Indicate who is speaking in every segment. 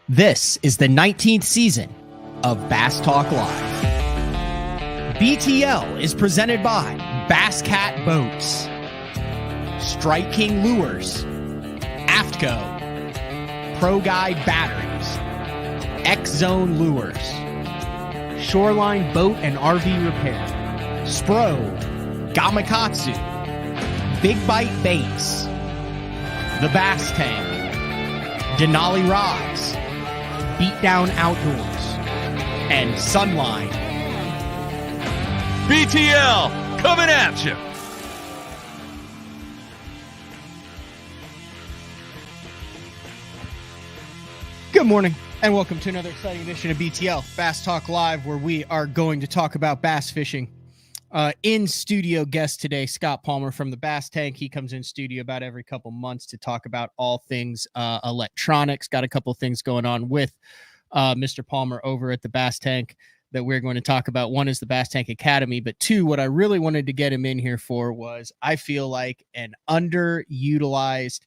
Speaker 1: This is the 19th season of Bass Talk Live. BTL is presented by Bass Cat Boats, Strike King Lures, Aftco, Pro Guide Batteries, X Zone Lures, Shoreline Boat and RV Repair, Spro, Gamakatsu, Big Bite Baits, The Bass Tank, Denali Rods, Beatdown Outdoors, and Sunline.
Speaker 2: BTL coming at you.
Speaker 1: Good morning, and welcome to another exciting edition of BTL, Bass Talk Live, where we are going to talk about bass fishing. In studio guest today, Scott Palmer from the Bass Tank. He comes in studio about every couple months to talk about all things electronics. Got a couple things going on with Mr. Palmer over at the Bass Tank that we're going to talk about. One is the Bass Tank Academy, but two, what I really wanted to get him in here for was I feel like an underutilized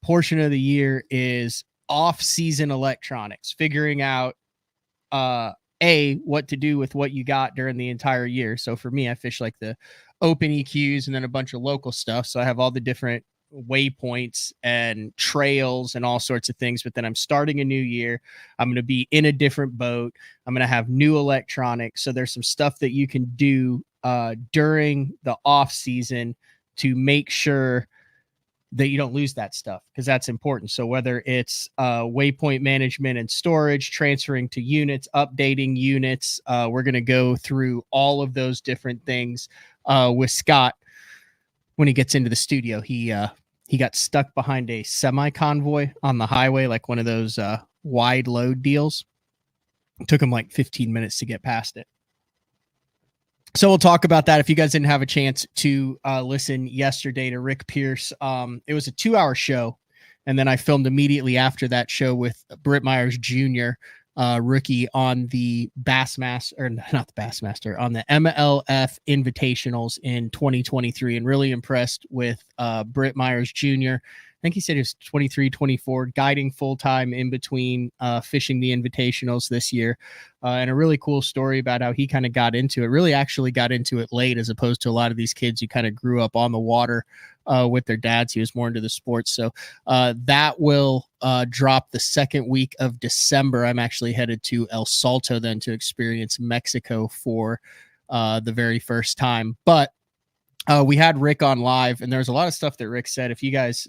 Speaker 1: portion of the year is off-season electronics, figuring out what to do with what you got during the entire year. So for me, I fish like the open EQs and then a bunch of local stuff. So I have all the different waypoints and trails and all sorts of things. But then I'm starting a new year. I'm going to be in a different boat. I'm going to have new electronics. So there's some stuff that you can do during the off season to make sure that you don't lose that stuff, because that's important. So whether it's waypoint management and storage, transferring to units, updating units, we're going to go through all of those different things with Scott. When he gets into the studio, he got stuck behind a semi-convoy on the highway, like one of those wide load deals. It took him like 15 minutes to get past it. So we'll talk about that. If you guys didn't have a chance to listen yesterday to Rick Pierce, it was a 2-hour show. And then I filmed immediately after that show with Britt Myers Jr., rookie on the Bassmaster, or not the Bassmaster, on the MLF Invitationals in 2023, and really impressed with Britt Myers Jr. I think he said he was 23, 24, guiding full-time in between fishing the invitationals this year. And a really cool story about how he kind of got into it, really actually got into it late, as opposed to a lot of these kids who kind of grew up on the water with their dads. He was more into the sports. So that will drop the second week of December. I'm actually headed to El Salto then to experience Mexico for the very first time. But we had Rick on live, and there's a lot of stuff that Rick said. If you guys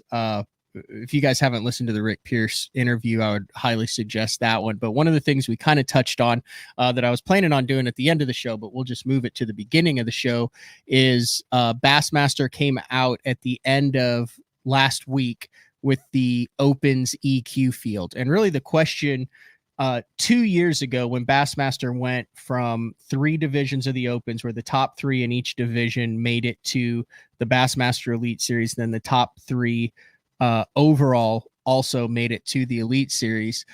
Speaker 1: haven't listened to the Rick Pierce interview, I would highly suggest that one. But one of the things we kind of touched on that I was planning on doing at the end of the show, but we'll just move it to the beginning of the show, is Bassmaster came out at the end of last week with the Opens EQ field. And really the question 2 years ago, when Bassmaster went from 3 divisions of the Opens, where the top 3 in each division made it to the Bassmaster Elite Series, then the top 3 overall also made it to the Elite Series.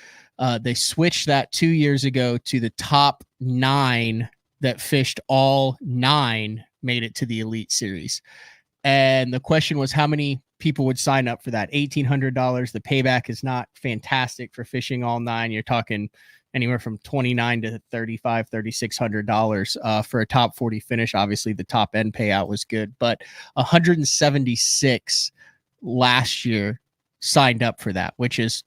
Speaker 1: They switched that 2 years ago to the top 9 that fished all 9 made it to the Elite Series. And the question was how many people would sign up for that. $1,800. The payback is not fantastic for fishing all 9. You're talking anywhere from $2,900 to $3,500, $3,600 for a top 40 finish. Obviously, the top end payout was good, but 176 last year signed up for that, which is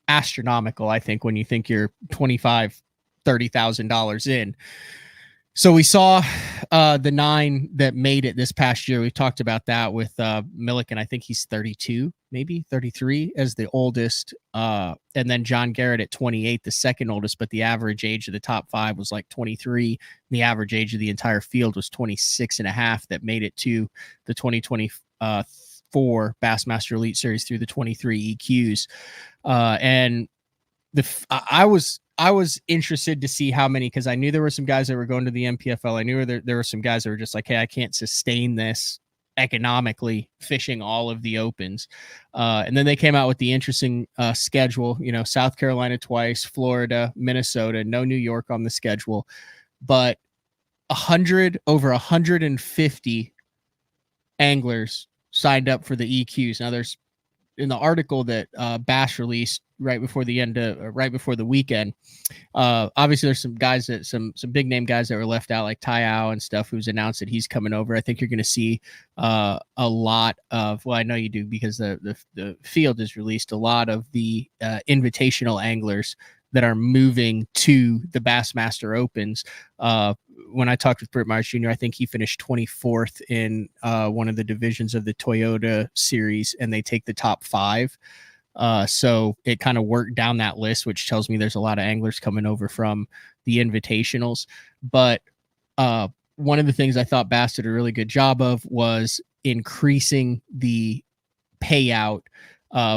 Speaker 1: astronomical, I think, when you think you're $25,000, $30,000 in. So we saw the 9 that made it this past year. We talked about that with Milliken. I think he's 32, maybe 33 as the oldest. And then John Garrett at 28, the second oldest, but the average age of the top 5 was like 23. The average age of the entire field was 26 and a half that made it to the 2024 Bassmaster Elite Series through the 23 EQs. And I was interested to see how many, because I knew there were some guys that were going to the MPFL. I knew there were some guys that were just like, hey, I can't sustain this economically fishing all of the Opens. And then they came out with the interesting schedule, South Carolina twice, Florida, Minnesota, no New York on the schedule, but over 150 anglers signed up for the EQs. Now there's, in the article that Bass released right before the weekend. Obviously there's some guys that some big name guys that were left out, like Tyao and stuff, who's announced that he's coming over. I think you're going to see a lot of, well, I know you do because the field is released, a lot of the invitational anglers that are moving to the Bassmaster Opens. When I talked with Britt Myers Jr., I think he finished 24th in one of the divisions of the Toyota series, and they take the top 5. So it kind of worked down that list, which tells me there's a lot of anglers coming over from the invitationals. But one of the things I thought Bass did a really good job of was increasing the payout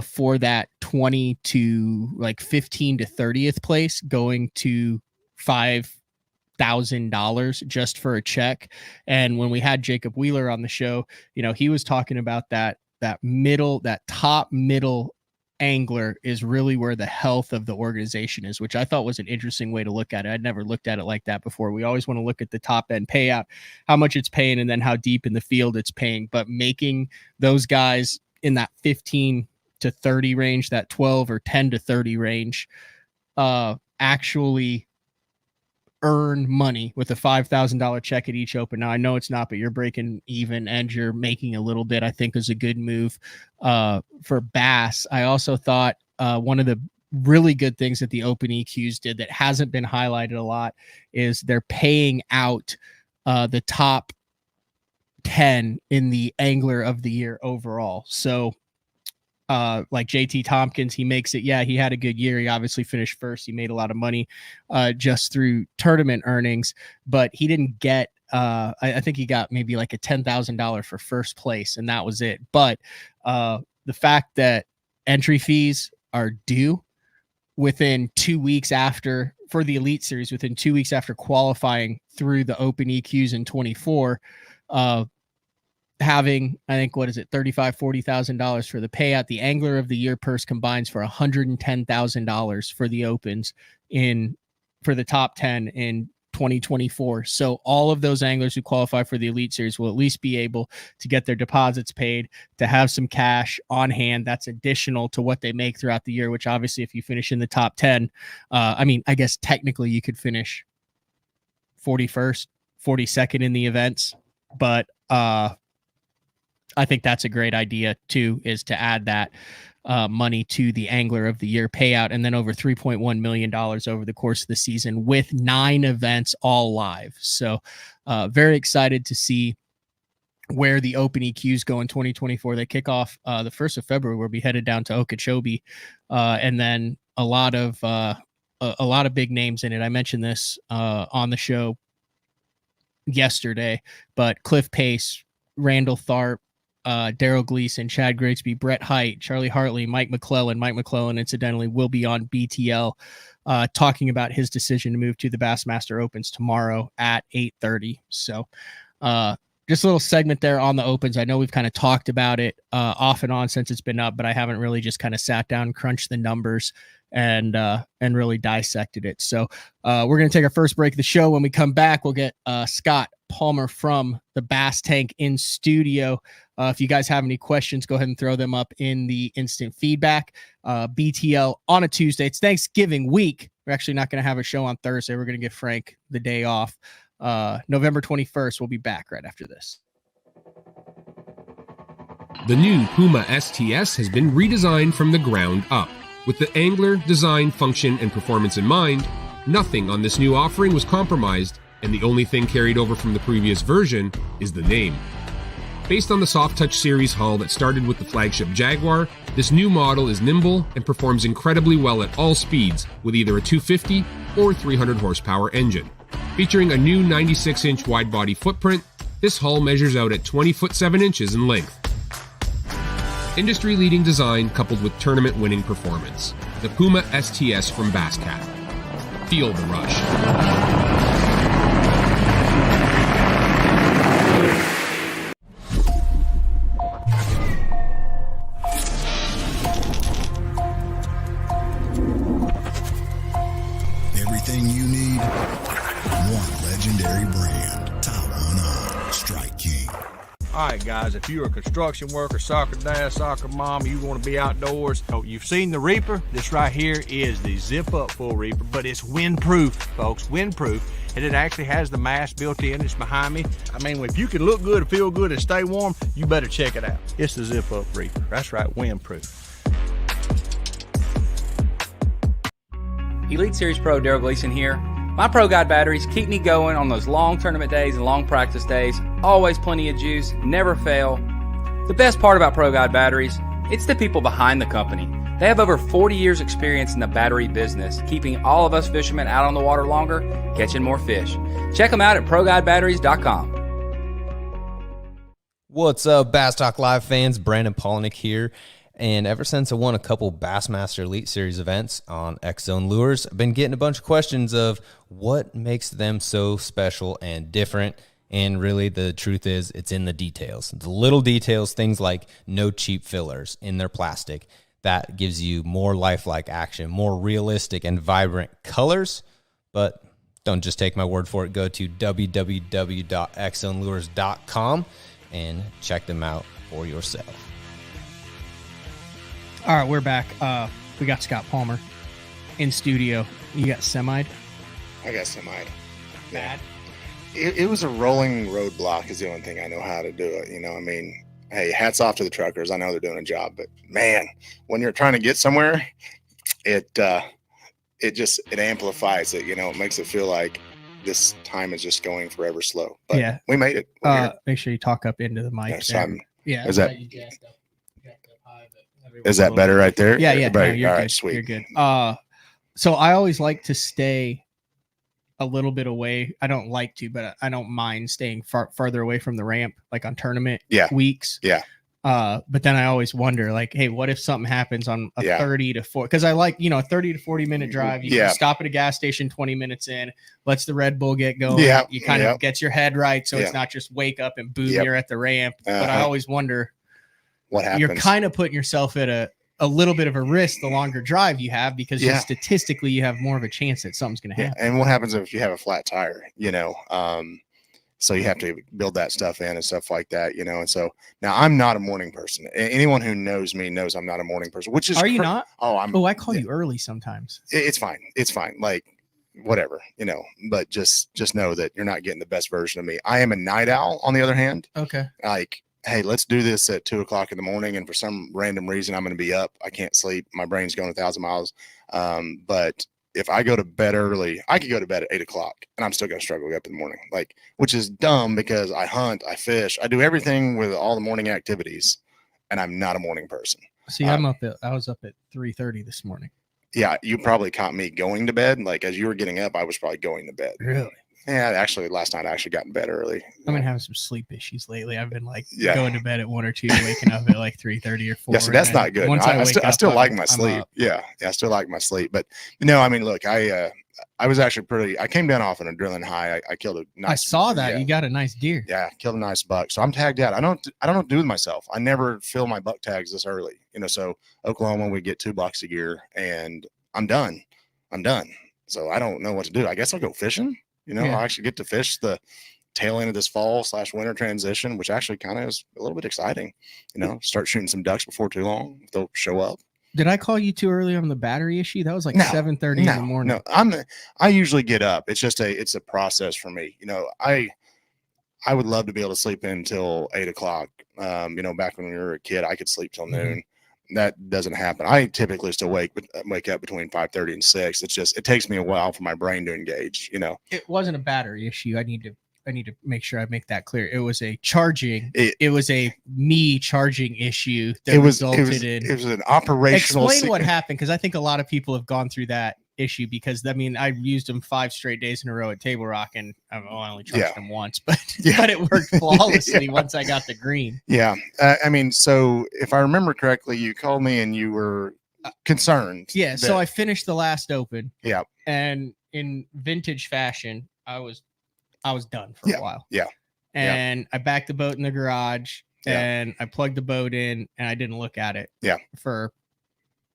Speaker 1: for that 20 to like 15 to 30th place, going to $5,000 just for a check. And when we had Jacob Wheeler on the show, he was talking about that top middle angler is really where the health of the organization is, which I thought was an interesting way to look at it. I'd never looked at it like that before. We always want to look at the top end payout, how much it's paying, and then how deep in the field it's paying. But making those guys in that 15 to 30 range, that 12 or 10 to 30 range, actually earn money with a $5,000 check at each open. Now I know it's not, but you're breaking even and you're making a little bit, I think is a good move for Bass. I also thought one of the really good things that the Open EQs did that hasn't been highlighted a lot is they're paying out the top 10 in the Angler of the Year overall. So like JT Tompkins, he makes it. Yeah, he had a good year. He obviously finished first. He made a lot of money just through tournament earnings, but he didn't get, I think he got maybe like a $10,000 for first place, and that was it. But the fact that entry fees are due within 2 weeks after, for the Elite Series, within 2 weeks after qualifying through the Open EQs in 24, having, I think, $35,000-$40,000 for the payout. The Angler of the Year purse combines for $110,000 for the Opens for the top 10 in 2024. So all of those anglers who qualify for the Elite Series will at least be able to get their deposits paid, to have some cash on hand. That's additional to what they make throughout the year, which obviously if you finish in the top 10, I guess technically you could finish 41st, 42nd in the events, but I think that's a great idea too, is to add that money to the Angler of the Year payout, and then over $3.1 million over the course of the season with 9 events all live. So very excited to see where the Open EQs go in 2024. They kick off the 1st of February. We'll be headed down to Okeechobee, and then a lot of big names in it. I mentioned this on the show yesterday, but Cliff Pace, Randall Tharp, Daryl Gleason, Chad Grigsby, Brett Hite, Charlie Hartley, Mike McClellan. Mike McClellan, incidentally, will be on BTL talking about his decision to move to the Bassmaster Opens tomorrow at 8:30. So just a little segment there on the Opens. I know we've kind of talked about it off and on since it's been up, but I haven't really just kind of sat down, crunched the numbers, and really dissected it. So we're going to take our first break of the show. When we come back, we'll get Scott Palmer from the Bass Tank in studio. If you guys have any questions, go ahead and throw them up in the instant feedback. BTL on a Tuesday. It's Thanksgiving week. We're actually not going to have a show on Thursday. We're going to give Frank the day off. November 21st. We'll be back right after this.
Speaker 3: The new Puma STS has been redesigned from the ground up. With the angler, design, function, and performance in mind, nothing on this new offering was compromised, and the only thing carried over from the previous version is the name. Based on the Soft Touch series hull that started with the flagship Jaguar, this new model is nimble and performs incredibly well at all speeds with either a 250 or 300 horsepower engine. Featuring a new 96-inch wide-body footprint, this hull measures out at 20 foot 7 inches in length. Industry-leading design coupled with tournament-winning performance. The Puma STS from Basscat. Feel the rush.
Speaker 4: Everything you need, one legendary brand. Top one on Strike King.
Speaker 5: All right, guys, if you're a construction worker, soccer dad, soccer mom, you want to be outdoors, you've seen the Reaper. This right here is the zip-up full Reaper, but it's windproof, folks, windproof. And it actually has the mast built in. It's behind me. I mean, if you can look good, feel good, and stay warm, you better check it out. It's the zip-up Reaper. That's right, windproof.
Speaker 6: Elite Series Pro Daryl Gleason here. My Pro Guide batteries keep me going on those long tournament days and long practice days. Always plenty of juice, never fail. The best part about Pro Guide batteries, it's the people behind the company. They have over 40 years experience in the battery business, keeping all of us fishermen out on the water longer, catching more fish. Check them out at ProGuideBatteries.com.
Speaker 7: What's up, Bass Talk Live fans? Brandon Polnick here. And ever since I won a couple Bassmaster Elite Series events on X-Zone Lures, I've been getting a bunch of questions of what makes them so special and different. And really, the truth is, it's in the details. The little details, things like no cheap fillers in their plastic. That gives you more lifelike action, more realistic and vibrant colors. But don't just take my word for it. Go to www.xzonelures.com and check them out for yourself.
Speaker 1: All right, we're back. We got Scott Palmer in studio. You got semi'd?
Speaker 8: I got semi'd.
Speaker 1: Bad?
Speaker 8: It was a rolling roadblock is the only thing I know how to do it. You know, I mean, hey, hats off to the truckers. I know they're doing a job, but man, when you're trying to get somewhere, it amplifies it. You know, it makes it feel like this time is just going forever slow. But yeah, we made it.
Speaker 1: Make sure you talk up into the mic.
Speaker 8: Yeah, is that better right there?
Speaker 1: Yeah.
Speaker 8: Right.
Speaker 1: No, you're
Speaker 8: all
Speaker 1: good.
Speaker 8: right, sweet.
Speaker 1: You're good. So I always like to stay a little bit away. I don't like to, but I don't mind staying farther away from the ramp, like on tournament weeks.
Speaker 8: Yeah.
Speaker 1: But then I always wonder, like, hey, what if something happens on a 30 to 40? Because I like, a 30 to 40 minute drive. You can stop at a gas station 20 minutes in, lets the Red Bull get going.
Speaker 8: Yeah.
Speaker 1: You kind of gets your head right. So it's not just wake up and boom, you're at the ramp. But I always wonder
Speaker 8: what happens.
Speaker 1: You're kind of putting yourself at a little bit of a risk the longer drive you have, because just statistically you have more of a chance that something's going to happen.
Speaker 8: And what happens if you have a flat tire, so you have to build that stuff in and stuff like that, and so now I'm not a morning person. Anyone who knows me knows I'm not a morning person, which is,
Speaker 1: are you not?
Speaker 8: I
Speaker 1: call you early sometimes.
Speaker 8: It's fine. Like whatever, but just know that you're not getting the best version of me. I am a night owl on the other hand.
Speaker 1: Okay.
Speaker 8: Like, hey, let's do this at 2:00 in the morning. And for some random reason, I'm going to be up. I can't sleep. My brain's going 1,000 miles. But if I go to bed early, I could go to bed at 8:00 and I'm still going to struggle to get up in the morning, which is dumb because I hunt, I fish, I do everything with all the morning activities, and I'm not a morning person.
Speaker 1: See, I was up at 3:30 this morning.
Speaker 8: Yeah. You probably caught me going to bed. Like as you were getting up, I was probably going to bed.
Speaker 1: Really?
Speaker 8: Yeah, actually, last night I actually got in bed early.
Speaker 1: I've been having some sleep issues lately. I've been going to bed at 1 or 2, waking up at 3:30 or 4.
Speaker 8: Yeah, so that's not good. I still like my sleep. Yeah, I still like my sleep. But I mean, look, I was actually I came down off an adrenaline high. I killed a nice.
Speaker 1: I saw that. Yeah. You got a nice deer.
Speaker 8: Yeah, killed a nice buck. So I'm tagged out. I don't know what to do with myself. I never fill my buck tags this early. So Oklahoma, we get 2 bucks a year, and I'm done. So I don't know what to do. I guess I'll go fishing. I'll actually get to fish the tail end of this fall/winter transition, which actually kind of is a little bit exciting. Start shooting some ducks before too long. If they'll show up.
Speaker 1: Did I call you too early on the battery issue? That was 7:30 in the morning.
Speaker 8: No, I usually get up. It's just it's a process for me. I would love to be able to sleep in until 8:00. Back when we were a kid, I could sleep till noon. That doesn't happen. I typically still wake up between 5:30 and 6. It's just, it takes me a while for my brain to engage,
Speaker 1: It wasn't a battery issue. I need to make sure I make that clear. It was a charging. It was a me charging issue that resulted in. It
Speaker 8: was an operational.
Speaker 1: Explain what happened, because I think a lot of people have gone through that issue, because I used them 5 straight days in a row at Table Rock, and I only charged them once, but it worked flawlessly once I got the green.
Speaker 8: So if I remember correctly, you called me and you were concerned.
Speaker 1: So I finished the last open.
Speaker 8: Yeah.
Speaker 1: And in vintage fashion, I was done for a while.
Speaker 8: Yeah.
Speaker 1: And I backed the boat in the garage and I plugged the boat in, and I didn't look at it for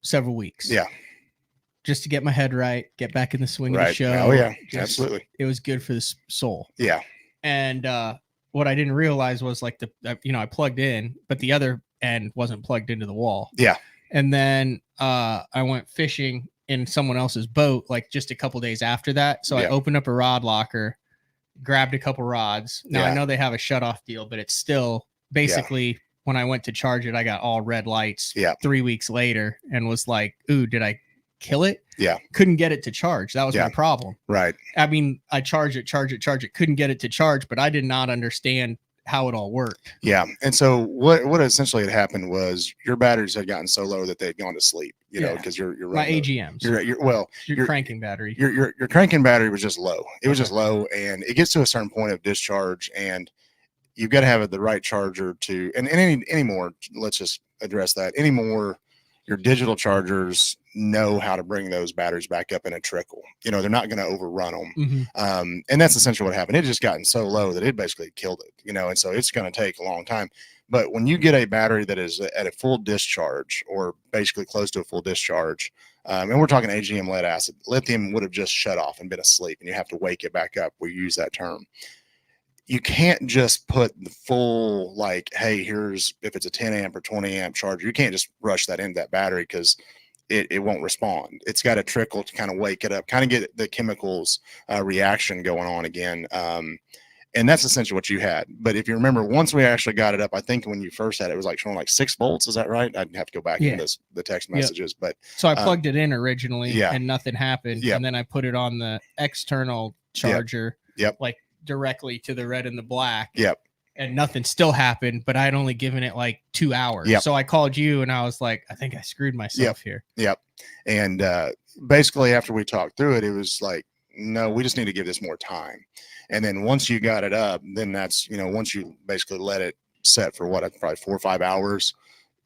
Speaker 1: several weeks.
Speaker 8: Yeah.
Speaker 1: Just to get my head right, get back in the swing of the show.
Speaker 8: Oh yeah, absolutely.
Speaker 1: It was good for the soul.
Speaker 8: Yeah.
Speaker 1: And what I didn't realize was like I plugged in, but the other end wasn't plugged into the wall.
Speaker 8: Yeah.
Speaker 1: And then I went fishing in someone else's boat like just a couple days after that. So I opened up a rod locker, grabbed a couple rods. Now I know they have a shut off deal, but it's still basically when I went to charge it, I got all red lights 3 weeks later and was like, ooh, did I kill it?
Speaker 8: Yeah.
Speaker 1: Couldn't get it to charge. That was my problem.
Speaker 8: Right.
Speaker 1: I mean, I charge it, couldn't get it to charge, but I did not understand how it all worked.
Speaker 8: Yeah. And so what essentially had happened was your batteries had gotten so low that they'd gone to sleep, you know, because you're
Speaker 1: my
Speaker 8: running
Speaker 1: AGMs.
Speaker 8: Your
Speaker 1: cranking battery.
Speaker 8: Your cranking battery was just low. It was just low, and it gets to a certain point of discharge, and you've got to have the right charger to, and anymore, let's just address that. Anymore, your digital chargers know how to bring those batteries back up in a trickle. You know, they're not going to overrun them. And that's essentially what happened. It just gotten so low that it basically killed it, you know, and so it's going to take a long time. But when you get a battery that is at a full discharge or basically close to a full discharge, and we're talking AGM lead acid, lithium would have just shut off and been asleep, and you have to wake it back up. We use that term. You can't just put the full, like, hey, here's, if it's a 10 amp or 20 amp charger, you can't just rush that into that battery because it won't respond. It's got to trickle to kind of wake it up, kind of get the chemicals reaction going on again. And that's essentially what you had. But if you remember, once we actually got it up, I think when you first had it, it was like showing like 6 volts. Is that right? I'd have to go back into the text messages. But
Speaker 1: so I plugged it in originally and nothing happened.
Speaker 8: Yep.
Speaker 1: And then I put it on the external charger, like directly to the red and the black.
Speaker 8: Yep.
Speaker 1: And nothing still happened, but I had only given it like 2 hours.
Speaker 8: Yep.
Speaker 1: So I called you and I was like, I think I screwed myself here.
Speaker 8: Yep. And basically after we talked through it, it was like, no, we just need to give this more time. And then once you got it up, then that's, you know, once you basically let it set for what, probably 4 or 5 hours,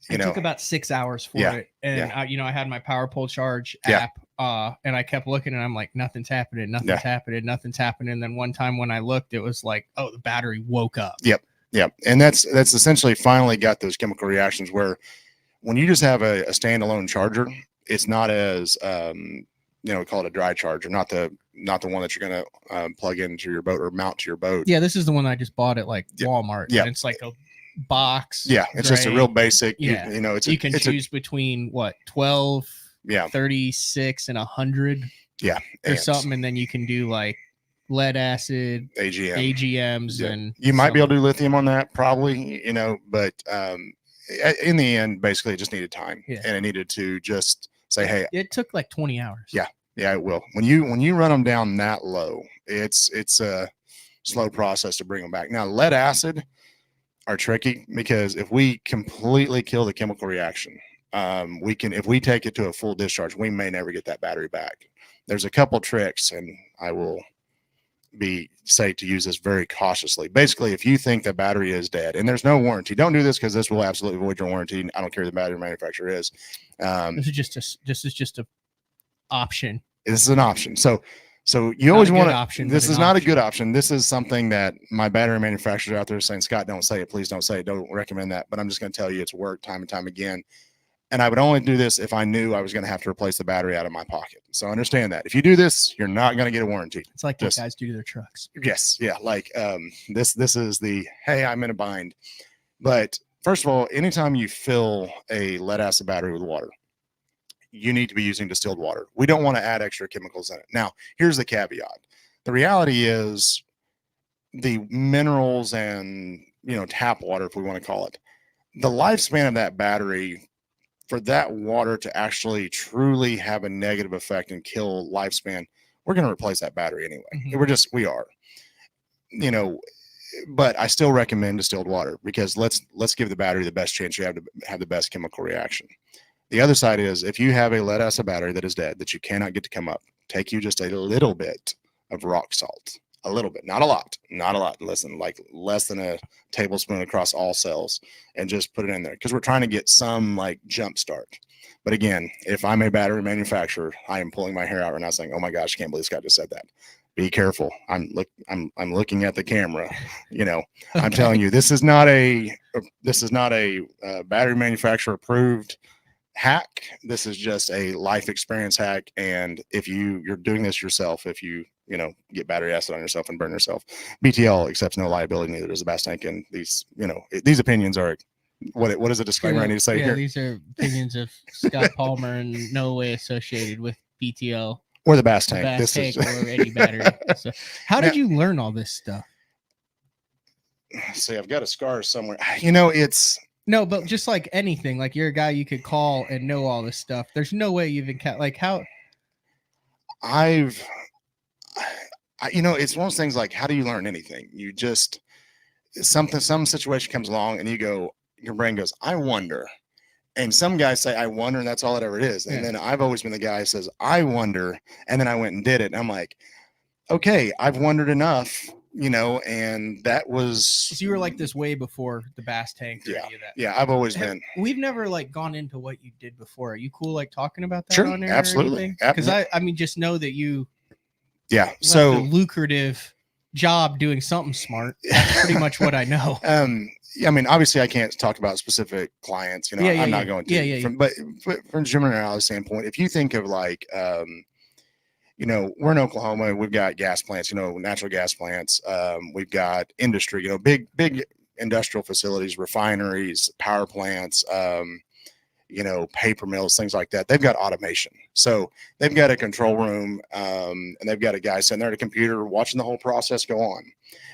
Speaker 1: it took about 6 hours for it. And I had my power pole charge app, and I kept looking and I'm like, nothing's happening. And then one time when I looked, it was like, oh, the battery woke up.
Speaker 8: Yep. And that's essentially finally got those chemical reactions where when you just have a standalone charger, it's not as, you know, we call it a dry charger, not the one that you're going to plug into your boat or mount to your boat.
Speaker 1: Yeah. This is the one I just bought at like Walmart.
Speaker 8: Yeah.
Speaker 1: And it's like a box.
Speaker 8: Yeah. It's just a real basic,
Speaker 1: yeah.
Speaker 8: you know,
Speaker 1: you can choose between what, 12, 36 and 100 or
Speaker 8: amps.
Speaker 1: something. And then you can do like lead acid, AGMs, and
Speaker 8: you might be able to do lithium on that probably, you know, but in the end, basically it just needed time and it needed to just say, hey,
Speaker 1: it took like 20 hours.
Speaker 8: Yeah, it will. When you run them down that low, it's a slow process to bring them back. Now, lead acid are tricky because if we completely kill the chemical reaction, if we take it to a full discharge, we may never get that battery back. There's a couple tricks, and I will say to use this very cautiously. Basically, if you think the battery is dead and there's no warranty, don't do this because this will absolutely void your warranty. I don't care who the battery manufacturer is.
Speaker 1: This is just a option.
Speaker 8: This is an option. So you always want
Speaker 1: to.
Speaker 8: This is not a good option. This is something that my battery manufacturers out there are saying, Scott, don't say it. Please don't say it. Don't recommend that. But I'm just going to tell you it's worked time and time again. And I would only do this if I knew I was going to have to replace the battery out of my pocket. So understand that if you do this, you're not going to get a warranty.
Speaker 1: It's like what guys do to their trucks.
Speaker 8: Yes. Yeah. Like this is the, hey, I'm in a bind. But first of all, anytime you fill a lead acid battery with water, you need to be using distilled water. We don't want to add extra chemicals in it. Now, here's the caveat. The reality is the minerals and, you know, tap water, if we want to call it, the lifespan of that battery for that water to actually truly have a negative effect and kill lifespan, we're going to replace that battery anyway.
Speaker 1: Mm-hmm.
Speaker 8: We are, you know, but I still recommend distilled water because let's give the battery the best chance you have to have the best chemical reaction. The other side is if you have a lead acid battery that is dead, that you cannot get to come up, take you just a little bit of rock salt, a little bit, not a lot. Listen, like less than a tablespoon across all cells, and just put it in there because we're trying to get some like jump start. But again, if I'm a battery manufacturer, I am pulling my hair out right now saying, oh my gosh, I can't believe Scott just said that. Be careful. I'm looking at the camera, you know, I'm telling you, this is not a battery manufacturer approved hack. This is just a life experience hack. And if you're doing this yourself, if you get battery acid on yourself and burn yourself, BTL accepts no liability. Neither does the Bass Tank. And these opinions are what is a disclaimer I need to say here?
Speaker 1: These are opinions of Scott Palmer and no way associated with BTL
Speaker 8: or the Bass Tank.
Speaker 1: Bass Tank or any battery. So how did you learn all this stuff?
Speaker 8: See, I've got a scar somewhere. It's
Speaker 1: no, but just like anything, like you're a guy you could call and know all this stuff. There's no way you even like how
Speaker 8: it's one of those things like, how do you learn anything? You just some situation comes along and your brain goes, I wonder. And some guys say, I wonder, and that's all it ever is. And then I've always been the guy who says, I wonder. And then I went and did it. And I'm like, okay, I've wondered enough, and that was.
Speaker 1: So you were like this way before the Bass Tank. Or any of that.
Speaker 8: Yeah, I've always been.
Speaker 1: We've never like gone into what you did before. Are you cool like talking about that
Speaker 8: sure,
Speaker 1: on there?
Speaker 8: Absolutely.
Speaker 1: Because I mean, just know that you.
Speaker 8: Yeah.
Speaker 1: Left
Speaker 8: so
Speaker 1: a lucrative job doing something smart. That's pretty much what I know.
Speaker 8: I mean, obviously, I can't talk about specific clients. I'm not going to. But from a general standpoint, if you think of like, we're in Oklahoma. We've got gas plants. Natural gas plants. We've got industry. Big industrial facilities, refineries, power plants. Paper mills, things like that. They've got automation. So they've got a control room, and they've got a guy sitting there at a computer watching the whole process go on.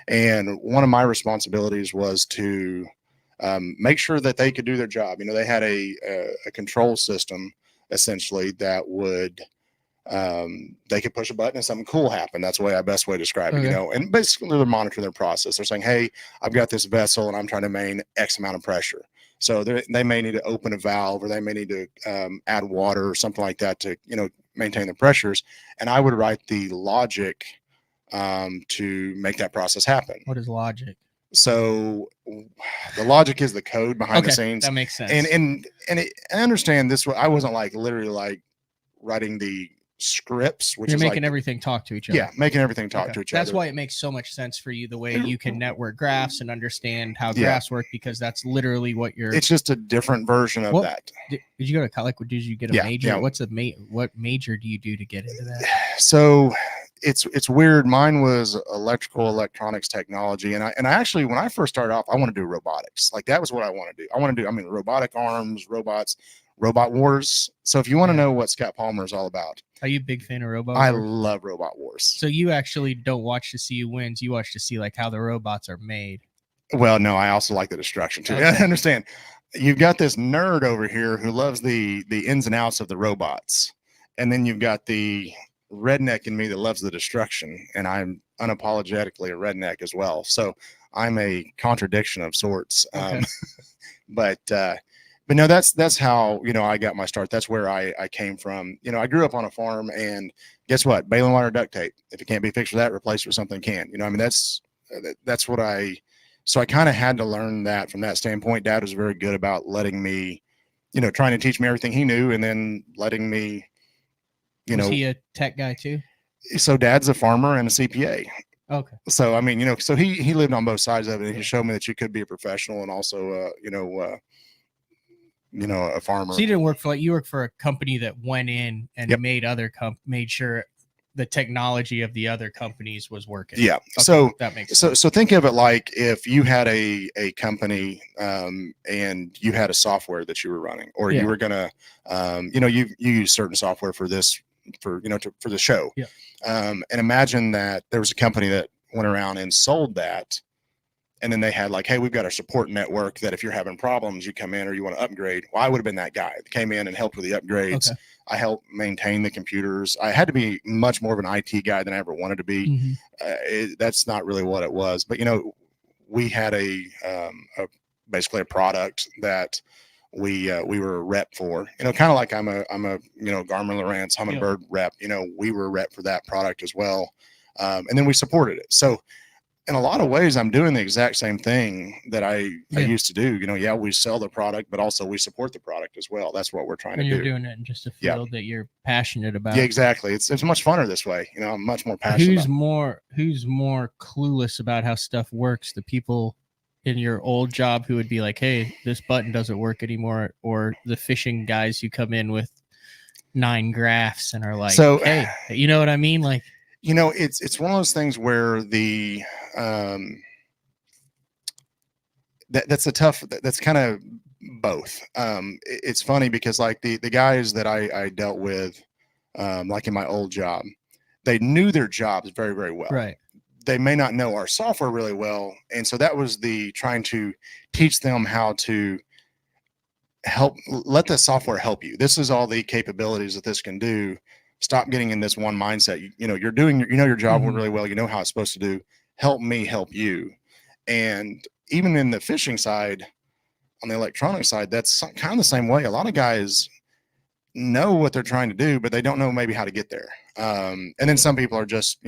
Speaker 8: And one of my responsibilities was to make sure that they could do their job. They had a control system essentially that would they could push a button and something cool happened. That's the best way to describe it. And basically they're monitoring their process. They're saying, hey, I've got this vessel and I'm trying to maintain X amount of pressure. So they may need to open a valve, or they may need to add water or something like that to maintain the pressures. And I would write the logic to make that process happen.
Speaker 1: What is logic?
Speaker 8: So the logic is the code behind the scenes.
Speaker 1: That makes sense.
Speaker 8: And I understand this. I wasn't like literally like writing the scripts, which
Speaker 1: you're
Speaker 8: is
Speaker 1: making
Speaker 8: like,
Speaker 1: everything talk to each other.
Speaker 8: Yeah, making everything talk to each other.
Speaker 1: That's why it makes so much sense for you the way you can network graphs and understand how graphs work, because that's literally what you're.
Speaker 8: It's just a different version of that.
Speaker 1: Did you go to college? Did you get a major? Yeah. What major do you do to get into that?
Speaker 8: So it's weird. Mine was electrical electronics technology, and I actually, when I first started off, I want to do robotics. Like that was what I want to do. I want to do robotic arms, robots. Robot Wars. So if you want to know what Scott Palmer is all about.
Speaker 1: Are you a big fan of Robot
Speaker 8: Wars? I
Speaker 1: Wars?
Speaker 8: love Robot Wars.
Speaker 1: So you actually don't watch to see who wins. You watch to see like how the robots are made.
Speaker 8: Well, no, I also like the destruction too. Okay. I understand. You've got this nerd over here who loves the ins and outs of the robots. And then you've got the redneck in me that loves the destruction. And I'm unapologetically a redneck as well. So I'm a contradiction of sorts. Okay. But no, that's how, I got my start. That's where I came from. I grew up on a farm, and guess what? Baling wire, duct tape. If it can't be fixed with that, replace it with something can. That's what so I kind of had to learn that from that standpoint. Dad was very good about letting me, trying to teach me everything he knew, and then letting me,
Speaker 1: Was he a tech guy too? So
Speaker 8: Dad's a farmer and a CPA.
Speaker 1: Okay.
Speaker 8: So, so he lived on both sides of it, and he showed me that you could be a professional and also, a farmer.
Speaker 1: So you didn't work for you worked for a company that went in and made sure the technology of the other companies was working.
Speaker 8: Yeah. Okay, so
Speaker 1: that makes sense.
Speaker 8: So think of it like if you had a company and you had a software that you were running, or you were gonna you use certain software for this for the show.
Speaker 1: Yeah.
Speaker 8: And imagine that there was a company that went around and sold that. And then they had like, hey, we've got our support network that if you're having problems, you come in or you want to upgrade. Well, I would have been that guy that came in and helped with the upgrades. Okay. I helped maintain the computers. I had to be much more of an IT guy than I ever wanted to be. Mm-hmm. That's not really what it was. But, we had basically a product that we were a rep for, kind of like I'm a Garmin Lowrance Humminbird rep. We were a rep for that product as well. And then we supported it. So, in a lot of ways, I'm doing the exact same thing that I used to do. We sell the product, but also we support the product as well. That's what we're trying to do.
Speaker 1: You're doing it in just a field that you're passionate about.
Speaker 8: Yeah, exactly. It's much funner this way. I'm much more passionate.
Speaker 1: Who's more clueless about how stuff works? The people in your old job who would be like, hey, this button doesn't work anymore, or the fishing guys who come in with 9 graphs and are like,
Speaker 8: So,
Speaker 1: hey, you know what I mean? Like,
Speaker 8: it's one of those things where that's kind of both. It's funny because like the guys that I dealt with, like in my old job, they knew their jobs very, very well.
Speaker 1: right.
Speaker 8: They may not know our software really well. And so that was the trying to teach them how to let the software help you. This is all the capabilities that this can do. Stop getting in this one mindset. You're doing, your job really well. You know how it's supposed to do. Help me help you. And even in the fishing side, on the electronic side, that's kind of the same way. A lot of guys know what they're trying to do, but they don't know maybe how to get there. And then some people are just,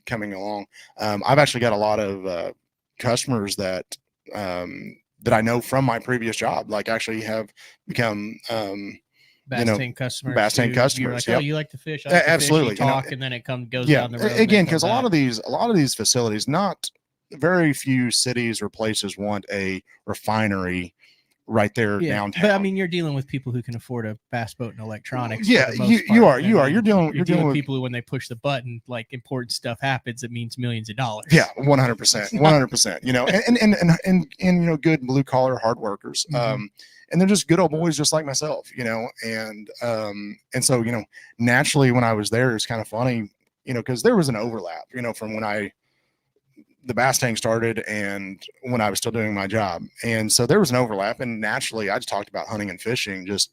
Speaker 8: coming along. I've actually got a lot of customers that I know from my previous job, like actually have become
Speaker 1: Bass tank customers.
Speaker 8: Bass tank customers.
Speaker 1: You're like,
Speaker 8: yep.
Speaker 1: Oh, you like to fish? I like
Speaker 8: Absolutely.
Speaker 1: To fish, you talk, and then it goes
Speaker 8: yeah.
Speaker 1: down the road.
Speaker 8: Again, because a lot of these facilities, not very few cities or places want a refinery right there downtown.
Speaker 1: But I mean, you're dealing with people who can afford a bass boat and electronics.
Speaker 8: Yeah, you are. You're dealing with
Speaker 1: people who, when they push the button, like important stuff happens. It means millions of dollars.
Speaker 8: Yeah, 100%, 100%. And good blue collar hard workers.
Speaker 1: Mm-hmm.
Speaker 8: And they're just good old boys, just like myself. And so naturally when I was there, it's kind of funny, because there was an overlap, from when the bass tank started and when I was still doing my job. And so there was an overlap, and naturally I just talked about hunting and fishing, just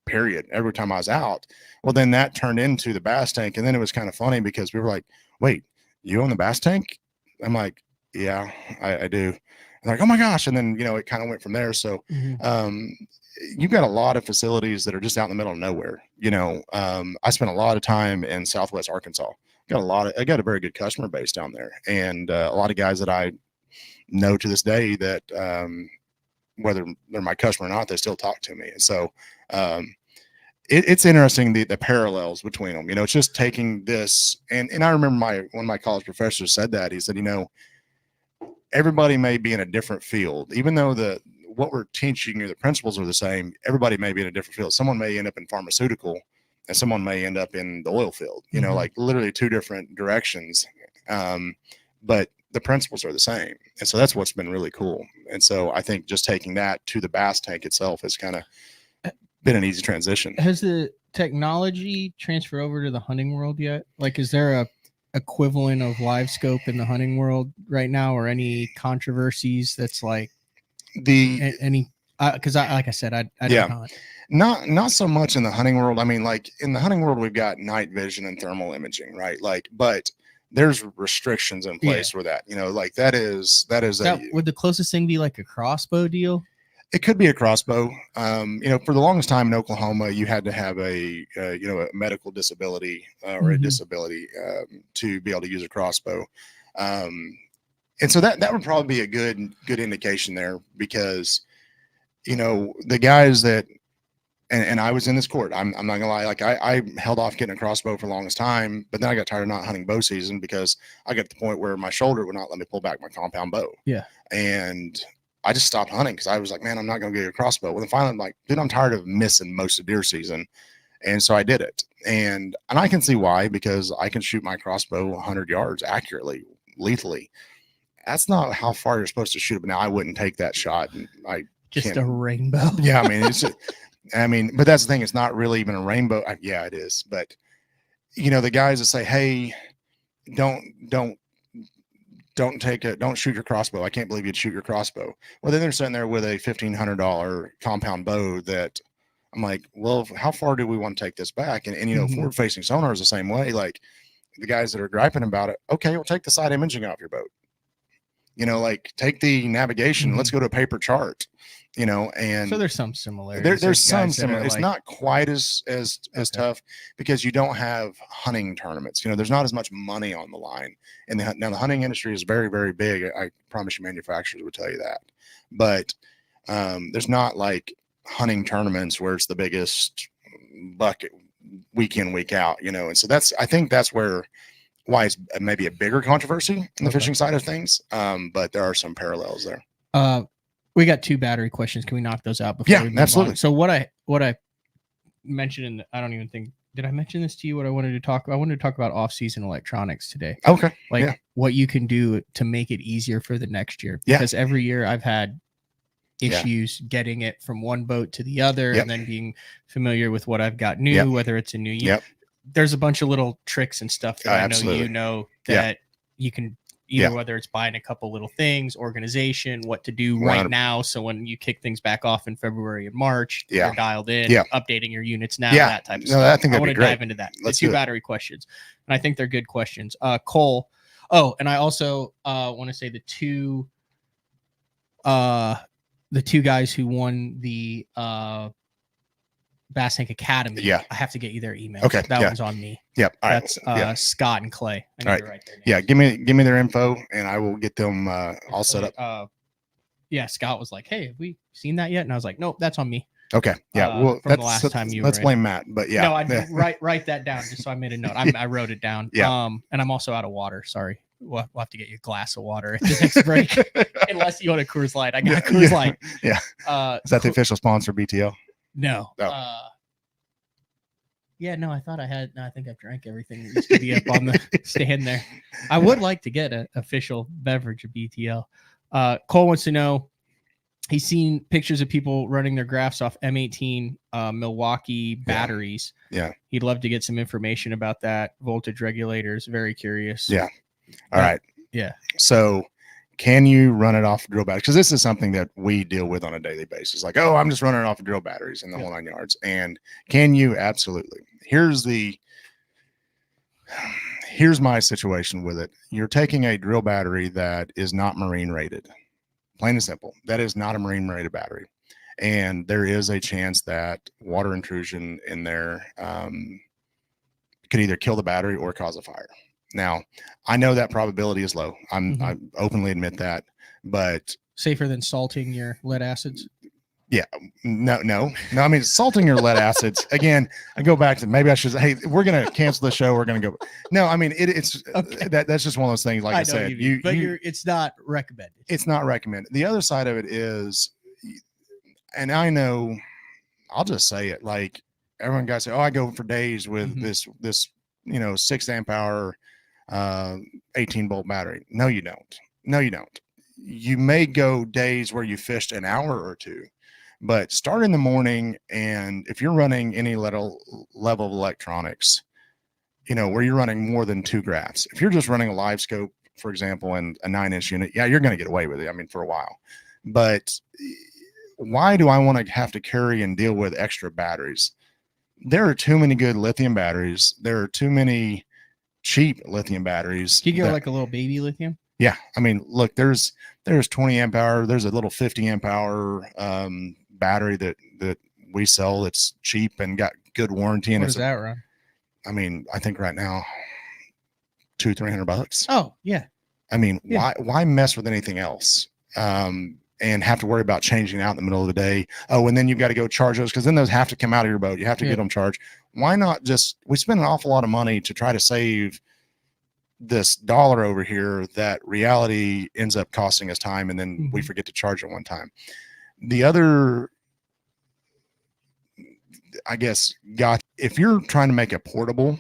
Speaker 8: period, every time I was out. Well, then that turned into the bass tank. And then it was kind of funny because we were like, wait, you own the bass tank? I'm like, yeah, I do. And like, oh my gosh. And then, it kind of went from there. So, you've got a lot of facilities that are just out in the middle of nowhere. I spent a lot of time in Southwest Arkansas. I got a very good customer base down there, and a lot of guys that I know to this day that whether they're my customer or not, they still talk to me. And so it's interesting the parallels between them. It's just taking this, and I remember one of my college professors said that. He said, everybody may be in a different field, even though what we're teaching you, the principles are the same. Everybody may be in a different field. Someone may end up in pharmaceutical, and someone may end up in the oil field, like literally two different directions. But the principles are the same. And so that's what's been really cool. And so I think just taking that to the bass tank itself has kind of been an easy transition.
Speaker 1: Has the technology transferred over to the hunting world yet? Like, is there a equivalent of live scope in the hunting world right now, or any controversies that's like because like I said, I don't hunt.
Speaker 8: Not so much in the hunting world. I mean, like in the hunting world, we've got night vision and thermal imaging, right? Like, but there's restrictions in place for that. Like that would
Speaker 1: the closest thing be like a crossbow deal?
Speaker 8: It could be a crossbow. For the longest time in Oklahoma, you had to have a medical disability or a disability to be able to use a crossbow. And so that would probably be a good indication there, because the guys that, and I was in this court, I'm not gonna lie, like I held off getting a crossbow for the longest time, but then I got tired of not hunting bow season because I got to the point where my shoulder would not let me pull back my compound bow.
Speaker 1: Yeah.
Speaker 8: And I just stopped hunting because I was like, man, I'm not gonna get a crossbow. Well, then finally I'm like, dude, I'm tired of missing most of deer season. And so I did it. And I can see why, because I can shoot my crossbow 100 yards accurately, lethally. That's not how far you're supposed to shoot. But now I wouldn't take that shot. And
Speaker 1: just a rainbow.
Speaker 8: Yeah. I mean, but that's the thing. It's not really even a rainbow. Yeah, it is. But the guys that say, hey, don't shoot your crossbow. I can't believe you'd shoot your crossbow. Well, then they're sitting there with a $1,500 compound bow that I'm like, well, how far do we want to take this back? And forward facing sonar is the same way. Like the guys that are griping about it. Okay, we'll take the side imaging off your boat. Like take the navigation. Let's go to a paper chart. And
Speaker 1: so there's some similarities.
Speaker 8: There's some similar. It's not quite as tough because you don't have hunting tournaments. There's not as much money on the line. And now the hunting industry is very, very big. I promise you, manufacturers would tell you that. But there's not like hunting tournaments where it's the biggest bucket week in, week out. And so I think that's why it's maybe a bigger controversy in the fishing side of things. But there are some parallels there.
Speaker 1: We got 2 battery questions. Can we knock those out before
Speaker 8: Yeah,
Speaker 1: we move
Speaker 8: absolutely.
Speaker 1: on? So what I mentioned I don't even think, did I mention this to you? What I wanted to talk about off-season electronics today.
Speaker 8: Okay.
Speaker 1: Like what you can do to make it easier for the next year.
Speaker 8: Yeah.
Speaker 1: Because every year I've had issues getting it from one boat to the other, and then being familiar with what I've got new, whether it's a new year. There's a bunch of little tricks and stuff that I know that you can either, whether it's buying a couple little things, organization, what to do right now. So when you kick things back off in February and March, you're dialed in, updating your units now, that type of stuff.
Speaker 8: I think
Speaker 1: I want
Speaker 8: to
Speaker 1: dive into that. Let's do battery questions. And I think they're good questions. Cole. Oh, and I also want to say the two guys who won the Bass Tank Academy. I have to get you their email.
Speaker 8: Okay.
Speaker 1: That one's on me.
Speaker 8: Yep. All
Speaker 1: That's
Speaker 8: right.
Speaker 1: Scott and Clay. I need to write their names.
Speaker 8: Give me their info and I will get them all set up.
Speaker 1: Scott was like, "Hey, have we seen that yet?" And I was like, "Nope, that's on me."
Speaker 8: Okay. Yeah. Well,
Speaker 1: from the last time you
Speaker 8: let's
Speaker 1: were
Speaker 8: blame Matt, but
Speaker 1: No, I write that down just so I made a note. I wrote it down. And I'm also out of water. Sorry. We'll have to get you a glass of water at the next break, unless you want a Coors Light. I got a Coors Light.
Speaker 8: Yeah. Is that the official sponsor, BTL?
Speaker 1: No. No, I thought I had. No, I think I've drank everything that used to be up on the stand there. I would like to get an official beverage of BTL. Cole wants to know, he's seen pictures of people running their graphs off M18 Milwaukee batteries.
Speaker 8: Yeah.
Speaker 1: He'd love to get some information about that. Voltage regulators. Very curious.
Speaker 8: Yeah. All right.
Speaker 1: Yeah.
Speaker 8: So can you run it off drill batteries? Because this is something that we deal with on a daily basis. Like, oh, I'm just running it off of drill batteries in the whole 9 yards. And can you? Absolutely. Here's my situation with it. You're taking a drill battery that is not marine rated. Plain and simple. That is not a marine rated battery. And there is a chance that water intrusion in there could either kill the battery or cause a fire. Now, I know that probability is low. I openly admit that, but
Speaker 1: safer than salting your lead acids.
Speaker 8: Yeah, no. I mean, salting your lead acids again. I go back to maybe I should. Hey, we're gonna cancel the show. We're gonna go. No, I mean it's okay. That's just one of those things. Like I said,
Speaker 1: it's not recommended.
Speaker 8: It's not recommended. The other side of it is, and I know, I'll just say it. Like everyone got to say, oh, I go for days with this 6 amp hour 18 volt battery. No, you don't. You may go days where you fished an hour or two, but start in the morning. And if you're running any level of electronics, where you're running more than 2 graphs, if you're just running a live scope, for example, and a 9-inch unit, you're going to get away with it. I mean, for a while, but why do I want to have to carry and deal with extra batteries? There are too many good lithium batteries. There are too many cheap lithium batteries.
Speaker 1: Can you get like a little baby lithium?
Speaker 8: Yeah. I mean, look, there's 20 amp hour. There's a little 50 amp hour battery that we sell that's cheap and got good warranty. And
Speaker 1: what does that run?
Speaker 8: I mean, I think right now, $200-$300.
Speaker 1: Oh yeah.
Speaker 8: I mean, why mess with anything else? And have to worry about changing out in the middle of the day. Oh, and then you've got to go charge those, because then those have to come out of your boat. You have to get them charged. Why not we spend an awful lot of money to try to save this dollar over here that reality ends up costing us time, and then we forget to charge it one time. The other, I guess, if you're trying to make a portable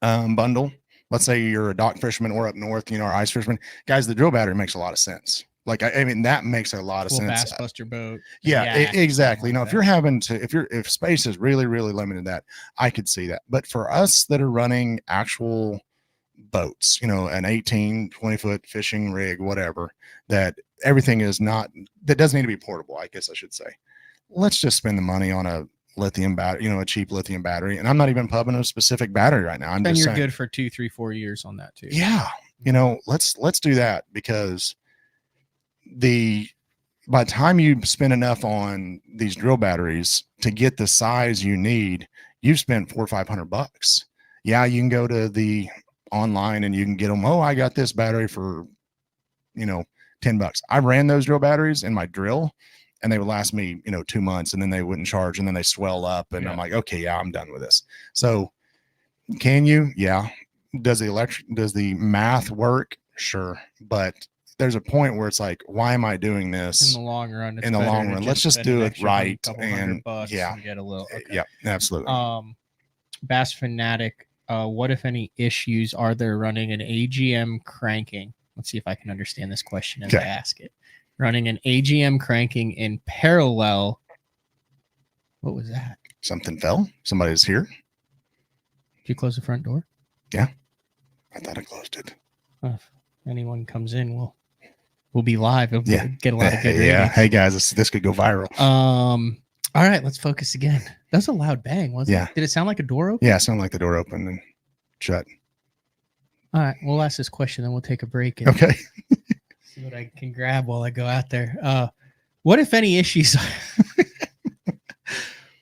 Speaker 8: bundle, let's say you're a dock fisherman or up north, or ice fisherman, guys, the drill battery makes a lot of sense. Like, I mean, that makes a lot of sense.
Speaker 1: Bassmaster boat.
Speaker 8: Yeah, exactly. If you're having to, if space is really, really limited, that I could see that. But for us that are running actual boats, an 18, 20-foot fishing rig, whatever, that everything is not, that doesn't need to be portable, I guess I should say. Let's just spend the money on a lithium battery, a cheap lithium battery. And I'm not even pubbing a specific battery right now.
Speaker 1: Then you're good for 2, 3, 4 years on that too.
Speaker 8: Yeah. Let's do that, because by the time you spend enough on these drill batteries to get the size you need, you've spent $400 or $500. Yeah, you can go to the online and you can get them. Oh, I got this battery for $10. I ran those drill batteries in my drill, and they would last me 2 months, and then they wouldn't charge, and then they swell up, and I'm like, okay, I'm done with this. So can you? Yeah. Does the math work? Sure, but there's a point where it's like, why am I doing this?
Speaker 1: In the long run, it's
Speaker 8: In the
Speaker 1: better
Speaker 8: long
Speaker 1: to
Speaker 8: run, let's just
Speaker 1: spend
Speaker 8: do
Speaker 1: an
Speaker 8: it
Speaker 1: extra
Speaker 8: right.
Speaker 1: couple
Speaker 8: And
Speaker 1: $100
Speaker 8: yeah,
Speaker 1: and get a little. Okay.
Speaker 8: yeah, absolutely.
Speaker 1: Bass Fanatic, what if any issues are there running an AGM cranking? Let's see if I can understand this question as I ask it. Running an AGM cranking in parallel. What was that?
Speaker 8: Something fell. Somebody's here.
Speaker 1: Did you close the front door?
Speaker 8: Yeah, I thought I closed it.
Speaker 1: If anyone comes in, we'll be live. It'll get a lot of good
Speaker 8: yeah.
Speaker 1: ratings.
Speaker 8: Hey guys, this could go viral.
Speaker 1: All right, let's focus again. That was a loud bang, wasn't it? Did it sound like a door open?
Speaker 8: Yeah, it sounded like the door opened and shut.
Speaker 1: All right, we'll ask this question, then we'll take a break. And
Speaker 8: Okay.
Speaker 1: see what I can grab while I go out there. What if any issues?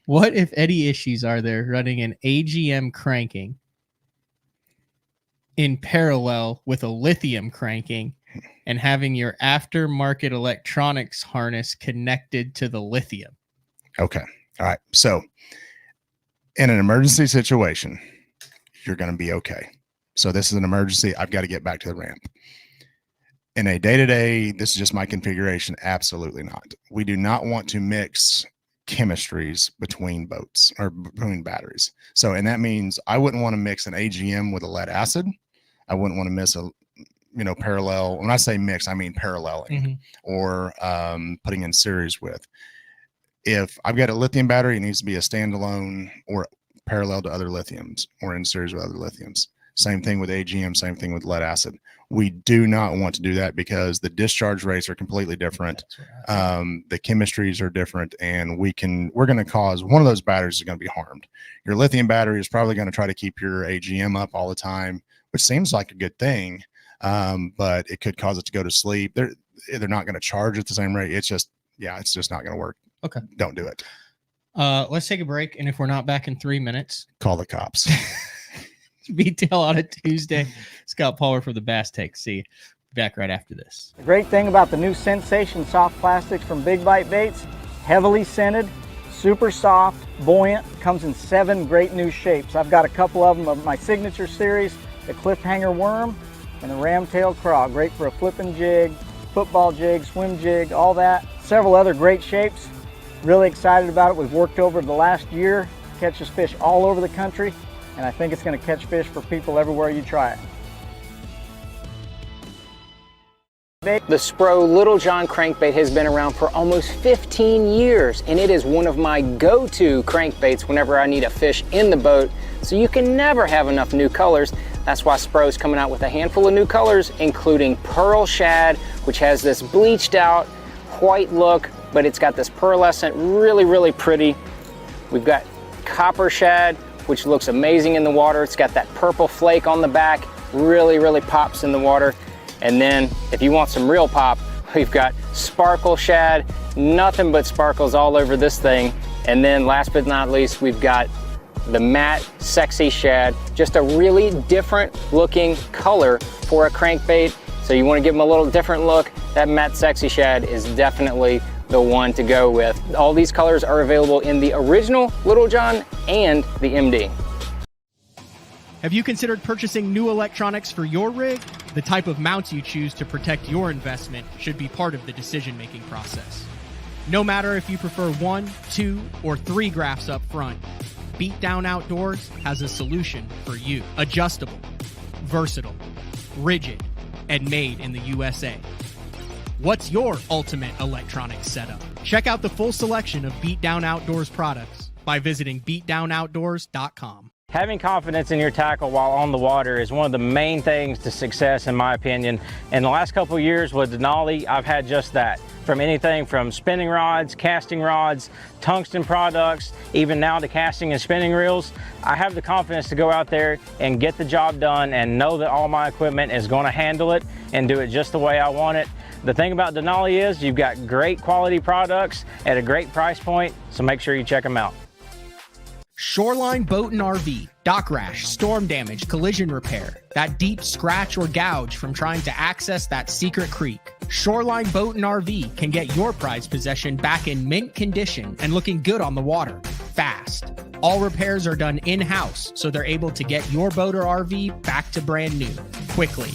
Speaker 1: What if any issues are there running an AGM cranking in parallel with a lithium cranking and having your aftermarket electronics harness connected to the lithium?
Speaker 8: Okay. All right. So in an emergency situation, you're going to be okay. So this is an emergency. I've got to get back to the ramp. In a day-to-day, this is just my configuration. Absolutely not. We do not want to mix chemistries between boats or between batteries. So, and that means I wouldn't want to mix an AGM with a lead acid. I wouldn't want to miss a, parallel. When I say mix, I mean paralleling or putting in series with. If I've got a lithium battery, it needs to be a standalone or parallel to other lithiums or in series with other lithiums. Same thing with AGM, same thing with lead acid. We do not want to do that because the discharge rates are completely different. The chemistries are different, and we're going to cause one of those batteries is going to be harmed. Your lithium battery is probably going to try to keep your AGM up all the time, which seems like a good thing, but it could cause it to go to sleep. They're not going to charge at the same rate. It's just not going to work.
Speaker 1: Okay.
Speaker 8: Don't do it.
Speaker 1: Let's take a break, and if we're not back in 3 minutes,
Speaker 8: Call the cops.
Speaker 1: Detail on a Tuesday. Scott Palmer for the Bass Take. See you back right after this.
Speaker 9: The great thing about the new Sensation soft plastics from Big Bite Baits, heavily scented, super soft, buoyant, comes in 7 great new shapes. I've got a couple of them of my signature series, the cliffhanger worm and the ramtail craw. Great for a flipping jig, football jig, swim jig, all that. Several other great shapes. Really excited about it. We've worked over the last year, catches fish all over the country, and I think it's going to catch fish for people everywhere you try it.
Speaker 10: The Spro Little John crankbait has been around for almost 15 years, and it is one of my go-to crankbaits whenever I need a fish in the boat, so you can never have enough new colors. That's why Spro's coming out with a handful of new colors, including Pearl Shad, which has this bleached out white look, but it's got this pearlescent, really, really pretty. We've got Copper Shad, which looks amazing in the water. It's got that purple flake on the back, really, really pops in the water. And then if you want some real pop, we've got Sparkle Shad, nothing but sparkles all over this thing. And then last but not least, we've got the matte Sexy Shad, just a really different looking color for a crankbait. So you want to give them a little different look, that matte Sexy Shad is definitely the one to go with. All these colors are available in the original Little John and the MD.
Speaker 1: Have you considered purchasing new electronics for your rig? The type of mounts you choose to protect your investment should be part of the decision-making process. No matter if you prefer 1, 2, or 3 graphs up front, Beatdown Outdoors has a solution for you. Adjustable, versatile, rigid, and made in the USA. What's your ultimate electronics setup? Check out the full selection of Beatdown Outdoors products by visiting beatdownoutdoors.com.
Speaker 9: Having confidence in your tackle while on the water is one of the main things to success, in my opinion. In the last couple of years with Denali, I've had just that. From anything from spinning rods, casting rods, tungsten products, even now to casting and spinning reels, I have the confidence to go out there and get the job done and know that all my equipment is going to handle it and do it just the way I want it. The thing about Denali is you've got great quality products at a great price point, so make sure you check them out.
Speaker 1: Shoreline Boat and RV, dock rash, storm damage, collision repair, that deep scratch or gouge from trying to access that secret creek. Shoreline Boat and RV can get your prized possession back in mint condition and looking good on the water, fast. All repairs are done in-house, so they're able to get your boat or RV back to brand new, quickly.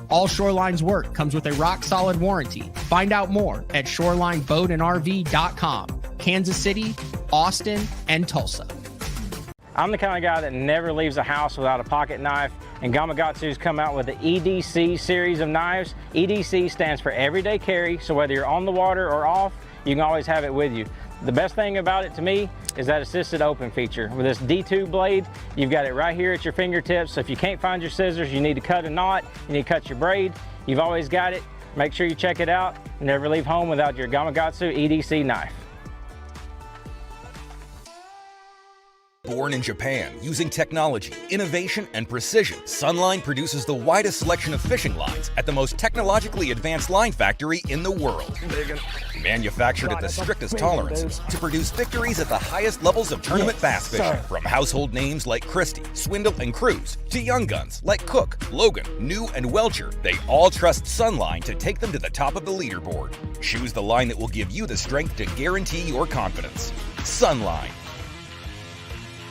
Speaker 1: All Shoreline's work comes with a rock-solid warranty. Find out more at shorelineboatandrv.com. Kansas City, Austin, and Tulsa.
Speaker 9: I'm the kind of guy that never leaves a house without a pocket knife, and Gamakatsu's come out with the EDC series of knives. EDC stands for Everyday Carry, so whether you're on the water or off, you can always have it with you. The best thing about it to me is that assisted open feature. With this D2 blade, you've got it right here at your fingertips, so if you can't find your scissors, you need to cut a knot, you need to cut your braid, you've always got it. Make sure you check it out. Never leave home without your Gamakatsu EDC knife.
Speaker 11: Born in Japan, using technology, innovation, and precision, Sunline produces the widest selection of fishing lines at the most technologically advanced line factory in the world. Manufactured at the strictest tolerances to produce victories at the highest levels of tournament bass fishing. From household names like Christie, Swindle, and Cruz, to young guns like Cook, Logan, New, and Welcher, they all trust Sunline to take them to the top of the leaderboard. Choose the line that will give you the strength to guarantee your confidence. Sunline.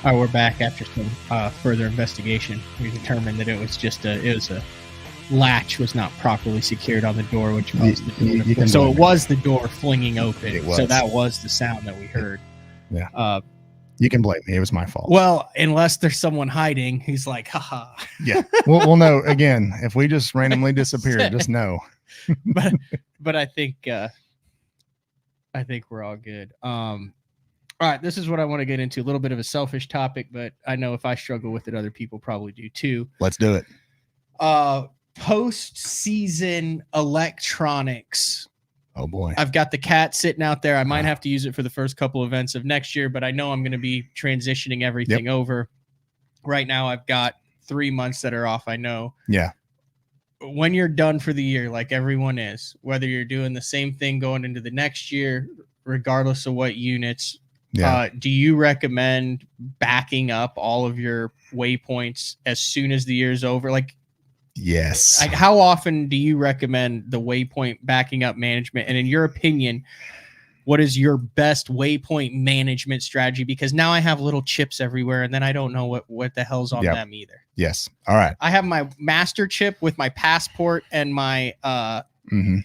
Speaker 1: All right, we're back after some further investigation. We determined that it was just a latch was not properly secured on the door, which caused the door. So it was the door flinging open. So that was the sound that we heard.
Speaker 12: Yeah. You can blame me. It was my fault.
Speaker 1: Well, unless there's someone hing, he's like, haha.
Speaker 12: Yeah. Well, no. Again, if we just randomly disappear, just know.
Speaker 1: but I think we're all good. All right, this is what I want to get into. A little bit of a selfish topic, but I know if I struggle with it, other people probably do too.
Speaker 12: Let's do it.
Speaker 1: Postseason electronics.
Speaker 12: Oh boy.
Speaker 1: I've got the cat sitting out there. I might have to use it for the first couple events of next year, but I know I'm going to be transitioning everything over. Right now, I've got 3 months that are off, I know.
Speaker 12: Yeah.
Speaker 1: When you're done for the year, like everyone is, whether you're doing the same thing going into the next year, regardless of what units, do you recommend backing up all of your waypoints as soon as the year's over? Like,
Speaker 12: yes.
Speaker 1: Like, how often do you recommend the waypoint backing up management? And in your opinion, what is your best waypoint management strategy? Because now I have little chips everywhere, and then I don't know what the hell's on them either.
Speaker 12: Yes. All right.
Speaker 1: I have my master chip with my passport and my I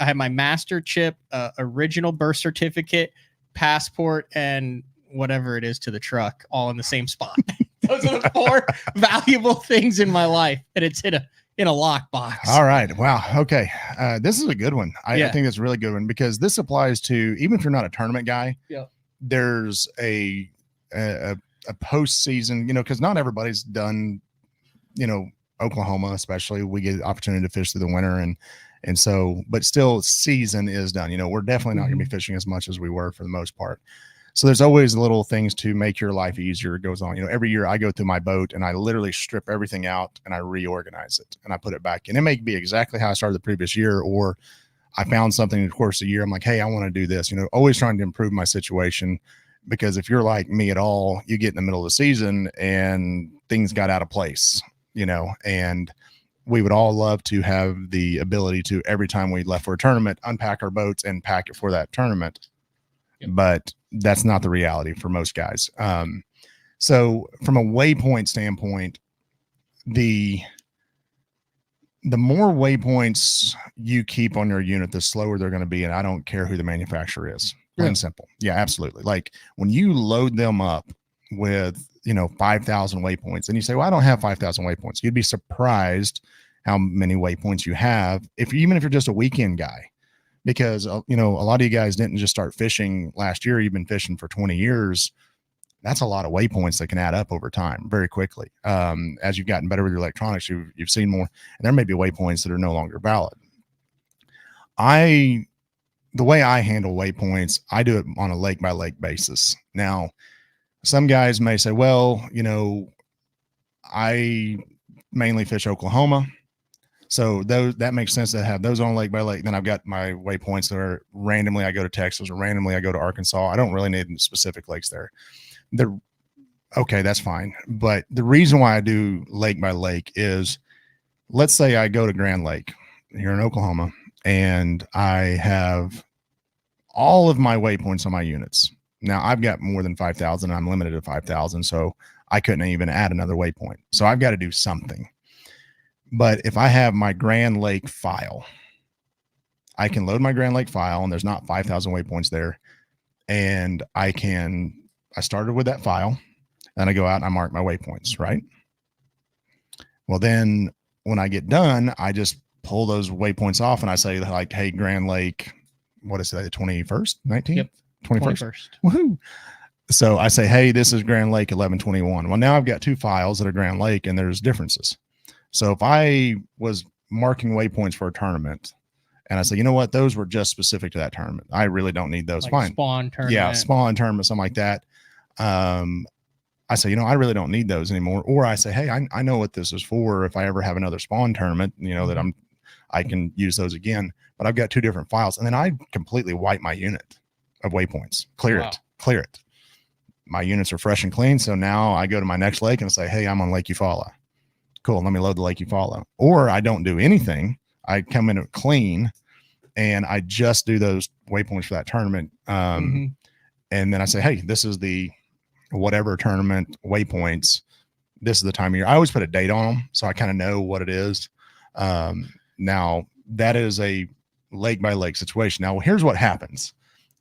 Speaker 1: have my master chip, original birth certificate, passport, and whatever it is to the truck, all in the same spot. Those are the 4 valuable things in my life, and it's in a lockbox.
Speaker 12: All right. Wow. Okay. This is a good one. I think it's a really good one because this applies to, even if you're not a tournament guy, there's a postseason, because not everybody's done, Oklahoma, especially, we get the opportunity to fish through the winter. And so, but still season is done. We're definitely not going to be fishing as much as we were for the most part. So there's always little things to make your life easier. It goes on. Every year I go through my boat and I literally strip everything out and I reorganize it and I put it back in. It may be exactly how I started the previous year, or I found something in the course of the year. I'm like, hey, I want to do this, always trying to improve my situation, because if you're like me at all, you get in the middle of the season and things got out of place, and we would all love to have the ability to, every time we left for a tournament, unpack our boats and pack it for that tournament. But that's not the reality for most guys. So from a waypoint standpoint, the more waypoints you keep on your unit, the slower they're going to be. And I don't care who the manufacturer is. Plain simple. Yeah, absolutely. Like when you load them up with, 5,000 waypoints and you say, well, I don't have 5,000 waypoints. You'd be surprised how many waypoints you have, even if you're just a weekend guy. Because, a lot of you guys didn't just start fishing last year. You've been fishing for 20 years. That's a lot of waypoints that can add up over time very quickly. As you've gotten better with your electronics, you've seen more, and there may be waypoints that are no longer valid. The way I handle waypoints, I do it on a lake by lake basis. Now, some guys may say, well, I mainly fish Oklahoma. So that makes sense to have those on lake by lake. Then I've got my waypoints that are randomly, I go to Texas, or randomly I go to Arkansas. I don't really need specific lakes there. Okay, that's fine. But the reason why I do lake by lake is, let's say I go to Grand Lake here in Oklahoma and I have all of my waypoints on my units. Now I've got more than 5,000. I'm limited to 5,000. So I couldn't even add another waypoint. So I've got to do something. But if I have my Grand Lake file, I can load my Grand Lake file and there's not 5,000 waypoints there. And I started with that file and I go out and I mark my waypoints, right? Well, then when I get done, I just pull those waypoints off and I say like, hey, Grand Lake, what is it, the 21st, 19th?
Speaker 1: Yep.
Speaker 12: 21st. Woohoo. So I say, hey, this is Grand Lake 1121. Well, now I've got two files that are Grand Lake and there's differences. So if I was marking waypoints for a tournament and I say, you know what, those were just specific to that tournament, I really don't need those.
Speaker 1: Like
Speaker 12: fine.
Speaker 1: Spawn tournament.
Speaker 12: Yeah, spawn tournament, something like that. I say, you know, I really don't need those anymore. Or I say, hey, I know what this is for. If I ever have another spawn tournament, you know, that I can use those again. But I've got two different files. And then I completely wipe my unit of waypoints, clear it. My units are fresh and clean. So now I go to my next lake and say, hey, I'm on Lake Eufaula. Cool. Let me load the Lake Eufaula. Or I don't do anything. I come in clean and I just do those waypoints for that tournament. And then I say, hey, this is the whatever tournament waypoints. This is the time of year. I always put a date on them, so I kind of know what it is. Now that is a lake by lake situation. Now here's what happens.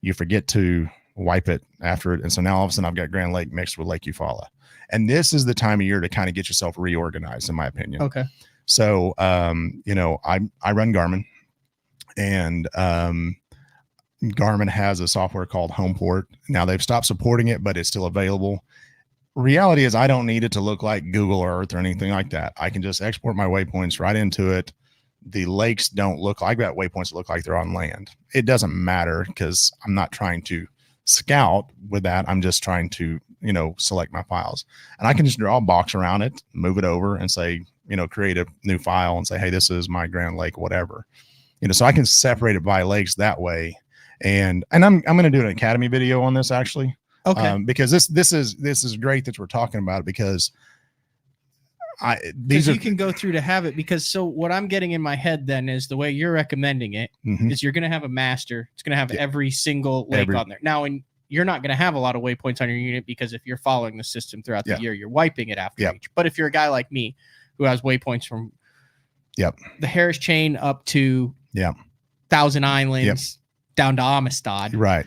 Speaker 12: You forget to wipe it after it. And so now all of a sudden I've got Grand Lake mixed with Lake Eufaula. And this is the time of year to kind of get yourself reorganized, in my opinion.
Speaker 1: Okay.
Speaker 12: So, you know, I run Garmin, and Garmin has a software called Homeport. Now they've stopped supporting it, but it's still available. Reality is I don't need it to look like Google Earth or anything like that. I can just export my waypoints right into it. The lakes don't look like that. Waypoints look like they're on land. It doesn't matter because I'm not trying to scout with that. I'm just trying to, you know, select my files, and I can just draw a box around it, move it over and say, you know, create a new file and say, hey, this is my Grand Lake, whatever, you know, so I can separate it by lakes that way. And I'm going to do an Academy video on this actually. Okay. Because this is great that we're talking about it, because
Speaker 1: you can go through to have it, because so what I'm getting in my head then is the way you're recommending it is you're going to have a master. It's going to have every single lake on there. Now, you're not going to have a lot of waypoints on your unit, because if you're following the system throughout the year, you're wiping it after each. But if you're a guy like me who has waypoints from the Harris Chain up to Thousand Islands down to Amistad,
Speaker 12: right?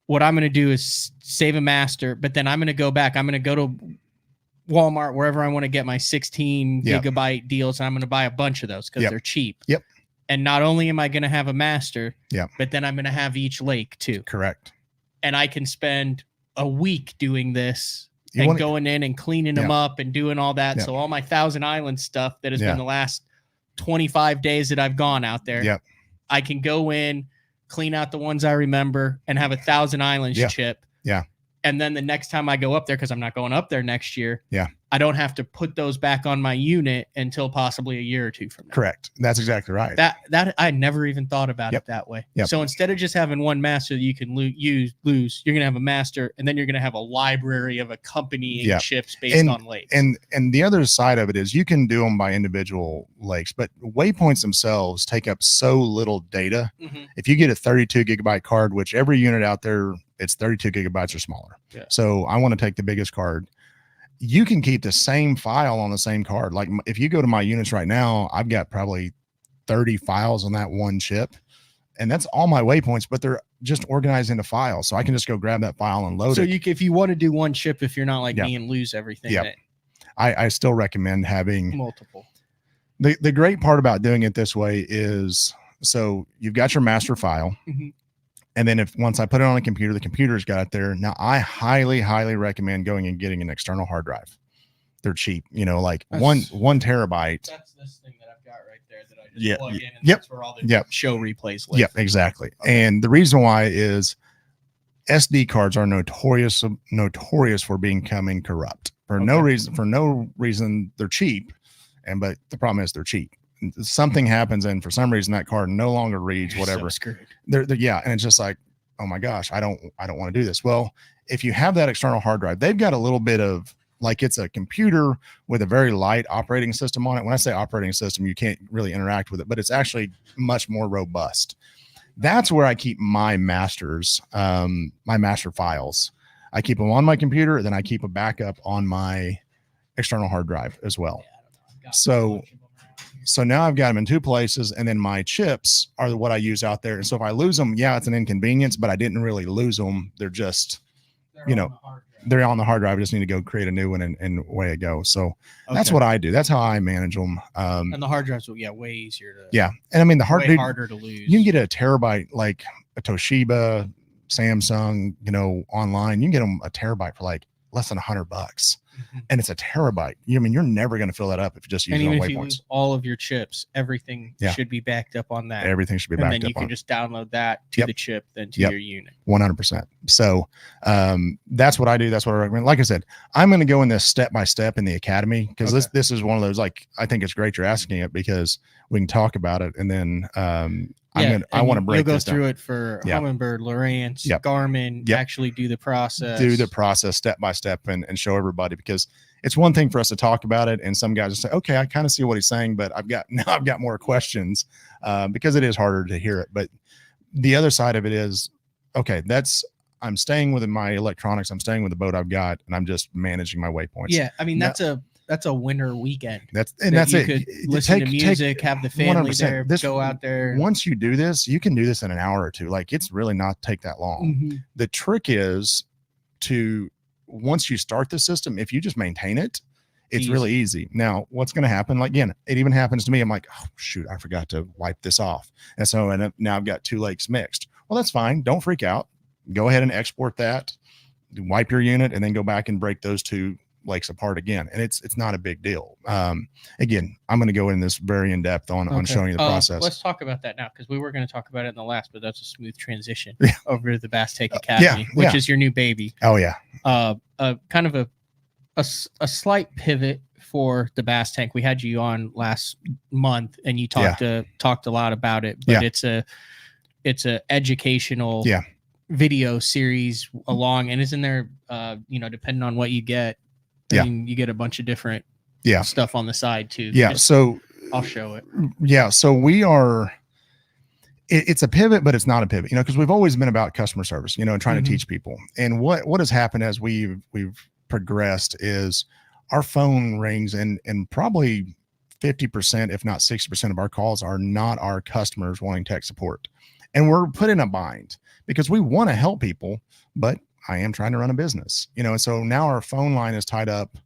Speaker 1: What I'm going to do is save a master, but then I'm going to go back. I'm going to go to Walmart, wherever I want to get my 16 gigabyte deals, and I'm going to buy a bunch of those because they're cheap.
Speaker 12: Yep.
Speaker 1: And not only am I going to have a master, but then I'm going to have each lake too.
Speaker 12: Correct.
Speaker 1: And I can spend a week doing this going in and cleaning them up and doing all that. So all my Thousand Island stuff that has been the last 25 days that I've gone out there, I can go in, clean out the ones I remember, and have a Thousand Islands chip.
Speaker 12: Yeah.
Speaker 1: And then the next time I go up there, because I'm not going up there next year, I don't have to put those back on my unit until possibly a year or two from now.
Speaker 12: Correct. That's exactly right.
Speaker 1: That I never even thought about it that way. So instead of just having one master that you can lose, you're going to have a master, and then you're going to have a library of accompanying ships based on lakes.
Speaker 12: And the other side of it is you can do them by individual lakes, but waypoints themselves take up so little data. If you get a 32 gigabyte card, which every unit out there, it's 32 gigabytes or smaller. So I want to take the biggest card. You can keep the same file on the same card. Like if you go to my units right now, I've got probably 30 files on that one chip, and that's all my waypoints, but they're just organized into files. So I can just go grab that file and load it.
Speaker 1: So if you want to do one chip, if you're not like me and lose everything,
Speaker 12: I still recommend having
Speaker 1: multiple.
Speaker 12: The great part about doing it this way is, so you've got your master file. And then once I put it on a computer, the computer's got it there. Now I highly, highly recommend going and getting an external hard drive. They're cheap, you know, like one terabyte.
Speaker 1: That's this thing that I've got right there that I just plug in, and that's where all the show replays live.
Speaker 12: Yep, exactly. Okay. And the reason why is SD cards are notorious for becoming corrupt for no reason. They're cheap, but the problem is they're cheap. Something happens, and for some reason that card no longer reads whatever.
Speaker 1: So
Speaker 12: they're and it's just like, oh my gosh, I don't want to do this. Well, if you have that external hard drive, they've got a little bit of, like, it's a computer with a very light operating system on it. When I say operating system, you can't really interact with it, but it's actually much more robust. That's where I keep my masters, my master files. I keep them on my computer, then I keep a backup on my external hard drive as well. So So now I've got them in 2 places, and then my chips are what I use out there. And so if I lose them, yeah, it's an inconvenience, but I didn't really lose them. They're just, they're on the hard drive. I just need to go create a new one and away it goes. So that's what I do. That's how I manage them.
Speaker 1: And the hard drives will way easier to.
Speaker 12: Yeah. And I mean,
Speaker 1: harder to lose.
Speaker 12: You can get a terabyte, like a Toshiba, Samsung, online. You can get them a terabyte for like less than $100. And it's a terabyte. You're never going to fill that up if you just use it on
Speaker 1: if you
Speaker 12: waypoints.
Speaker 1: lose all of your chips, everything should be backed up on that.
Speaker 12: Everything should be backed up.
Speaker 1: And then you can just download that to the chip, then to your unit.
Speaker 12: 100%. So that's what I do. That's what I recommend. Like I said, I'm going to go in this step by step in the academy, because this is one of those, like, I think it's great you're asking it, because we can talk about it, and then I want to break
Speaker 1: You'll go
Speaker 12: this
Speaker 1: through
Speaker 12: down.
Speaker 1: it for Humminbird, Lowrance, Garmin, actually do the process.
Speaker 12: Do the process step by step and show everybody, because it's one thing for us to talk about it, and some guys will say, okay, I kind of see what he's saying, but I've got more questions, because it is harder to hear it. But the other side of it is, okay, I'm staying with my electronics, I'm staying with the boat I've got, and I'm just managing my waypoints.
Speaker 1: Yeah, I mean, that's a winter weekend.
Speaker 12: That's
Speaker 1: you
Speaker 12: it.
Speaker 1: Could listen to music, have the family 100%. There, go out there.
Speaker 12: Once you do this, you can do this in an hour or two. Like, it's really not take that long. The trick is once you start the system, if you just maintain it, it's really easy. Now, what's going to happen? Like, again, it even happens to me. I'm like, oh shoot, I forgot to wipe this off. And so now I've got 2 lakes mixed. Well, that's fine. Don't freak out. Go ahead and export that, wipe your unit, and then go back and break those 2 lakes apart again. And it's not a big deal. Again, I'm going to go in this very in depth on showing you the process.
Speaker 1: Let's talk about that now, because we were going to talk about it in the last, but that's a smooth transition over to the Bass Take Academy, which is your new baby.
Speaker 12: Oh yeah.
Speaker 1: Kind of a slight pivot for the Bass Tank. We had you on last month, and you talked a lot about it, but it's a educational video series along, and isn't there depending on what you get, I mean, you get a bunch of different stuff on the side too.
Speaker 12: So
Speaker 1: I'll show it.
Speaker 12: So we are, it's a pivot, but it's not a pivot, because we've always been about customer service, and trying to teach people. And what has happened as we've progressed is our phone rings, and probably 50%, if not 60% of our calls are not our customers wanting tech support. And we're put in a bind because we want to help people, but I am trying to run a business, and so now our phone line is tied up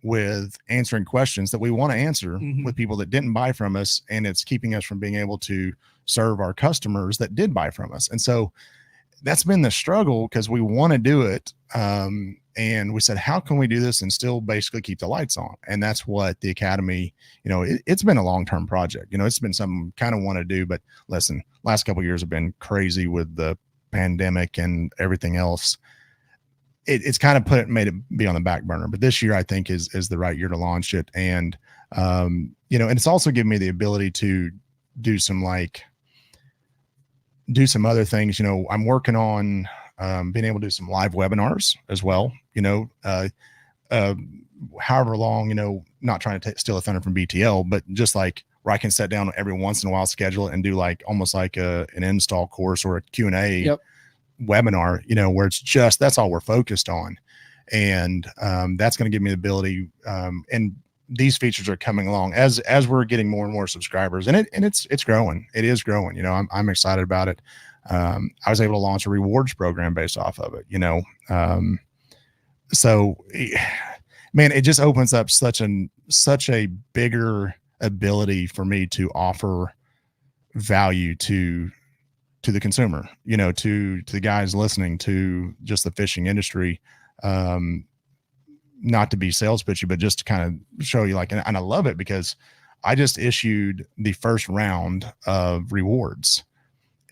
Speaker 12: with answering questions that we want to answer with people that didn't buy from us. And it's keeping us from being able to serve our customers that did buy from us. And so that's been the struggle, because we want to do it. And we said, how can we do this and still basically keep the lights on? And that's what the Academy, it's been a long-term project. It's been something kind of want to do, but listen, last couple of years have been crazy with the pandemic and everything else. It's kind of made it be on the back burner, but this year I think is the right year to launch it. And, and it's also given me the ability to do some other things. I'm working on, being able to do some live webinars as well, however long, not trying to steal a thunder from BTL, but just like where I can sit down every once in a while, schedule it, and do almost like an install course or a Q&A webinar, where it's just, that's all we're focused on. And that's going to give me the ability, and these features are coming along as we're getting more and more subscribers, and it's growing. It is growing. I'm excited about it. I was able to launch a rewards program based off of it, so man, it just opens up such a bigger ability for me to offer value to the consumer, to the guys listening, to just the fishing industry. Not to be sales pitchy, but just to kind of show you, and I love it because I just issued the first round of rewards.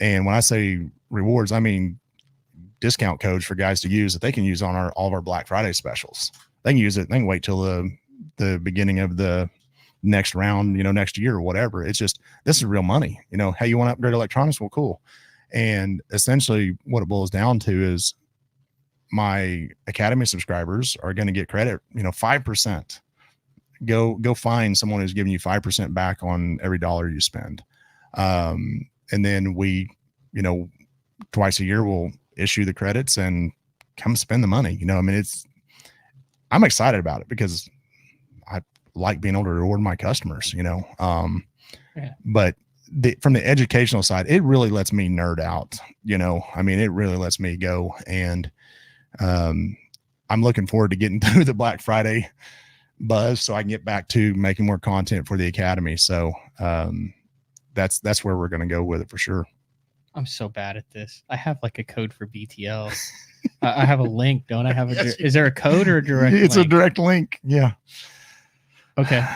Speaker 12: And when I say rewards, I mean discount codes for guys to use that they can use on all of our Black Friday specials. They can use it. They can wait till the beginning of the next round, next year or whatever. It's just, this is real money. Hey, you want to upgrade electronics? Well, cool. And essentially what it boils down to is my Academy subscribers are going to get credit, 5%. Go find someone who's giving you 5% back on every dollar you spend. And then we, twice a year we'll issue the credits and come spend the money. I'm excited about it because like being able to reward my customers,
Speaker 1: Yeah.
Speaker 12: but from the educational side, it really lets me nerd out, I mean, it really lets me go. And I'm looking forward to getting through the Black Friday buzz so I can get back to making more content for the Academy. So that's where we're going to go with it for sure.
Speaker 1: I'm so bad at this. I have like a code for BTL. I have a link, don't I? Have is there a code or a direct
Speaker 12: It's
Speaker 1: link?
Speaker 12: a direct link. Yeah.
Speaker 1: Okay.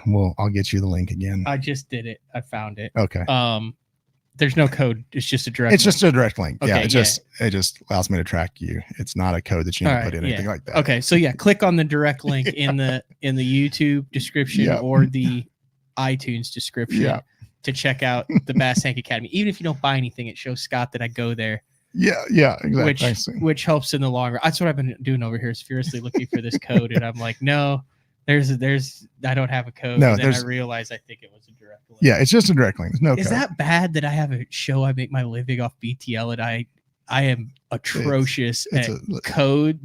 Speaker 12: Well, I'll get you the link again.
Speaker 1: I just did it. I found it.
Speaker 12: Okay.
Speaker 1: There's no code. It's just a direct.
Speaker 12: It's just a direct link.
Speaker 1: Okay,
Speaker 12: It just allows me to track you. It's not a code that you need to put in, anything like that.
Speaker 1: Okay. So yeah, click on the direct link in the YouTube description or the iTunes description to check out the Bass Tank Academy. Even if you don't buy anything, it shows Scott that I go there.
Speaker 12: Yeah, exactly.
Speaker 1: Which helps in the long run. That's what I've been doing over here, is furiously looking for this code, and I'm like, no, there's I don't have a code.
Speaker 12: No,
Speaker 1: and then I realized I think it was a direct link.
Speaker 12: Yeah, it's just a direct link. There's no
Speaker 1: Is
Speaker 12: code.
Speaker 1: that bad that I have a show I make my living off BTL, and I am atrocious at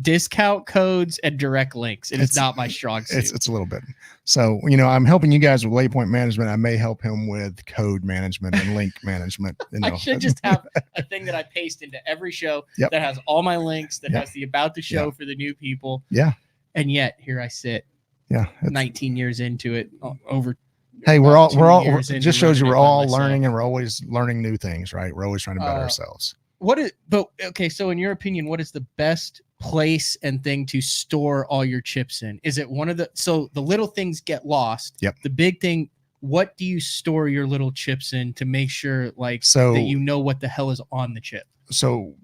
Speaker 1: discount codes and direct links, and it's not my strong suit.
Speaker 12: It's a little bit. So, I'm helping you guys with waypoint management. I may help him with code management and link management.
Speaker 1: I should just have a thing that I paste into every show that has all my links, that has the about the show for the new people.
Speaker 12: Yeah.
Speaker 1: And yet here I sit.
Speaker 12: Yeah.
Speaker 1: 19 years into it, over.
Speaker 12: Hey, we're all it just shows you we're all learning, and we're always learning new things, right? We're always trying to better ourselves.
Speaker 1: So in your opinion, what is the best place and thing to store all your chips in? Is it so the little things get lost?
Speaker 12: Yep.
Speaker 1: The big thing, what do you store your little chips in to make sure that you know what the hell is on the chip?
Speaker 12: So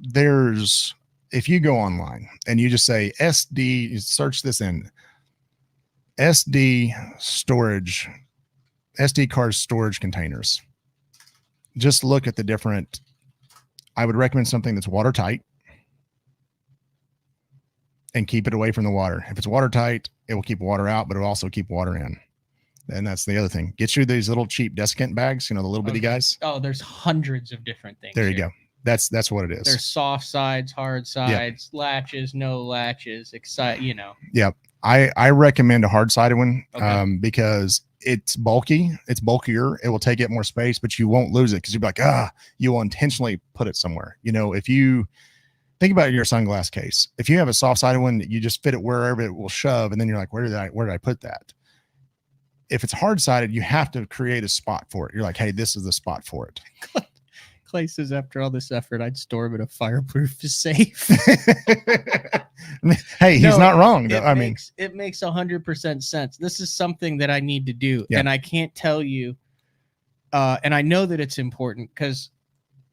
Speaker 12: if you go online and you just say SD, you search this in SD card storage containers. Just look at the different. I would recommend something that's watertight and keep it away from the water. If it's watertight, it will keep water out, but it'll also keep water in. And that's the other thing. Get you these little cheap desiccant bags, the little bitty guys.
Speaker 1: Oh, there's hundreds of different things.
Speaker 12: There you go. That's what it is.
Speaker 1: There's soft sides, hard sides, latches, no latches,
Speaker 12: Yep. I recommend a hard-sided one because it's bulky. It's bulkier. It will take up more space, but you won't lose it because you'll be like, you will intentionally put it somewhere. If you think about your sunglass case, if you have a soft-sided one, you just fit it wherever it will shove, and then you're like, where did I put that? If it's hard-sided, you have to create a spot for it. You're like, hey, this is the spot for it.
Speaker 1: Clay says, after all this effort, I'd store them in a fireproof safe.
Speaker 12: Hey, he's not wrong. Though.
Speaker 1: It makes 100% sense. This is something that I need to do. And I can't tell you. And I know that it's important because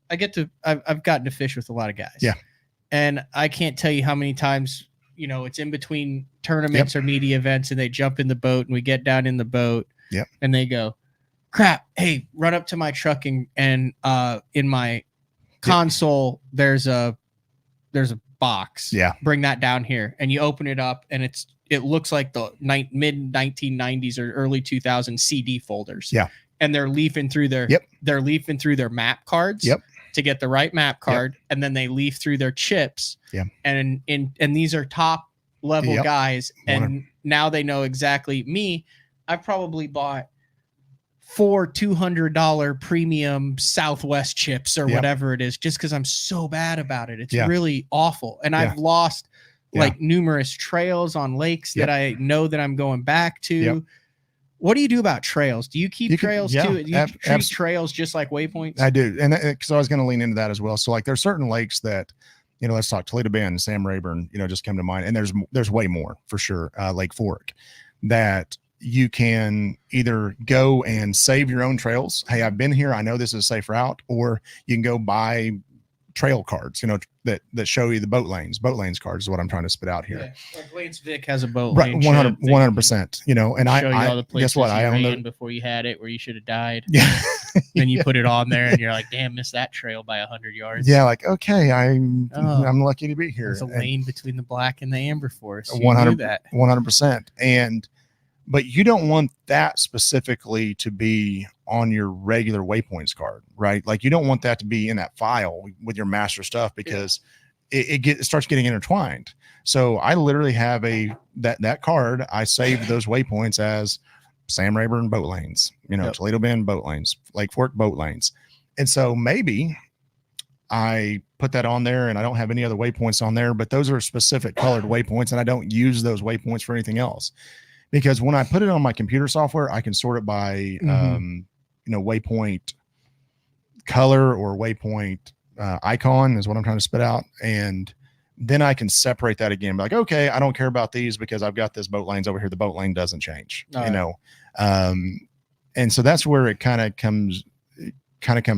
Speaker 1: I've gotten to fish with a lot of guys.
Speaker 12: Yeah.
Speaker 1: And I can't tell you how many times, it's in between tournaments or media events, and they jump in the boat, and we get down in the boat and they go, crap, hey, run up to my truck and in my console, there's a box.
Speaker 12: Yeah.
Speaker 1: Bring that down here. And you open it up, and it looks like the mid 1990s or early 2000s CD folders.
Speaker 12: Yeah.
Speaker 1: And they're leafing through their map cards to get the right map card. And then they leaf through their chips.
Speaker 12: Yeah.
Speaker 1: And these are top level guys. And now they know exactly me. I probably bought 4 $200 premium Southwest chips or whatever it is, just because I'm so bad about it. It's really awful. And I've lost numerous trails on lakes that I know that I'm going back to. What do you do about trails? Do you keep trails too? Do you treat trails just like waypoints?
Speaker 12: I do. And because I was going to lean into that as well. So there's certain lakes that, let's talk Toledo Bend, Sam Rayburn, just come to mind. And there's way more for sure. Lake Fork, that you can either go and save your own trails. Hey, I've been here. I know this is a safe route. Or you can go buy trail cards, that show you the boat lanes cards is what I'm trying to spit out here.
Speaker 1: Yeah. Like Wayne's Vic has a boat
Speaker 12: right,
Speaker 1: lane.
Speaker 12: 100%, and
Speaker 1: I
Speaker 12: guess what? I own
Speaker 1: it before you had it where you should have died.
Speaker 12: Yeah.
Speaker 1: Then you put it on there and you're like, damn, missed that trail by 100 yards.
Speaker 12: Yeah. Like, okay, I'm lucky to be here.
Speaker 1: There's a lane between the black and the amber forest.
Speaker 12: 100%. But you don't want that specifically to be on your regular waypoints card, right? Like you don't want that to be in that file with your master stuff because it starts getting intertwined. So I literally have that card. I saved those waypoints as Sam Rayburn boat lanes, Toledo Bend boat lanes, Lake Fork boat lanes. And so maybe I put that on there and I don't have any other waypoints on there, but those are specific colored waypoints and I don't use those waypoints for anything else. Because when I put it on my computer software, I can sort it by, waypoint color or waypoint icon is what I'm trying to spit out. And then I can separate that again. Like, okay, I don't care about these because I've got this boat lanes over here. The boat lane doesn't change, and so that's where it kind of comes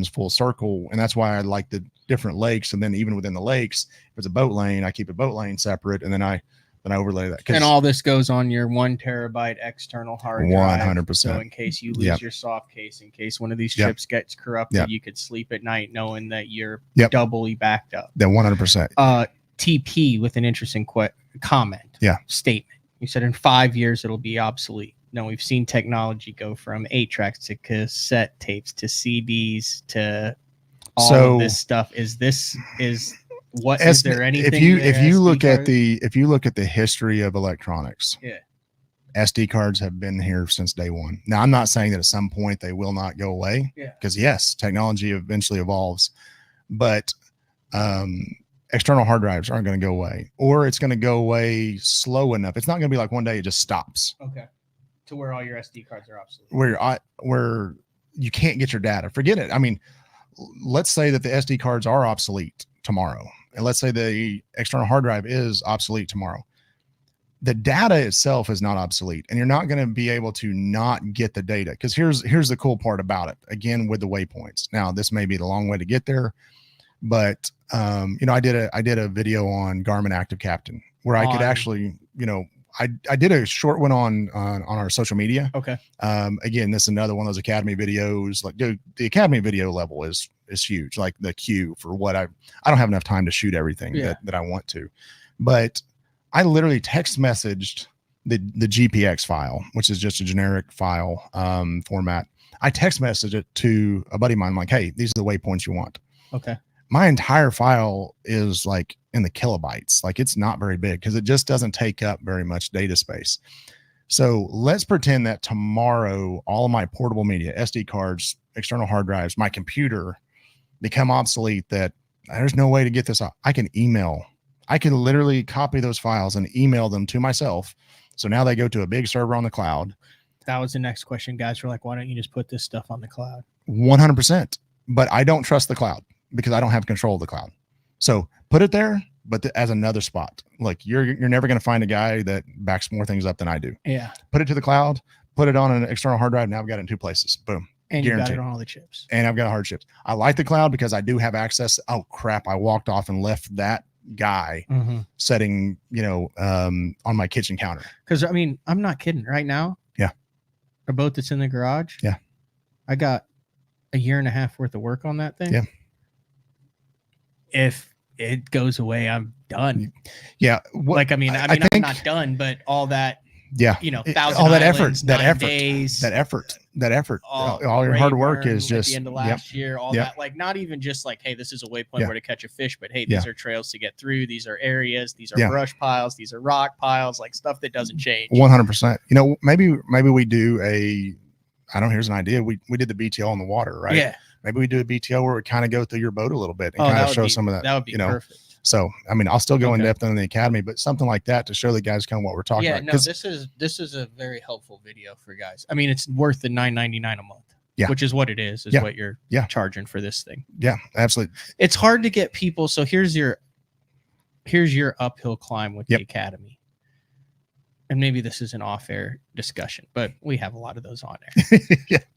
Speaker 12: full circle. And that's why I like the different lakes. And then even within the lakes, if it's a boat lane, I keep a boat lane separate. And then I overlay that.
Speaker 1: And all this goes on your 1 terabyte external hard drive.
Speaker 12: 100%.
Speaker 1: So in case you lose your soft case, in case one of these chips gets corrupted, you could sleep at night knowing that you're doubly backed up.
Speaker 12: That 100%.
Speaker 1: TP with an interesting comment. Statement. You said in 5 years it'll be obsolete. No, we've seen technology go from 8 tracks to cassette tapes to CDs to all of this stuff. Is there anything?
Speaker 12: If you look at the history of electronics, SD cards have been here since day one. Now, I'm not saying that at some point they will not go away, because yes, technology eventually evolves, but external hard drives aren't going to go away, or it's going to go away slow enough. It's not going to be like one day it just stops.
Speaker 1: Okay. To where all your SD cards are obsolete.
Speaker 12: Where you can't get your data. Forget it. I mean, let's say that the SD cards are obsolete tomorrow, and let's say the external hard drive is obsolete tomorrow. The data itself is not obsolete, and you're not going to be able to not get the data. Because here's the cool part about it. Again, with the waypoints. Now, this may be the long way to get there, but I did a video on Garmin Active Captain where I could actually, I did a short one on our social media.
Speaker 1: Okay.
Speaker 12: Again, this is another one of those Academy videos. Like, dude, the Academy video level is huge. Like the queue for what I don't have enough time to shoot everything that I want to, but I literally text messaged the GPX file, which is just a generic file format. I text messaged it to a buddy of mine. I'm like, hey, these are the waypoints you want.
Speaker 1: Okay.
Speaker 12: My entire file is like in the kilobytes. Like, it's not very big because it just doesn't take up very much data space. So let's pretend that tomorrow, all of my portable media, SD cards, external hard drives, my computer become obsolete, that there's no way to get this out. I can literally copy those files and email them to myself. So now they go to a big server on the cloud.
Speaker 1: That was the next question. Guys were like, why don't you just put this stuff on the cloud?
Speaker 12: 100%. But I don't trust the cloud because I don't have control of the cloud. So put it there, but as another spot. Like, you're never going to find a guy that backs more things up than I do.
Speaker 1: Yeah.
Speaker 12: Put it to the cloud, put it on an external hard drive. Now I've got it in 2 places. Boom.
Speaker 1: And you got it on all the chips.
Speaker 12: And I've got hard chips. I like the cloud because I do have access. Oh crap. I walked off and left that guy setting, on my kitchen counter.
Speaker 1: Cause I mean, I'm not kidding right now.
Speaker 12: Yeah.
Speaker 1: A boat that's in the garage.
Speaker 12: Yeah.
Speaker 1: I got a year and a half worth of work on that thing.
Speaker 12: Yeah.
Speaker 1: If it goes away, I'm done.
Speaker 12: Yeah.
Speaker 1: I'm not done, but all that,
Speaker 12: all that effort, all your hard work is just
Speaker 1: at the end of last year, that, like, not even just like, hey, this is a waypoint where to catch a fish, but hey, these are trails to get through. These are areas, these are brush piles, these are rock piles, like stuff that doesn't change.
Speaker 12: 100%. Maybe we do here's an idea. We did the BTO on the water, right?
Speaker 1: Yeah.
Speaker 12: Maybe we do a BTO where we kind of go through your boat a little bit and kind of show some of that.
Speaker 1: That would be perfect.
Speaker 12: So, I mean, I'll still go in depth on the Academy, but something like that to show the guys kind of what we're talking about.
Speaker 1: Yeah, no, this is a very helpful video for guys. I mean, it's worth the $9.99 a month.
Speaker 12: Yeah.
Speaker 1: Which is what it is what you're charging for this thing.
Speaker 12: Yeah, absolutely.
Speaker 1: It's hard to get people. So here's your uphill climb with the Academy. And maybe this is an off-air discussion, but we have a lot of those on there.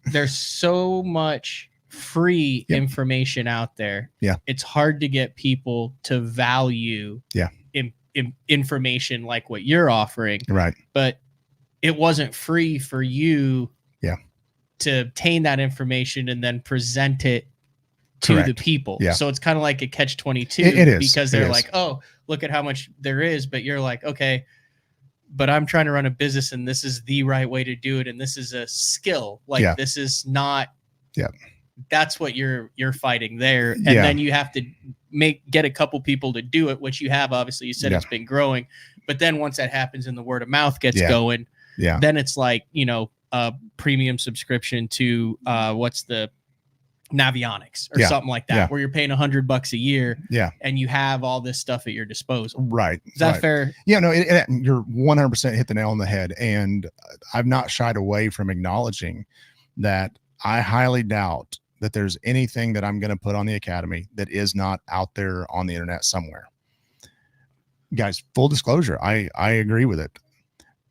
Speaker 1: There's so much free information out there. It's hard to get people to value information like what you're offering.
Speaker 12: Right.
Speaker 1: But it wasn't free for you to obtain that information and then present it to the people. So it's kind of like a catch-22.
Speaker 12: It is.
Speaker 1: Because they're like, oh, look at how much there is. But you're like, okay, but I'm trying to run a business and this is the right way to do it. And this is a skill. Like this is not. That's what you're fighting there. And then you have to get a couple people to do it, which you have. Obviously, you said it's been growing, but then once that happens and the word of mouth gets going, then it's like, a premium subscription to what's the Navionics or something like that, where you're paying $100 a year, and you have all this stuff at your disposal.
Speaker 12: Right.
Speaker 1: Is that fair?
Speaker 12: Yeah, no, you're 100% hit the nail on the head. And I've not shied away from acknowledging that I highly doubt that there's anything that I'm going to put on the Academy that is not out there on the internet somewhere. Guys, full disclosure, I agree with it.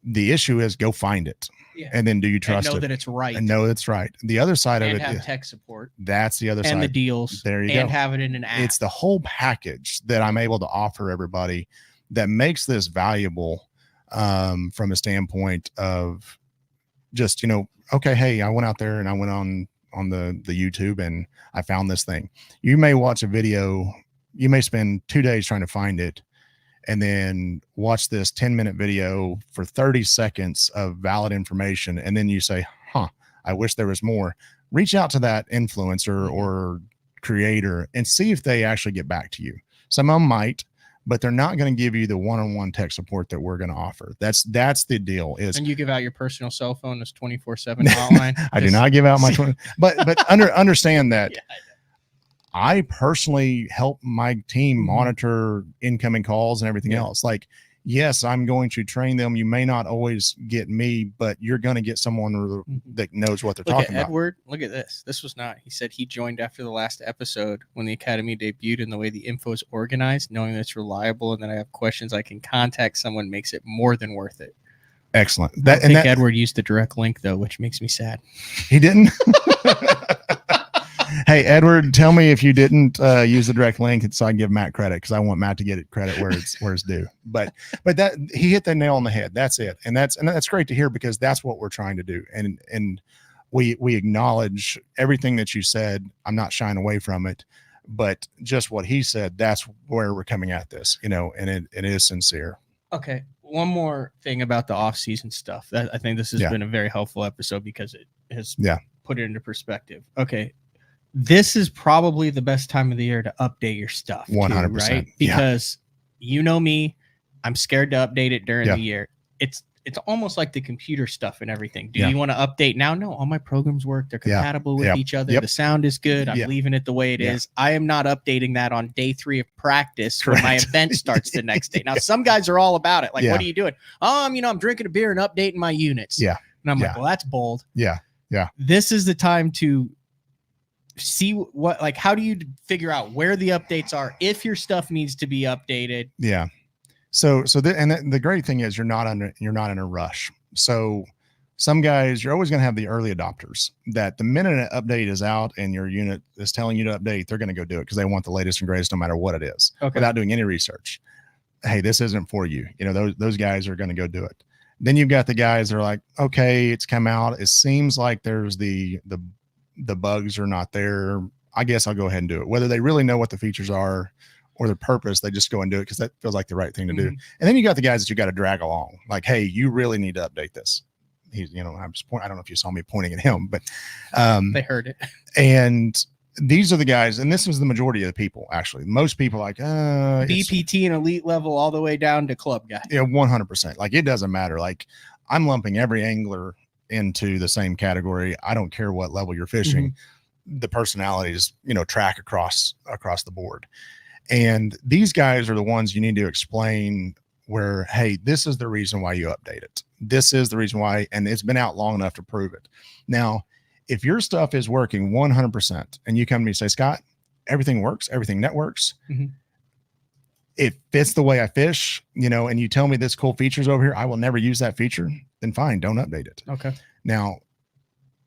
Speaker 12: The issue is go find it. Yeah. And then do you trust
Speaker 1: and know
Speaker 12: it?
Speaker 1: That it's right.
Speaker 12: And know it's right. The other side
Speaker 1: and
Speaker 12: of it
Speaker 1: have
Speaker 12: is
Speaker 1: tech support.
Speaker 12: That's the other side.
Speaker 1: And the deals.
Speaker 12: There you
Speaker 1: and
Speaker 12: go.
Speaker 1: have it in an app.
Speaker 12: It's the whole package that I'm able to offer everybody that makes this valuable from a standpoint of just, okay, hey, I went out there and I went on the YouTube and I found this thing. You may watch a video, you may spend 2 days trying to find it, and then watch this 10-minute video for 30 seconds of valid information. And then you say, I wish there was more. Reach out to that influencer or creator and see if they actually get back to you. Some of them might, but they're not going to give you the one-on-one tech support that we're going to offer. That's the deal. And
Speaker 1: you give out your personal cell phone as 24/7 hotline.
Speaker 12: I do not give out my 20, but understand that I personally help my team monitor incoming calls and everything else. Like, yes, I'm going to train them. You may not always get me, but you're going to get someone that knows what they're talking about.
Speaker 1: Edward, look at this. This was not, he said he joined after the last episode when the Academy debuted, and the way the info is organized, knowing that it's reliable and that I have questions I can contact someone makes it more than worth it.
Speaker 12: Excellent.
Speaker 1: I think Edward used the direct link though, which makes me sad.
Speaker 12: He didn't. Hey, Edward, tell me if you didn't use the direct link so I can give Matt credit, because I want Matt to get it credit where it's due. But that he hit the nail on the head. That's it. And that's great to hear, because that's what we're trying to do. And we acknowledge everything that you said. I'm not shying away from it, but just what he said, that's where we're coming at this, and it is sincere.
Speaker 1: Okay. One more thing about the off-season stuff. I think this has been a very helpful episode because it has put it into perspective. Okay. This is probably the best time of the year to update your stuff.
Speaker 12: 100%.
Speaker 1: Right? Because you know me, I'm scared to update it during the year. It's almost like the computer stuff and everything. Do you want to update now? No, all my programs work. They're compatible with each other. The sound is good. I'm leaving it the way it is. I am not updating that on day 3 of practice when my event starts the next day. Now, some guys are all about it. Like, what are you doing? I'm drinking a beer and updating my units. Yeah. And I'm like, well, that's bold.
Speaker 12: Yeah. Yeah.
Speaker 1: This is the time to see how do you figure out where the updates are if your stuff needs to be updated.
Speaker 12: The great thing is you're not in a rush. So some guys, you're always going to have the early adopters that the minute an update is out and your unit is telling you to update, they're going to go do it because they want the latest and greatest no matter what it is, without doing any research. Hey, this isn't for you. Those guys are going to go do it. Then you've got the guys that are like, okay, it's come out. It seems like there's the bugs are not there. I guess I'll go ahead and do it. Whether they really know what the features are or the purpose, they just go and do it because that feels like the right thing to do. And then you got the guys that you got to drag along. Like, hey, you really need to update this. He's, I don't know if you saw me pointing at him, but
Speaker 1: they heard it.
Speaker 12: And these are the guys, and this was the majority of the people. Actually, most people like
Speaker 1: BPT and elite level all the way down to club guy.
Speaker 12: Yeah, 100%. Like, it doesn't matter. Like, I'm lumping every angler into the same category. I don't care what level you're fishing. The personalities, track across the board. And these guys are the ones you need to explain where, hey, this is the reason why you update it. This is the reason why, and it's been out long enough to prove it. Now, if your stuff is working 100% and you come to me and say, Scott, everything works, everything networks, it fits the way I fish, and you tell me this cool feature's over here, I will never use that feature, then fine, don't update it.
Speaker 1: Okay.
Speaker 12: Now,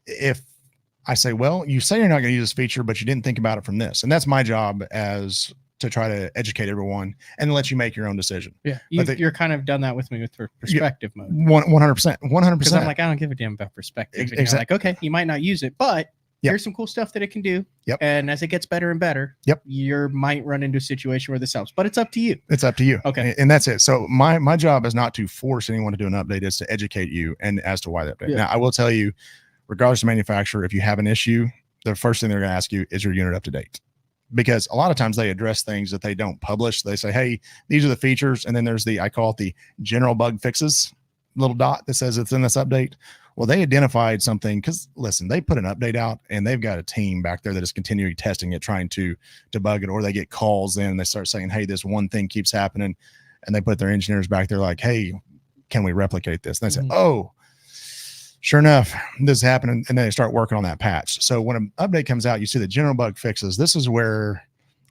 Speaker 12: if I say, well, you say you're not going to use this feature, but you didn't think about it from this, and that's my job as to try to educate everyone and let you make your own decision.
Speaker 1: Yeah. You're kind of done that with me with perspective mode.
Speaker 12: 100%.
Speaker 1: Because I'm like, I don't give a damn about perspective. And you're like, okay, you might not use it, but here's some cool stuff that it can do. And as it gets better and better, you might run into a situation where this helps, but it's up to you.
Speaker 12: It's up to you.
Speaker 1: Okay.
Speaker 12: And that's it. So my job is not to force anyone to do an update. It's to educate you and as to why the update. Now, I will tell you, regardless of manufacturer, if you have an issue, the first thing they're going to ask you is your unit up to date. because a lot of times they address things that they don't publish. They say, hey, these are the features. And then there's I call it the general bug fixes little dot that says it's in this update. Well, they identified something because listen, they put an update out and they've got a team back there that is continually testing it, trying to debug it, or they get calls in and they start saying, hey, this one thing keeps happening. And they put their engineers back there like, hey, can we replicate this? And they say, oh, sure enough, this is happening. And then they start working on that patch. So when an update comes out, you see the general bug fixes. This is where,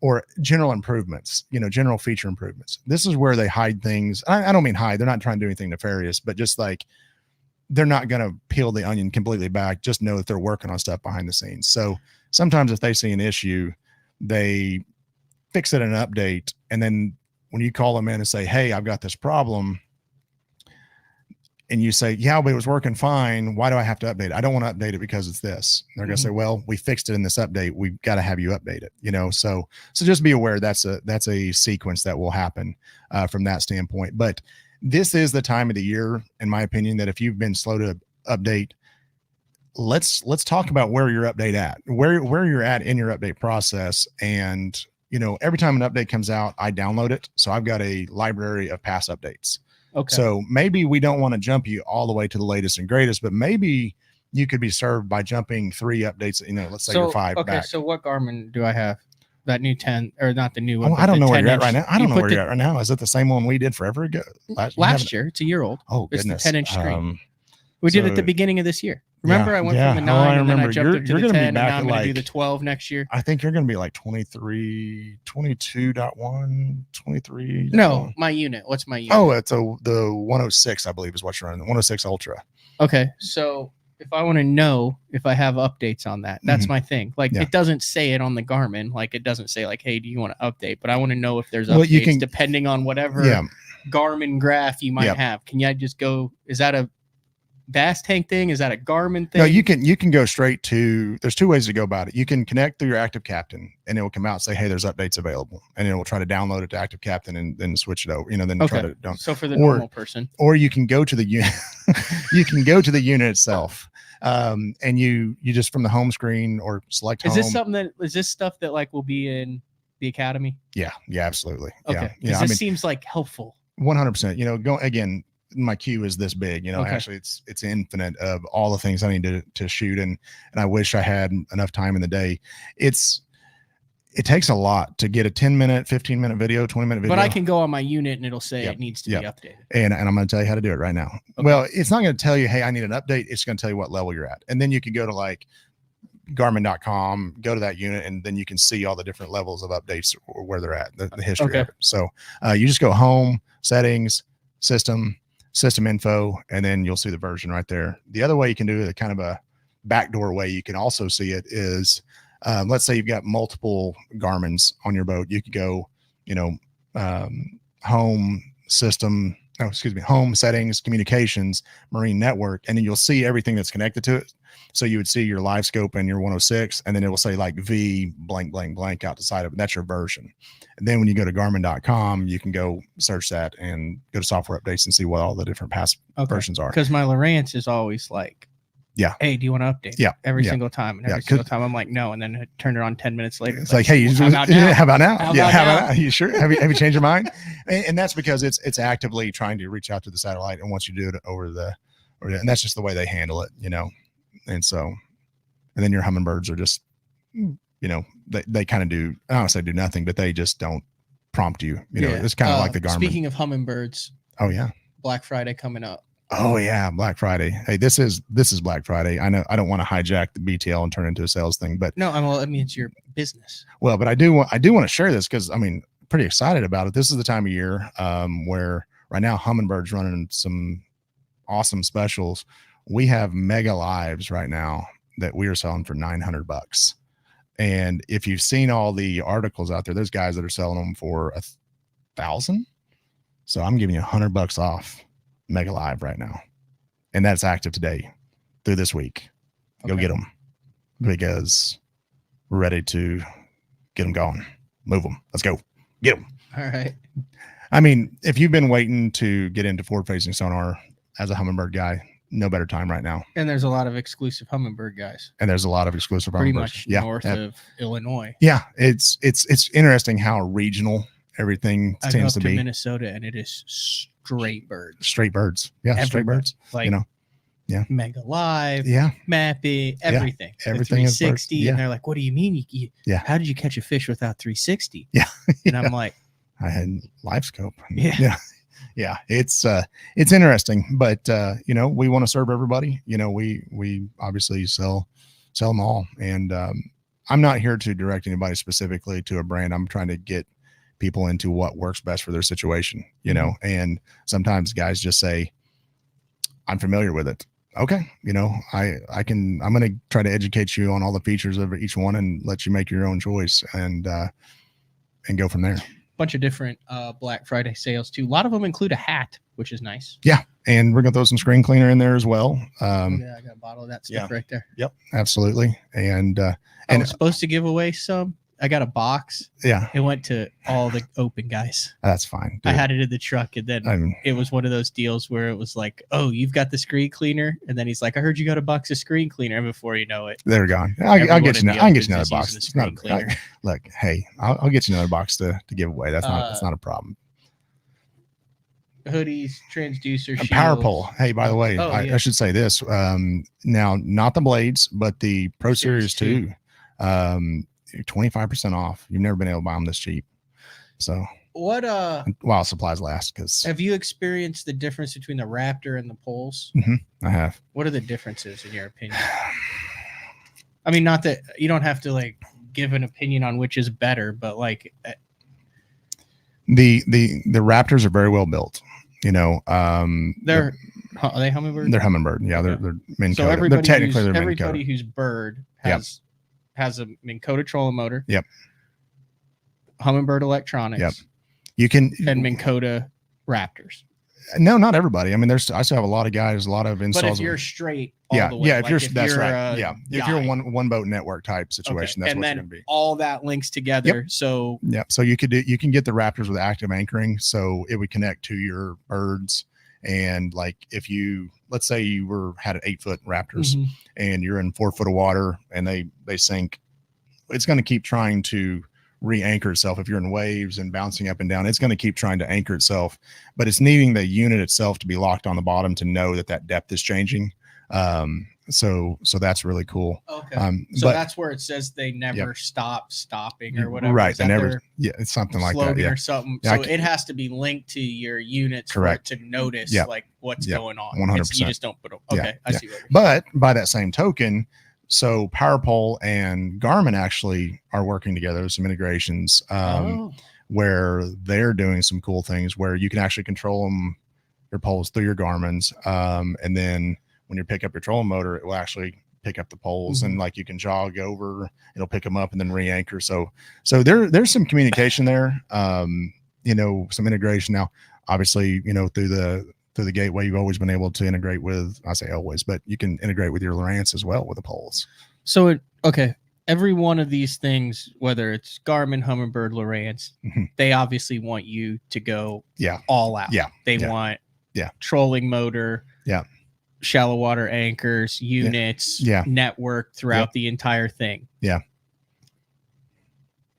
Speaker 12: or general improvements, general feature improvements. This is where they hide things. I don't mean hide. They're not trying to do anything nefarious, but just like, they're not going to peel the onion completely back. Just know that they're working on stuff behind the scenes. So sometimes if they see an issue, they fix it in an update. And then when you call them in and say, hey, I've got this problem, and you say, yeah, but it was working fine. Why do I have to update it? I don't want to update it because it's this. And they're going to say, well, we fixed it in this update. We've got to have you update it, So just be aware that's a sequence that will happen from that standpoint. But this is the time of the year, in my opinion, that if you've been slow to update, let's talk about where your update at, where you're at in your update process. And, every time an update comes out, I download it. So I've got a library of past updates. Okay. So maybe we don't want to jump you all the way to the latest and greatest, but maybe you could be served by jumping 3 updates, let's say you're 5
Speaker 1: okay,
Speaker 12: back.
Speaker 1: So what Garmin do I have? That new 10, or not the new one?
Speaker 12: I don't know where you're at right now. I don't know where you're at right now. Is it the same one we did forever ago?
Speaker 1: Last year. It's a year old.
Speaker 12: Oh, goodness.
Speaker 1: It's the 10-inch screen. We did it at the begining of this year. Remember, I went from the 9 and then I jumped up to the 10, and now I'm going to do the 12 next year.
Speaker 12: I think you're going to be like 23, 22.1, 23.
Speaker 1: No, my unit. What's my unit?
Speaker 12: Oh, it's the 106, I believe, is what you're running. The 106 Ultra.
Speaker 1: Okay, so if I want to know if I have updates on that, that's my thing. Like, it doesn't say it on the Garmin. Like, it doesn't say, like, hey, do you want to update? But I want to know if there's updates depending on whatever Garmin graph you might have. Can you just go, is that a Bass Tank thing? Is that a Garmin thing?
Speaker 12: No, you can go straight to, there's 2 ways to go about it. You can connect through your Active Captain and it will come out and say, hey, there's updates available. And it will try to download it to Active Captain and then switch it over, then try to don't.
Speaker 1: So for the normal person.
Speaker 12: Or you can go to the unit, you can go to the unit itself. And you just from the home screen or select home.
Speaker 1: Is this stuff that like will be in the Academy?
Speaker 12: Yeah, absolutely.
Speaker 1: Okay. Yeah. This seems like helpful.
Speaker 12: 100%, go again. My queue is this big, actually it's infinite of all the things I need to shoot. And I wish I had enough time in the day. It takes a lot to get a 10-minute, 15-minute video, 20-minute video.
Speaker 1: But I can go on my unit and it'll say it needs to be updated.
Speaker 12: And I'm going to tell you how to do it right now. Okay. Well, it's not going to tell you, hey, I need an update. It's going to tell you what level you're at. And then you can go to like Garmin.com, go to that unit, and then you can see all the different levels of updates or where they're at, the history of it. So you just go home, settings, system info, and then you'll see the version right there. The other way you can do it, kind of a backdoor way you can also see it is, let's say you've got multiple Garmin's on your boat. You could go, home settings, communications, marine network, and then you'll see everything that's connected to it. So you would see your live scope and your 106, and then it will say like V blank, blank, blank out the side of it. That's your version. And then when you go to Garmin.com, you can go search that and go to software updates and see what all the different past versions are.
Speaker 1: Because my Lowrance is always like, hey, do you want to update?
Speaker 12: Yeah.
Speaker 1: Every single time. And every single time I'm like, no. And then I turn it on 10 minutes later.
Speaker 12: It's like, hey, how about now? How about now? You sure? Have you changed your mind? And that's because it's actively trying to reach out to the satellite and wants you to do it over and that's just the way they handle it, And so, and then your Humminbirds are just, they kind of do, I don't want to say do nothing, but they just don't prompt you. It's kind of like the Garmin.
Speaker 1: Speaking of Humminbirds.
Speaker 12: Oh yeah.
Speaker 1: Black Friday coming up.
Speaker 12: Oh yeah. Black Friday. Hey, this is Black Friday. I know I don't want to hijack the BTL and turn it into a sales thing, but
Speaker 1: no, it's your business.
Speaker 12: Well, but I do want to share this because pretty excited about it. This is the time of year where right now Humminbird's running some awesome specials. We have mega lives right now that we are selling for $900. And if you've seen all the articles out there, there's guys that are selling them for $1,000. So I'm giving you $100 off mega live right now. And that's active today through this week. Go get them because we're ready to get them going. Move them. Let's go. Get them.
Speaker 1: All right.
Speaker 12: If you've been waiting to get into forward facing sonar as a Humminbird guy, no better time right now.
Speaker 1: And there's a lot of exclusive Humminbird guys.
Speaker 12: And there's a lot of exclusive
Speaker 1: pretty
Speaker 12: Humminbirds.
Speaker 1: much north of Illinois.
Speaker 12: Yeah, it's interesting how regional everything seems to be.
Speaker 1: Minnesota, and it is straight birds.
Speaker 12: Straight birds. Yeah,
Speaker 1: everywhere.
Speaker 12: Straight birds.
Speaker 1: Like,
Speaker 12: you know, yeah,
Speaker 1: Mega Live,
Speaker 12: yeah,
Speaker 1: Mappy, everything.
Speaker 12: Yeah, everything is
Speaker 1: 360,
Speaker 12: yeah.
Speaker 1: And they're like, "What do you mean?
Speaker 12: Yeah.
Speaker 1: How did you catch a fish without 360?"
Speaker 12: Yeah,
Speaker 1: and I'm like,
Speaker 12: I had live scope.
Speaker 1: Yeah.
Speaker 12: Yeah, it's interesting, but you know, we want to serve everybody. You know, we obviously sell them all, and I'm not here to direct anybody specifically to a brand. I'm trying to get people into what works best for their situation, you know. And sometimes guys just say, I'm familiar with it. Okay, you know, I'm going to try to educate you on all the features of each one and let you make your own choice and go from there.
Speaker 1: Bunch of different Black Friday sales too. A lot of them include a hat, which is nice.
Speaker 12: Yeah, and we're gonna throw some screen cleaner in there as well.
Speaker 1: Yeah, I got a bottle of that stuff right there.
Speaker 12: Yep, absolutely. And
Speaker 1: I was supposed to give away some. I got a box.
Speaker 12: Yeah,
Speaker 1: it went to all the open guys.
Speaker 12: That's fine.
Speaker 1: Dude. I had it in the truck, and then it was one of those deals where it was like, "Oh, you've got the screen cleaner," and then he's like, "I heard you got a box of screen cleaner." And before you know it,
Speaker 12: they're gone. I'll get you. I can get you another box. Look, hey, I'll get you another box to give away. That's not a problem.
Speaker 1: Hoodies, transducer, shields.
Speaker 12: Power pole. Hey, by the way, I should say this. Now, not the blades, but the Pro Series 2. 25% off. You've never been able to buy them this cheap. So
Speaker 1: what
Speaker 12: while supplies last, because
Speaker 1: have you experienced the difference between the Raptor and the poles?
Speaker 12: I have.
Speaker 1: What are the differences in your opinion? I mean, not that you don't have to like give an opinion on which is better, but like
Speaker 12: the Raptors are very well built. You know,
Speaker 1: are they Humminbird?
Speaker 12: They're Humminbird. Yeah, they're Minn Kota.
Speaker 1: So
Speaker 12: they're technically they're Minn Kota.
Speaker 1: Everybody who's bird has a Minn Kota trolling motor.
Speaker 12: Yep.
Speaker 1: Humminbird electronics.
Speaker 12: Yep. You can
Speaker 1: and Minn Kota Raptors.
Speaker 12: No, not everybody. I mean, I still have a lot of guys, a lot of installs.
Speaker 1: But if you're straight, all the way,
Speaker 12: yeah.
Speaker 1: if
Speaker 12: That's right. Yeah, if you're a one boat network type situation, that's
Speaker 1: and
Speaker 12: what
Speaker 1: then
Speaker 12: you're gonna be.
Speaker 1: All that links together.
Speaker 12: Yep.
Speaker 1: So
Speaker 12: so you can get the Raptors with active anchoring, so it would connect to your birds. And like if you, let's say you had an 8-foot Raptors and you're in 4 foot of water and they sink, it's going to keep trying to re-anchor itself. If you're in waves and bouncing up and down, it's going to keep trying to anchor itself, but it's needing the unit itself to be locked on the bottom to know that depth is changing. So that's really cool.
Speaker 1: Okay. So that's where it says they never stopping or whatever.
Speaker 12: Right. They never. Yeah. It's something like that. Yeah.
Speaker 1: Or something. So it has to be linked to your units for it to notice like what's going on.
Speaker 12: 100%.
Speaker 1: You just don't put them. Okay. I see what you're saying.
Speaker 12: But by that same token, so PowerPole and Garmin actually are working together with some integrations where they're doing some cool things where you can actually control your poles through your Garmin's. And then when you pick up your trolling motor, it will actually pick up the poles and like you can jog over, it'll pick them up and then re-anchor. So there's some communication there, you know, some integration. Now, obviously, you know, through the gateway, you've always been able to integrate with, I say always, but you can integrate with your Lowrance as well with the poles.
Speaker 1: So every one of these things, whether it's Garmin, Humminbird, Lowrance, they obviously want you to go all out.
Speaker 12: Yeah.
Speaker 1: They want trolling motor.
Speaker 12: Yeah.
Speaker 1: Shallow water anchors, units, network throughout the entire thing.
Speaker 12: Yeah.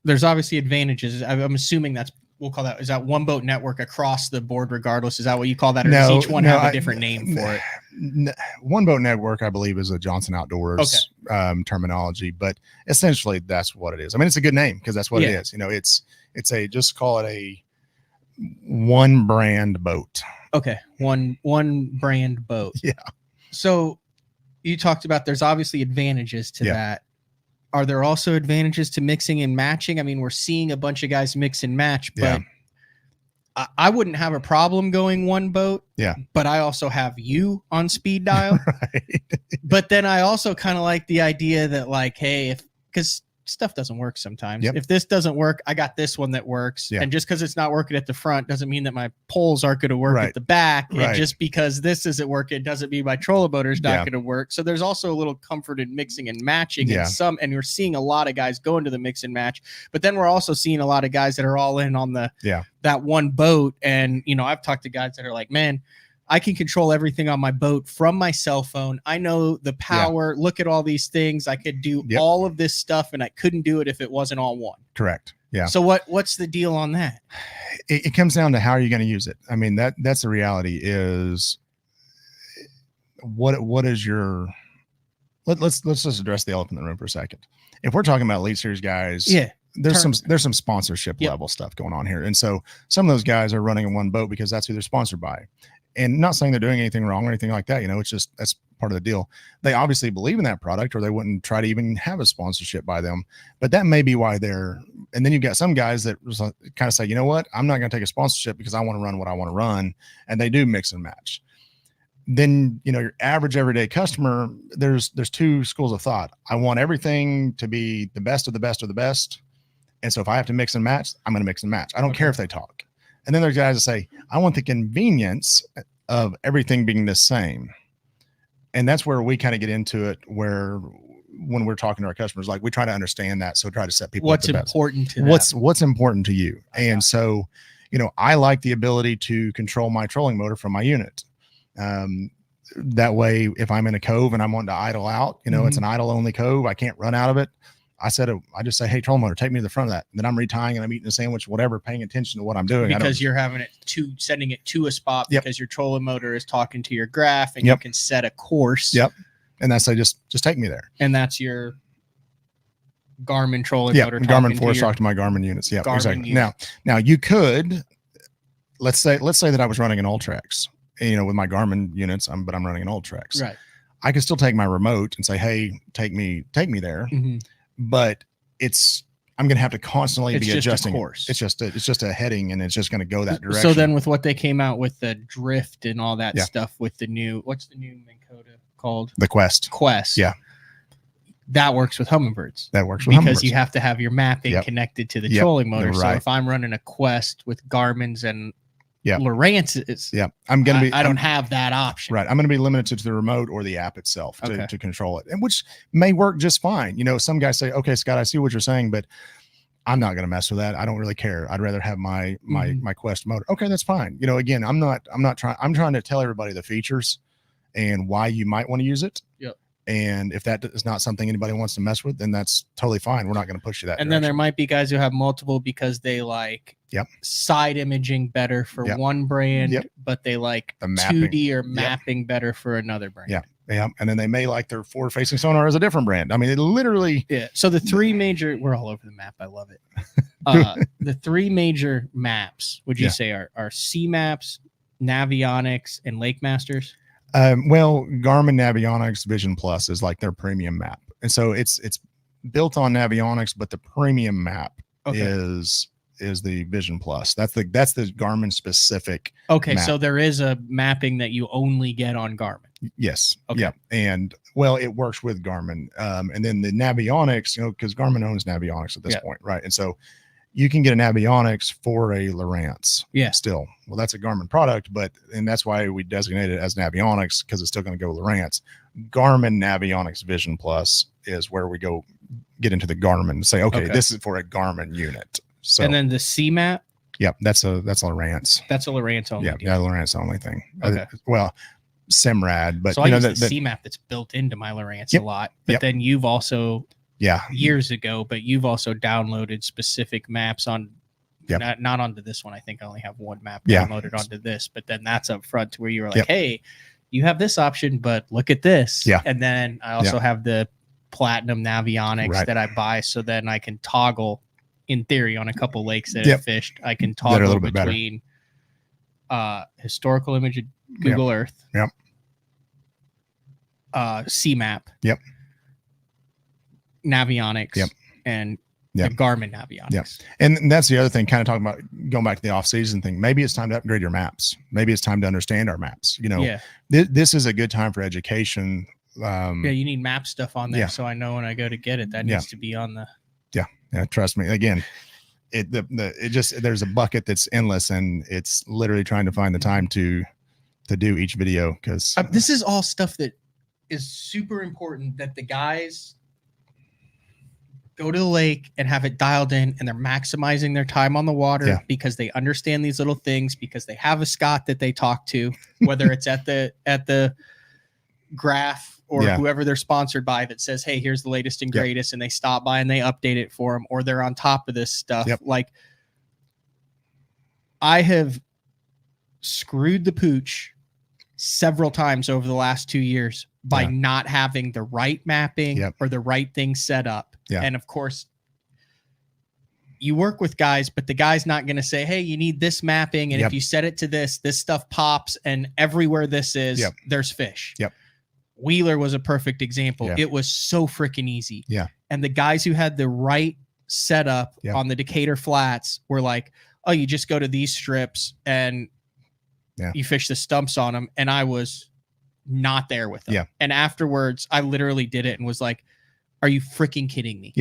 Speaker 1: There's obviously advantages. I'm assuming we'll call that, is that one boat network across the board regardless? Is that what you call that? Or does each one have a different name for it?
Speaker 12: One boat network, I believe, is a Johnson Outdoors terminology, but essentially that's what it is. I mean, it's a good name because that's what it is. You know, it's just call it a one brand boat.
Speaker 1: Okay. One brand boat.
Speaker 12: Yeah.
Speaker 1: So you talked about there's obviously advantages to that. Are there also advantages to mixing and matching? I mean, we're seeing a bunch of guys mix and match, but I wouldn't have a problem going one boat.
Speaker 12: Yeah.
Speaker 1: But I also have you on speed dial.
Speaker 12: Right.
Speaker 1: But then I also kind of like the idea that like, hey, because stuff doesn't work sometimes. If this doesn't work, I got this one that works. And just because it's not working at the front doesn't mean that my poles aren't going to work at the back. And just because this isn't working doesn't mean my trolling motor is not going to work. So there's also a little comfort in mixing and matching and we're seeing a lot of guys go into the mix and match, but then we're also seeing a lot of guys that are all in on the that one boat. And you know, I've talked to guys that are like, man, I can control everything on my boat from my cell phone. I know the power. Look at all these things. I could do all of this stuff, and I couldn't do it if it wasn't all one.
Speaker 12: Correct. Yeah.
Speaker 1: So what's the deal on that?
Speaker 12: It comes down to how are you going to use it. I mean, that's the reality is what is your, let's just address the elephant in the room for a second. If we're talking about Elite Series guys, there's some sponsorship level stuff going on here. And so some of those guys are running in one boat because that's who they're sponsored by. And not saying they're doing anything wrong or anything like that. It's just, that's part of the deal. They obviously believe in that product or they wouldn't try to even have a sponsorship by them, but that may be why they're, and then you've got some guys that kind of say, you know what, I'm not going to take a sponsorship because I want to run what I want to run. And they do mix and match. Then, your average everyday customer, there's two schools of thought. I want everything to be the best of the best of the best. And so if I have to mix and match, I'm going to mix and match. I don't care if they talk. And then there's guys that say, I want the convenience of everything being the same. And that's where we kind of get into it, where when we're talking to our customers, like we try to understand that. So try to set people
Speaker 1: what's
Speaker 12: up the
Speaker 1: important
Speaker 12: best.
Speaker 1: to
Speaker 12: What's important to you. And so, I like the ability to control my trolling motor from my unit. That way, if I'm in a cove and I'm wanting to idle out, it's an idle only cove, I can't run out of it. I just say, hey, trolling motor, take me to the front of that. And then I'm retying and I'm eating a sandwich, whatever, paying attention to what I'm doing.
Speaker 1: Because you're having it sending it to a spot because your trolling motor is talking to your graph and you can set a course.
Speaker 12: And that's just take me there.
Speaker 1: And that's your Garmin trolling motor.
Speaker 12: Garmin force talk to my Garmin units. Yeah, exactly. Unit. Now you could, let's say that I was running an Ultrex, with my Garmin units, but I'm running an Ultrex.
Speaker 1: Right.
Speaker 12: I could still take my remote and say, hey, take me there.
Speaker 1: Mm-hmm.
Speaker 12: But I'm going to have to constantly be adjusting.
Speaker 1: Course.
Speaker 12: It's just a heading and it's just going to go that direction.
Speaker 1: So then with what they came out with the drift and all that stuff with the new, what's the new Minn Kota called?
Speaker 12: The Quest.
Speaker 1: Yeah. That works with Humminbirds.
Speaker 12: Because
Speaker 1: you have to have your mapping connected to the trolling motor. Right. So if I'm running a Quest with Garmin's and Lowrance's, I don't have that option.
Speaker 12: Right. I'm going to be limited to the remote or the app itself to control it, and which may work just fine. Some guys say, okay, Scott, I see what you're saying, but I'm not going to mess with that. I don't really care. I'd rather have my Quest motor. Okay, that's fine. Again, I'm trying to tell everybody the features and why you might want to use it.
Speaker 1: Yep.
Speaker 12: And if that is not something anybody wants to mess with, then that's totally fine. We're not going to push you that.
Speaker 1: And then there might be guys who have multiple because they like side imaging better for one brand, but they like the 2D or mapping better for another brand.
Speaker 12: Yeah. And then they may like their forward facing sonar as a different brand. I mean, it literally.
Speaker 1: Yeah. So the three major, we're all over the map. I love it. The three major maps, would you say are C maps, Navionics, and Lake Masters?
Speaker 12: Well, Garmin Navionics Vision Plus is like their premium map. And so it's built on Navionics, but the premium map is the Vision Plus. That's the Garmin specific.
Speaker 1: Okay.
Speaker 12: map.
Speaker 1: So there is a mapping that you only get on Garmin.
Speaker 12: Yes.
Speaker 1: Okay.
Speaker 12: Yeah. And well, it works with Garmin. And then the Navionics, because Garmin owns Navionics at this point. Right. And so you can get a Navionics for a Lowrance.
Speaker 1: Yeah.
Speaker 12: Still. Well, that's a Garmin product, and that's why we designate it as Navionics, because it's still going to go Lowrance. Garmin Navionics Vision Plus is where we go get into the Garmin and say, okay, this is for a Garmin unit. So,
Speaker 1: and then the C map.
Speaker 12: Yep. That's a Lowrance.
Speaker 1: That's a Lowrance only.
Speaker 12: Yeah. Lowrance only thing. Okay. Well, Simrad, but
Speaker 1: so I use the C map that's built into my Lowrance a lot, but then you've also years ago, but you've also downloaded specific maps on not onto this one. I think I only have one map downloaded onto this, but then that's up front to where you were like, hey, you have this option, but look at this.
Speaker 12: Yeah.
Speaker 1: And then I also have the Platinum Navionics that I buy, so then I can toggle, in theory, on a couple lakes that I've fished, I can toggle between historical image of Google Earth, CMAP, Navionics, and the Garmin Navionics.
Speaker 12: Yeah. And that's the other thing, kind of talking about going back to the off-season thing. Maybe it's time to upgrade your maps. Maybe it's time to understand our maps. This is a good time for education.
Speaker 1: You need map stuff on there, so I know when I go to get it, that needs to be on the.
Speaker 12: Yeah, trust me. Again, there's a bucket that's endless, and it's literally trying to find the time to do each video, because
Speaker 1: this is all stuff that is super important that the guys go to the lake and have it dialed in, and they're maximizing their time on the water because they understand these little things, because they have a Scott that they talk to, whether it's at the graph or whoever they're sponsored by that says, hey, here's the latest and greatest, and they stop by and they update it for them, or they're on top of this stuff. Like, I have screwed the pooch several times over the last 2 years by not having the right mapping or the right things set up. And of course, you work with guys, but the guy's not going to say, hey, you need this mapping. And if you set it to this stuff pops, and everywhere this is, there's fish. Wheeler was a perfect example. It was so freaking easy. And the guys who had the right setup on the Decatur Flats were like, oh, you just go to these strips and you fish the stumps on them. And I was not there with them. And afterwards, I literally did it and was like, are you freaking kidding me?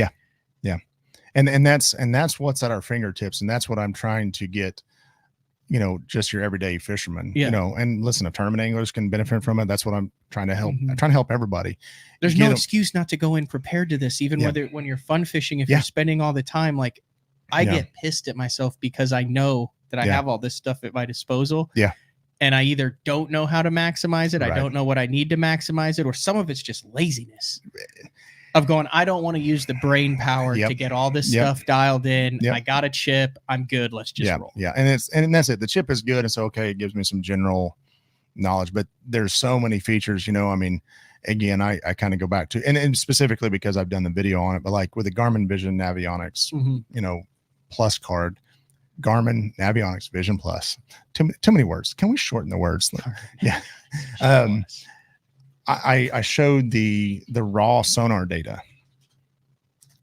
Speaker 12: And that's what's at our fingertips. And that's what I'm trying to get, just your everyday fisherman, and listen, if tournament anglers can benefit from it, that's what I'm trying to help. I'm trying to help everybody.
Speaker 1: There's no excuse not to go in prepared to this, even when you're fun fishing, if you're spending all the time, like I get pissed at myself because I know that I have all this stuff at my disposal. And I either don't know how to maximize it. I don't know what I need to maximize it, or some of it's just laziness of going, I don't want to use the brain power to get all this stuff dialed in. I got a chip. I'm good. Let's just roll.
Speaker 12: And that's it. The chip is good. It's okay. It gives me some general knowledge, but there's so many features, I mean, again, I kind of go back to, and specifically because I've done the video on it, but like with the Garmin Vision Navionics, plus card, Garmin Navionics Vision Plus, too many words. Can we shorten the words? I showed the raw sonar data.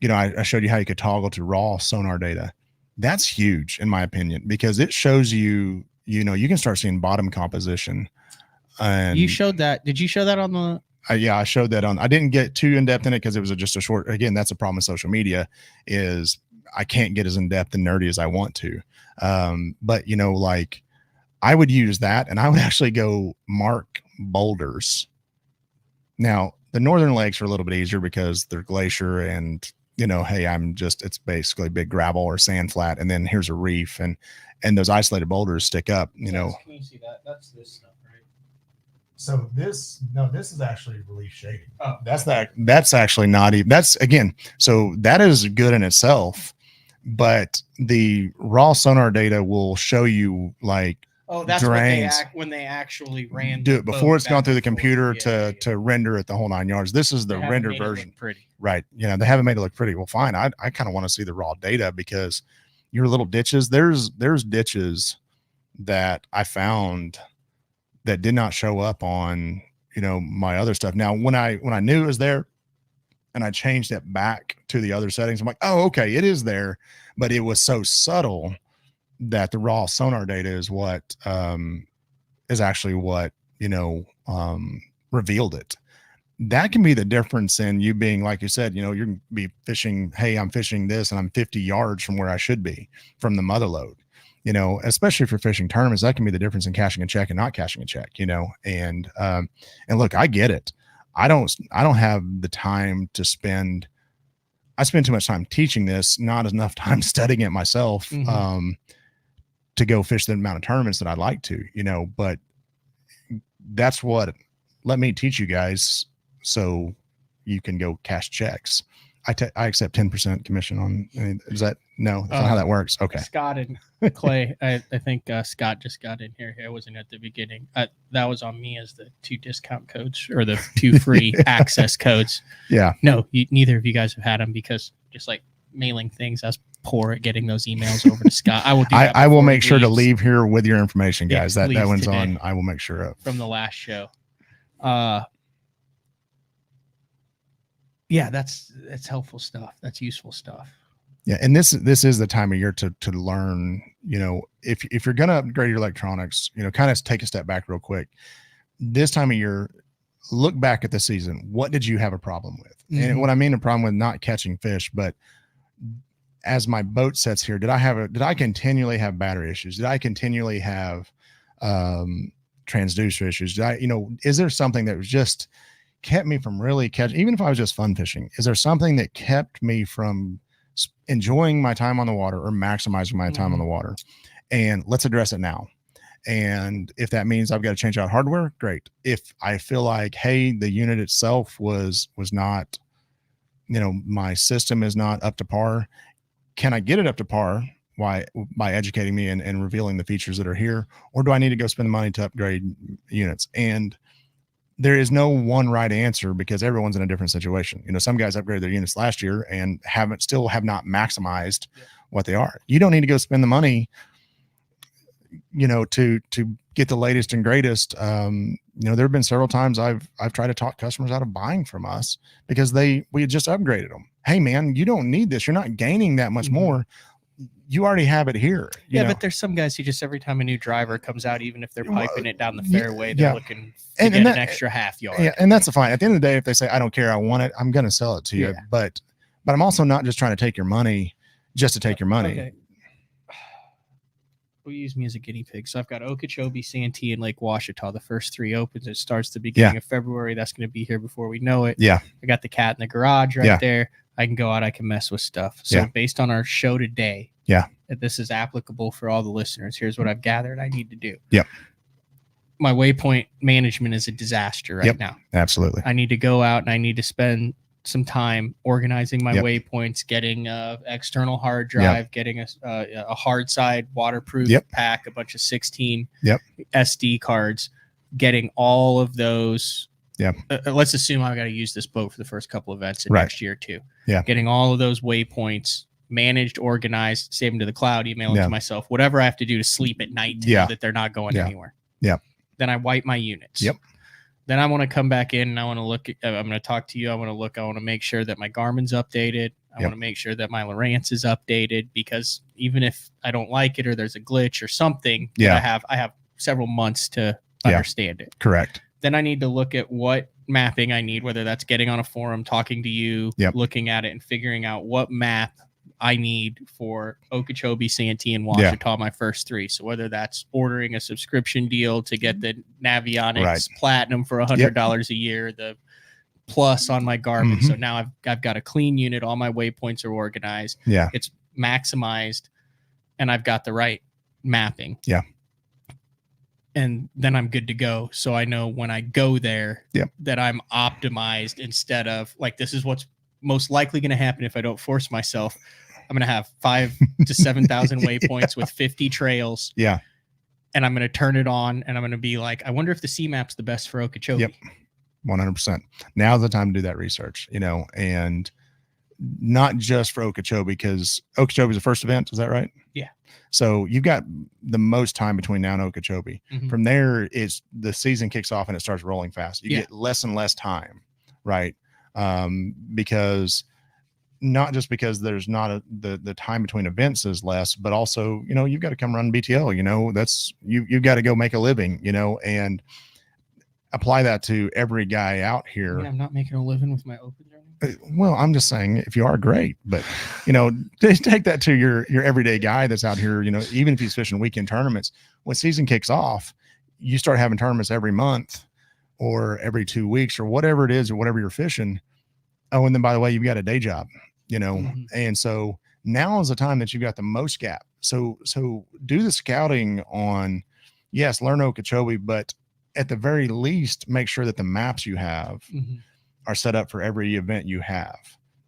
Speaker 12: I showed you how you could toggle to raw sonar data. That's huge in my opinion, because it shows you, you can start seeing bottom composition. And
Speaker 1: you showed that. Did you show that on the?
Speaker 12: I showed that on. I didn't get too in depth in it because it was just a short. Again, that's a problem with social media, is I can't get as in depth and nerdy as I want to. But like I would use that, and I would actually go mark boulders. Now the northern lakes are a little bit easier because they're glacier, and hey, it's basically big gravel or sand flat, and then here's a reef, and those isolated boulders stick up. Can
Speaker 1: you see that? That's this stuff, right?
Speaker 12: So this is actually relief shading. Oh, that's actually not even. That's again. So that is good in itself. But the raw sonar data will show you like
Speaker 1: that's
Speaker 12: drains.
Speaker 1: when they actually ran.
Speaker 12: Do it before it's gone through the computer to render it the whole 9 yards. This is the rendered version.
Speaker 1: Pretty.
Speaker 12: Right. They haven't made it look pretty. Well, fine. I kind of want to see the raw data, because your little ditches, there's ditches that I found that did not show up on, my other stuff. Now, when I knew it was there, and I changed it back to the other settings, I'm like, oh, okay, it is there, but it was so subtle that the raw sonar data is what is actually what revealed it. That can be the difference in you being, like you said, you're gonna be fishing. Hey, I'm fishing this, and I'm 50 yards from where I should be from the mother load. Especially if you're fishing tournaments, that can be the difference in cashing a check and not cashing a check. And look, I get it. I don't have the time to spend. I spend too much time teaching this, not enough time studying it myself, to go fish the amount of tournaments that I'd like to, but that's what, let me teach you guys so you can go cash checks. I accept 10% commission on, is that, no, that's not how that works. Okay.
Speaker 1: Scott and Clay, I think Scott just got in here. I wasn't at the beginning. That was on me as the 2 discount codes, or the 2 free access codes.
Speaker 12: Yeah.
Speaker 1: No, neither of you guys have had them, because just like mailing things, I was poor at getting those emails over to Scott. I will do that.
Speaker 12: I will make sure to leave here with your information, guys. That one's on. I will make sure of.
Speaker 1: From the last show. Yeah, that's helpful stuff. That's useful stuff.
Speaker 12: Yeah, and this is the time of year to learn. If you're gonna upgrade your electronics, kind of take a step back real quick. This time of year, look back at the season. What did you have a problem with? And what I mean a problem with, not catching fish, but as my boat sets here, did I continually have battery issues? Did I continually have transducer issues? Is there something that was just kept me from really catching, even if I was just fun fishing? Is there something that kept me from enjoying my time on the water or maximizing my time on the water? And let's address it now. And if that means I've got to change out hardware, great. If I feel like, hey, the unit itself was not, my system is not up to par, can I get it up to par by educating me and revealing the features that are here? Or do I need to go spend the money to upgrade units? And there is no one right answer because everyone's in a different situation. Some guys upgraded their units last year and still have not maximized what they are. You don't need to go spend the money to get the latest and greatest. There have been several times I've tried to talk customers out of buying from us because we had just upgraded them. Hey man, you don't need this. You're not gaining that much more. You already have it here.
Speaker 1: But there's some guys who just every time a new driver comes out, even if they're piping it down the fairway, they're looking to get an extra half yard.
Speaker 12: Yeah, and that's fine. At the end of the day, if they say, I don't care, I want it, I'm going to sell it to you. But I'm also not just trying to take your money just to take your money.
Speaker 1: Okay. We'll use me as a guinea pig. So I've got Okeechobee, Santee, and Lake Washita. The first 3 opens. It starts the beginning of February. That's going to be here before we know it.
Speaker 12: Yeah.
Speaker 1: I got the cat in the garage right there. I can go out. I can mess with stuff. So based on our show today, if this is applicable for all the listeners, here's what I've gathered I need to do.
Speaker 12: Yep.
Speaker 1: My waypoint management is a disaster right now.
Speaker 12: Absolutely.
Speaker 1: I need to go out and I need to spend some time organizing my waypoints, getting a external hard drive, getting a hard side waterproof pack, a bunch of 16 SD cards, getting all of those. Let's assume I've got to use this boat for the first couple events in next year too. Getting all of those waypoints managed, organized, save them to the cloud, email them to myself, whatever I have to do to sleep at night to know that they're not going anywhere. Then I wipe my units. Then I want to come back in and I want to look at, I'm going to talk to you. I want to make sure that my Garmin's updated. I want to make sure that my Lowrance is updated, because even if I don't like it or there's a glitch or something, I have several months to understand it.
Speaker 12: Correct.
Speaker 1: Then I need to look at what mapping I need, whether that's getting on a forum, talking to you, looking at it and figuring out what map I need for Okeechobee, Santee, and Washita, my first 3. So whether that's ordering a subscription deal to get the Navionics Platinum for $100 a year, the Plus on my Garmin. So now I've got a clean unit. All my waypoints are organized. It's maximized, and I've got the right mapping. And then I'm good to go. So I know when I go there that I'm optimized, instead of like, this is what's most likely going to happen if I don't force myself. I'm going to have 5,000 to 7,000 waypoints with 50 trails. And I'm going to turn it on and I'm going to be like, I wonder if the C map's the best for Okeechobee.
Speaker 12: 100%. Now's the time to do that research, and not just for Okeechobee, because Okeechobee is the first event. Is that right?
Speaker 1: Yeah.
Speaker 12: So you've got the most time between now and Okeechobee. From there, it's the season kicks off and it starts rolling fast. You get less and less time, right? Because not just because there's not the time between events is less, but also, you've got to come run BTL, that's you've got to go make a living, and apply that to every guy out here.
Speaker 1: I'm not making a living with my opens or anything.
Speaker 12: Well, I'm just saying, if you are, great, but take that to your everyday guy that's out here, even if he's fishing weekend tournaments, when season kicks off, you start having tournaments every month or every 2 weeks or whatever it is, or whatever you're fishing. Oh, and then by the way, you've got a day job, and so now is the time that you've got the most gap. So do the scouting on, learn Okeechobee, but at the very least, make sure that the maps you have are set up for every event you have.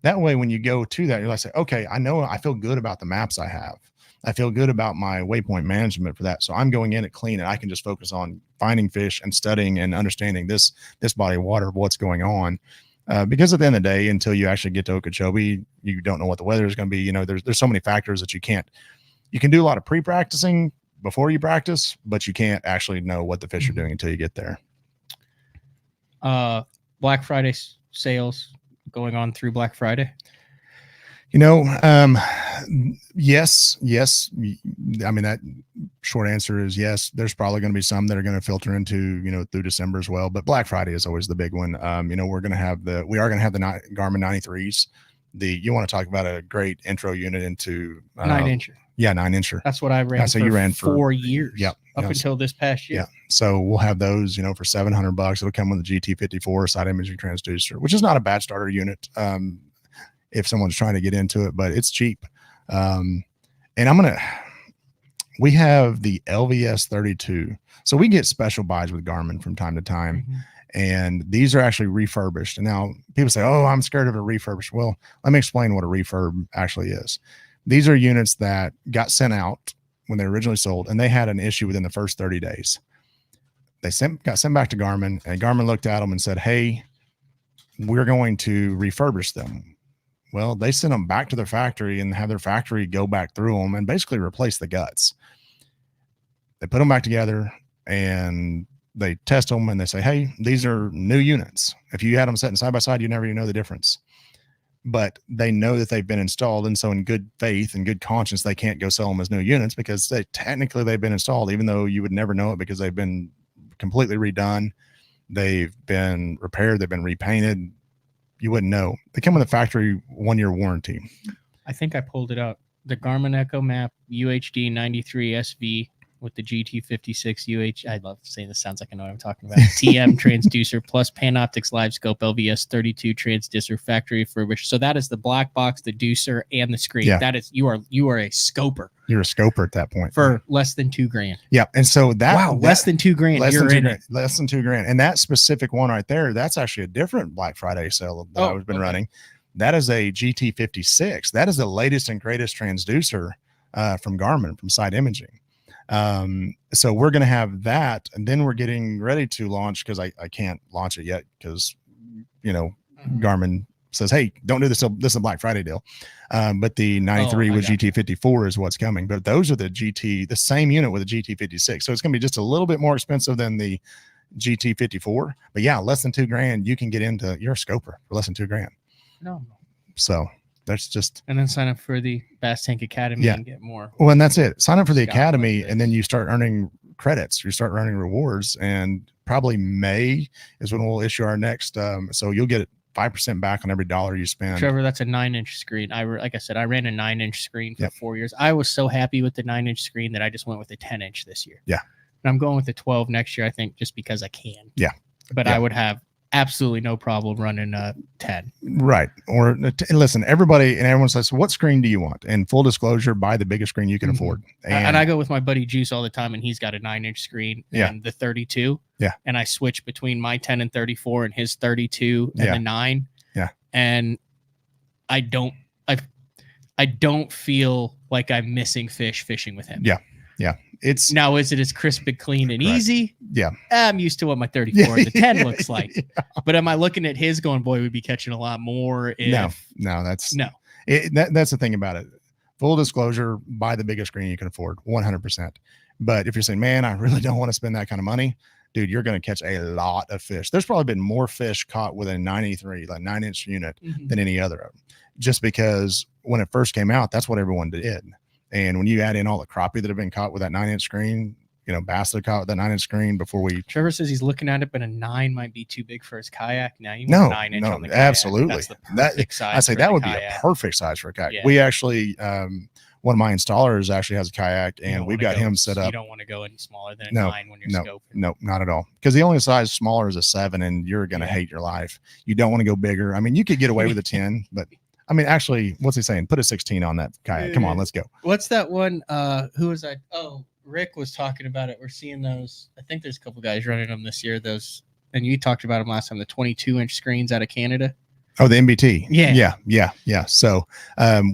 Speaker 12: That way, when you go to that, you're like, say, okay, I feel good about the maps I have. I feel good about my waypoint management for that. So I'm going in it clean, and I can just focus on finding fish and studying and understanding this body of water, what's going on. Because at the end of the day, until you actually get to Okeechobee, you don't know what the weather is going to be. There's so many factors that you can do a lot of pre-practicing before you practice, but you can't actually know what the fish are doing until you get there.
Speaker 1: Black Friday sales going on through Black Friday.
Speaker 12: Yes. I mean, that short answer is yes. There's probably going to be some that are going to filter into, through December as well. But Black Friday is always the big one. We are going to have the Garmin 93s. You want to talk about a great intro unit into
Speaker 1: 9-incher.
Speaker 12: Yeah, 9-incher.
Speaker 1: That's what I ran.
Speaker 12: So you ran
Speaker 1: for 4 years.
Speaker 12: Yep.
Speaker 1: up until this past year.
Speaker 12: Yeah. So we'll have those, for $700. It'll come with a GT54 side imaging transducer, which is not a bad starter unit. If someone's trying to get into it, but it's cheap. And we have the LVS 32. So we get special buys with Garmin from time to time. And these are actually refurbished. And now people say, oh, I'm scared of a refurbished. Well, let me explain what a refurb actually is. These are units that got sent out when they were originally sold, and they had an issue within the first 30 days. They got sent back to Garmin, and Garmin looked at them and said, hey, we're going to refurbish them. Well, they sent them back to their factory and have their factory go back through them and basically replace the guts. They put them back together and they test them and they say, hey, these are new units. If you had them sitting side by side, you never even know the difference. But they know that they've been installed. And so in good faith and good conscience, they can't go sell them as new units because they've been installed, even though you would never know it because they've been completely redone. They've been repaired. They've been repainted. You wouldn't know. They come with a factory 1-year warranty.
Speaker 1: I think I pulled it up. The Garmin Echo Map UHD 93 SV with the GT56 I love saying this, sounds like I know what I'm talking about. TM transducer plus Panoptix Live Scope LVS 32 transducer factory refurbished. So that is the black box, the deucer, and the screen.
Speaker 12: Yeah.
Speaker 1: That is you are a scoper.
Speaker 12: You're a scoper at that point
Speaker 1: for less than $2,000.
Speaker 12: Yeah, and so
Speaker 1: less than $2,000.
Speaker 12: Less than $2,000, and that specific one right there, that's actually a different Black Friday sale that I've been running. That is a GT56. That is the latest and greatest transducer from Garmin from Side Imaging. So we're going to have that, and then we're getting ready to launch because I can't launch it yet because Garmin says, hey, don't do this. This is a Black Friday deal. But the 93 with GT54 is what's coming. But those are the same unit with a GT56. So it's going to be just a little bit more expensive than the GT54. But yeah, less than $2,000, you can get into your scoper for less than $2,000.
Speaker 1: No.
Speaker 12: So that's just,
Speaker 1: and then sign up for the Bass Tank Academy and get more.
Speaker 12: Well, and that's it. Sign up for the Academy, and then you start earning credits. You start earning rewards, and probably May is when we'll issue our next. So you'll get 5% back on every dollar you spend.
Speaker 1: Trevor, that's a 9-inch screen. Like I said, I ran a 9-inch screen for 4 years. I was so happy with the 9-inch screen that I just went with a 10-inch this year.
Speaker 12: Yeah.
Speaker 1: And I'm going with the 12 next year, I think, just because I can.
Speaker 12: Yeah.
Speaker 1: But I would have absolutely no problem running a 10.
Speaker 12: Right. Or listen, everyone says, what screen do you want? And full disclosure, buy the biggest screen you can afford.
Speaker 1: And I go with my buddy Juice all the time, and he's got a 9-inch screen and the 32.
Speaker 12: Yeah.
Speaker 1: And I switch between my 10 and 34 and his 32 and the 9.
Speaker 12: Yeah.
Speaker 1: And I don't feel like I'm missing fishing with him.
Speaker 12: Yeah. Yeah.
Speaker 1: Now, is it as crisp and clean and easy?
Speaker 12: Yeah.
Speaker 1: I'm used to what my 34 and the 10 looks like. But am I looking at his going, boy, we'd be catching a lot more if...
Speaker 12: No, that's the thing about it. Full disclosure, buy the biggest screen you can afford, 100%. But if you're saying, man, I really don't want to spend that kind of money, dude, you're going to catch a lot of fish. There's probably been more fish caught with a 93, like 9-inch unit than any other of them. Just because when it first came out, that's what everyone did. And when you add in all the crappie that have been caught with that 9-inch screen, bass that caught with that 9-inch screen before we.
Speaker 1: Trevor says he's looking at it, but a 9 might be too big for his kayak. Now you want 9-inch on the kayak.
Speaker 12: Absolutely.
Speaker 1: That's the perfect size.
Speaker 12: I say that would be a perfect size for a kayak. Yeah. We actually, one of my installers actually has a kayak, and we've got him set up.
Speaker 1: You don't want to go any smaller than a 9 when you're scoping.
Speaker 12: No, not at all. Because the only size smaller is a 7, and you're going to hate your life. You don't want to go bigger. I mean, you could get away with a 10, but. I mean, actually, what's he saying? Put a 16 on that kayak. Come on, let's go.
Speaker 1: What's that one? Who was I? Oh, Rick was talking about it. We're seeing those. I think there's a couple guys running them this year. Those, and you talked about them last time. The 22-inch screens out of Canada.
Speaker 12: Oh, the MBT.
Speaker 1: Yeah.
Speaker 12: So,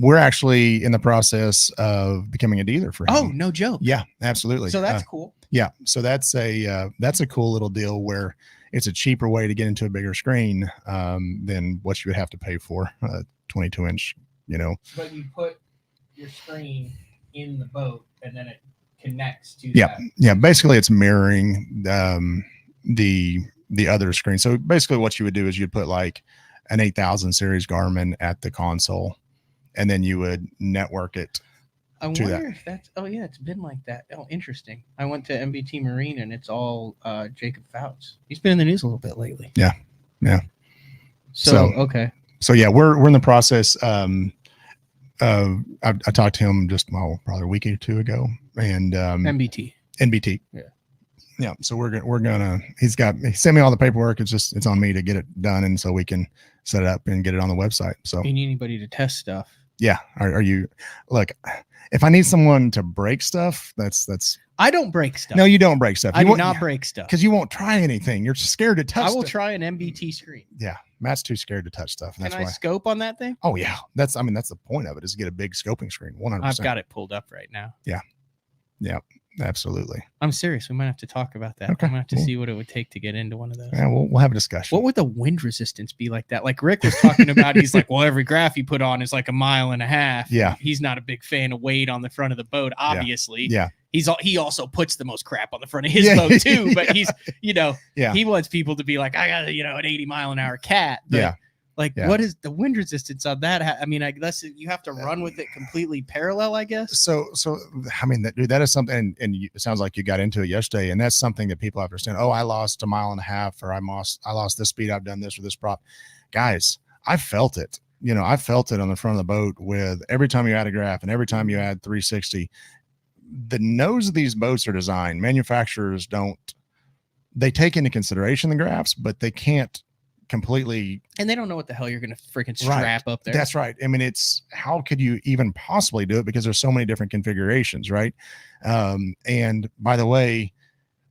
Speaker 12: we're actually in the process of becoming a dealer for him.
Speaker 1: Oh, no joke.
Speaker 12: Yeah, absolutely.
Speaker 1: So that's cool.
Speaker 12: Yeah. So that's a cool little deal where it's a cheaper way to get into a bigger screen than what you would have to pay for. 22-inch,
Speaker 1: But you put your screen in the boat, and then it connects to
Speaker 12: Yeah, basically it's mirroring the other screen. So basically what you would do is you'd put like an 8000 series Garmin at the console, and then you would network it.
Speaker 1: I wonder if that's it's been like that. Oh, interesting. I went to MBT Marine, and it's all Jacob Fouts. He's been in the news a little bit lately.
Speaker 12: Yeah.
Speaker 1: So okay.
Speaker 12: So yeah, we're in the process. I talked to him just probably a week or two ago, and
Speaker 1: MBT.
Speaker 12: NBT. Yeah. So he sent me all the paperwork. It's on me to get it done. And so we can set it up and get it on the website. So
Speaker 1: you need anybody to test stuff.
Speaker 12: Yeah. Are you, look, if I need someone to break stuff, that's
Speaker 1: I don't break stuff.
Speaker 12: No, you don't break stuff.
Speaker 1: I do not break stuff
Speaker 12: because you won't try anything. You're scared to touch.
Speaker 1: I will try an MBT screen.
Speaker 12: Yeah. Matt's too scared to touch stuff. And
Speaker 1: Can
Speaker 12: that's
Speaker 1: I
Speaker 12: why.
Speaker 1: scope on that thing?
Speaker 12: Oh yeah. That's the point of it, is to get a big scoping screen. 100%.
Speaker 1: I've got it pulled up right now.
Speaker 12: Yeah. Yeah. Absolutely.
Speaker 1: I'm serious. We might have to talk about that.
Speaker 12: Okay,
Speaker 1: I'm gonna have to see what it would take to get into one of those.
Speaker 12: Yeah, we'll have a discussion.
Speaker 1: What would the wind resistance be like that? Like Rick was talking about, he's like, well, every graph you put on is like 1.5 miles.
Speaker 12: Yeah.
Speaker 1: He's not a big fan of weight on the front of the boat, obviously.
Speaker 12: Yeah.
Speaker 1: He also puts the most crap on the front of his boat too. But he's,
Speaker 12: Yeah.
Speaker 1: he wants people to be like, I got an 80 mile an hour cat. But
Speaker 12: Yeah.
Speaker 1: Like, what is the wind resistance on that? I mean, I guess you have to run with it completely parallel, I guess.
Speaker 12: So I mean, that is something, and it sounds like you got into it yesterday, and that's something that people have to understand. Oh, I lost 1.5 miles, or I lost this speed. I've done this or this prop. Guys, I felt it. I felt it on the front of the boat with every time you add a graph and every time you add 360. The nose of these boats are designed. Manufacturers they take into consideration the graphs, but they can't completely,
Speaker 1: and they don't know what the hell you're gonna freaking strap up there.
Speaker 12: That's right. I mean, how could you even possibly do it, because there's so many different configurations, right? And by the way,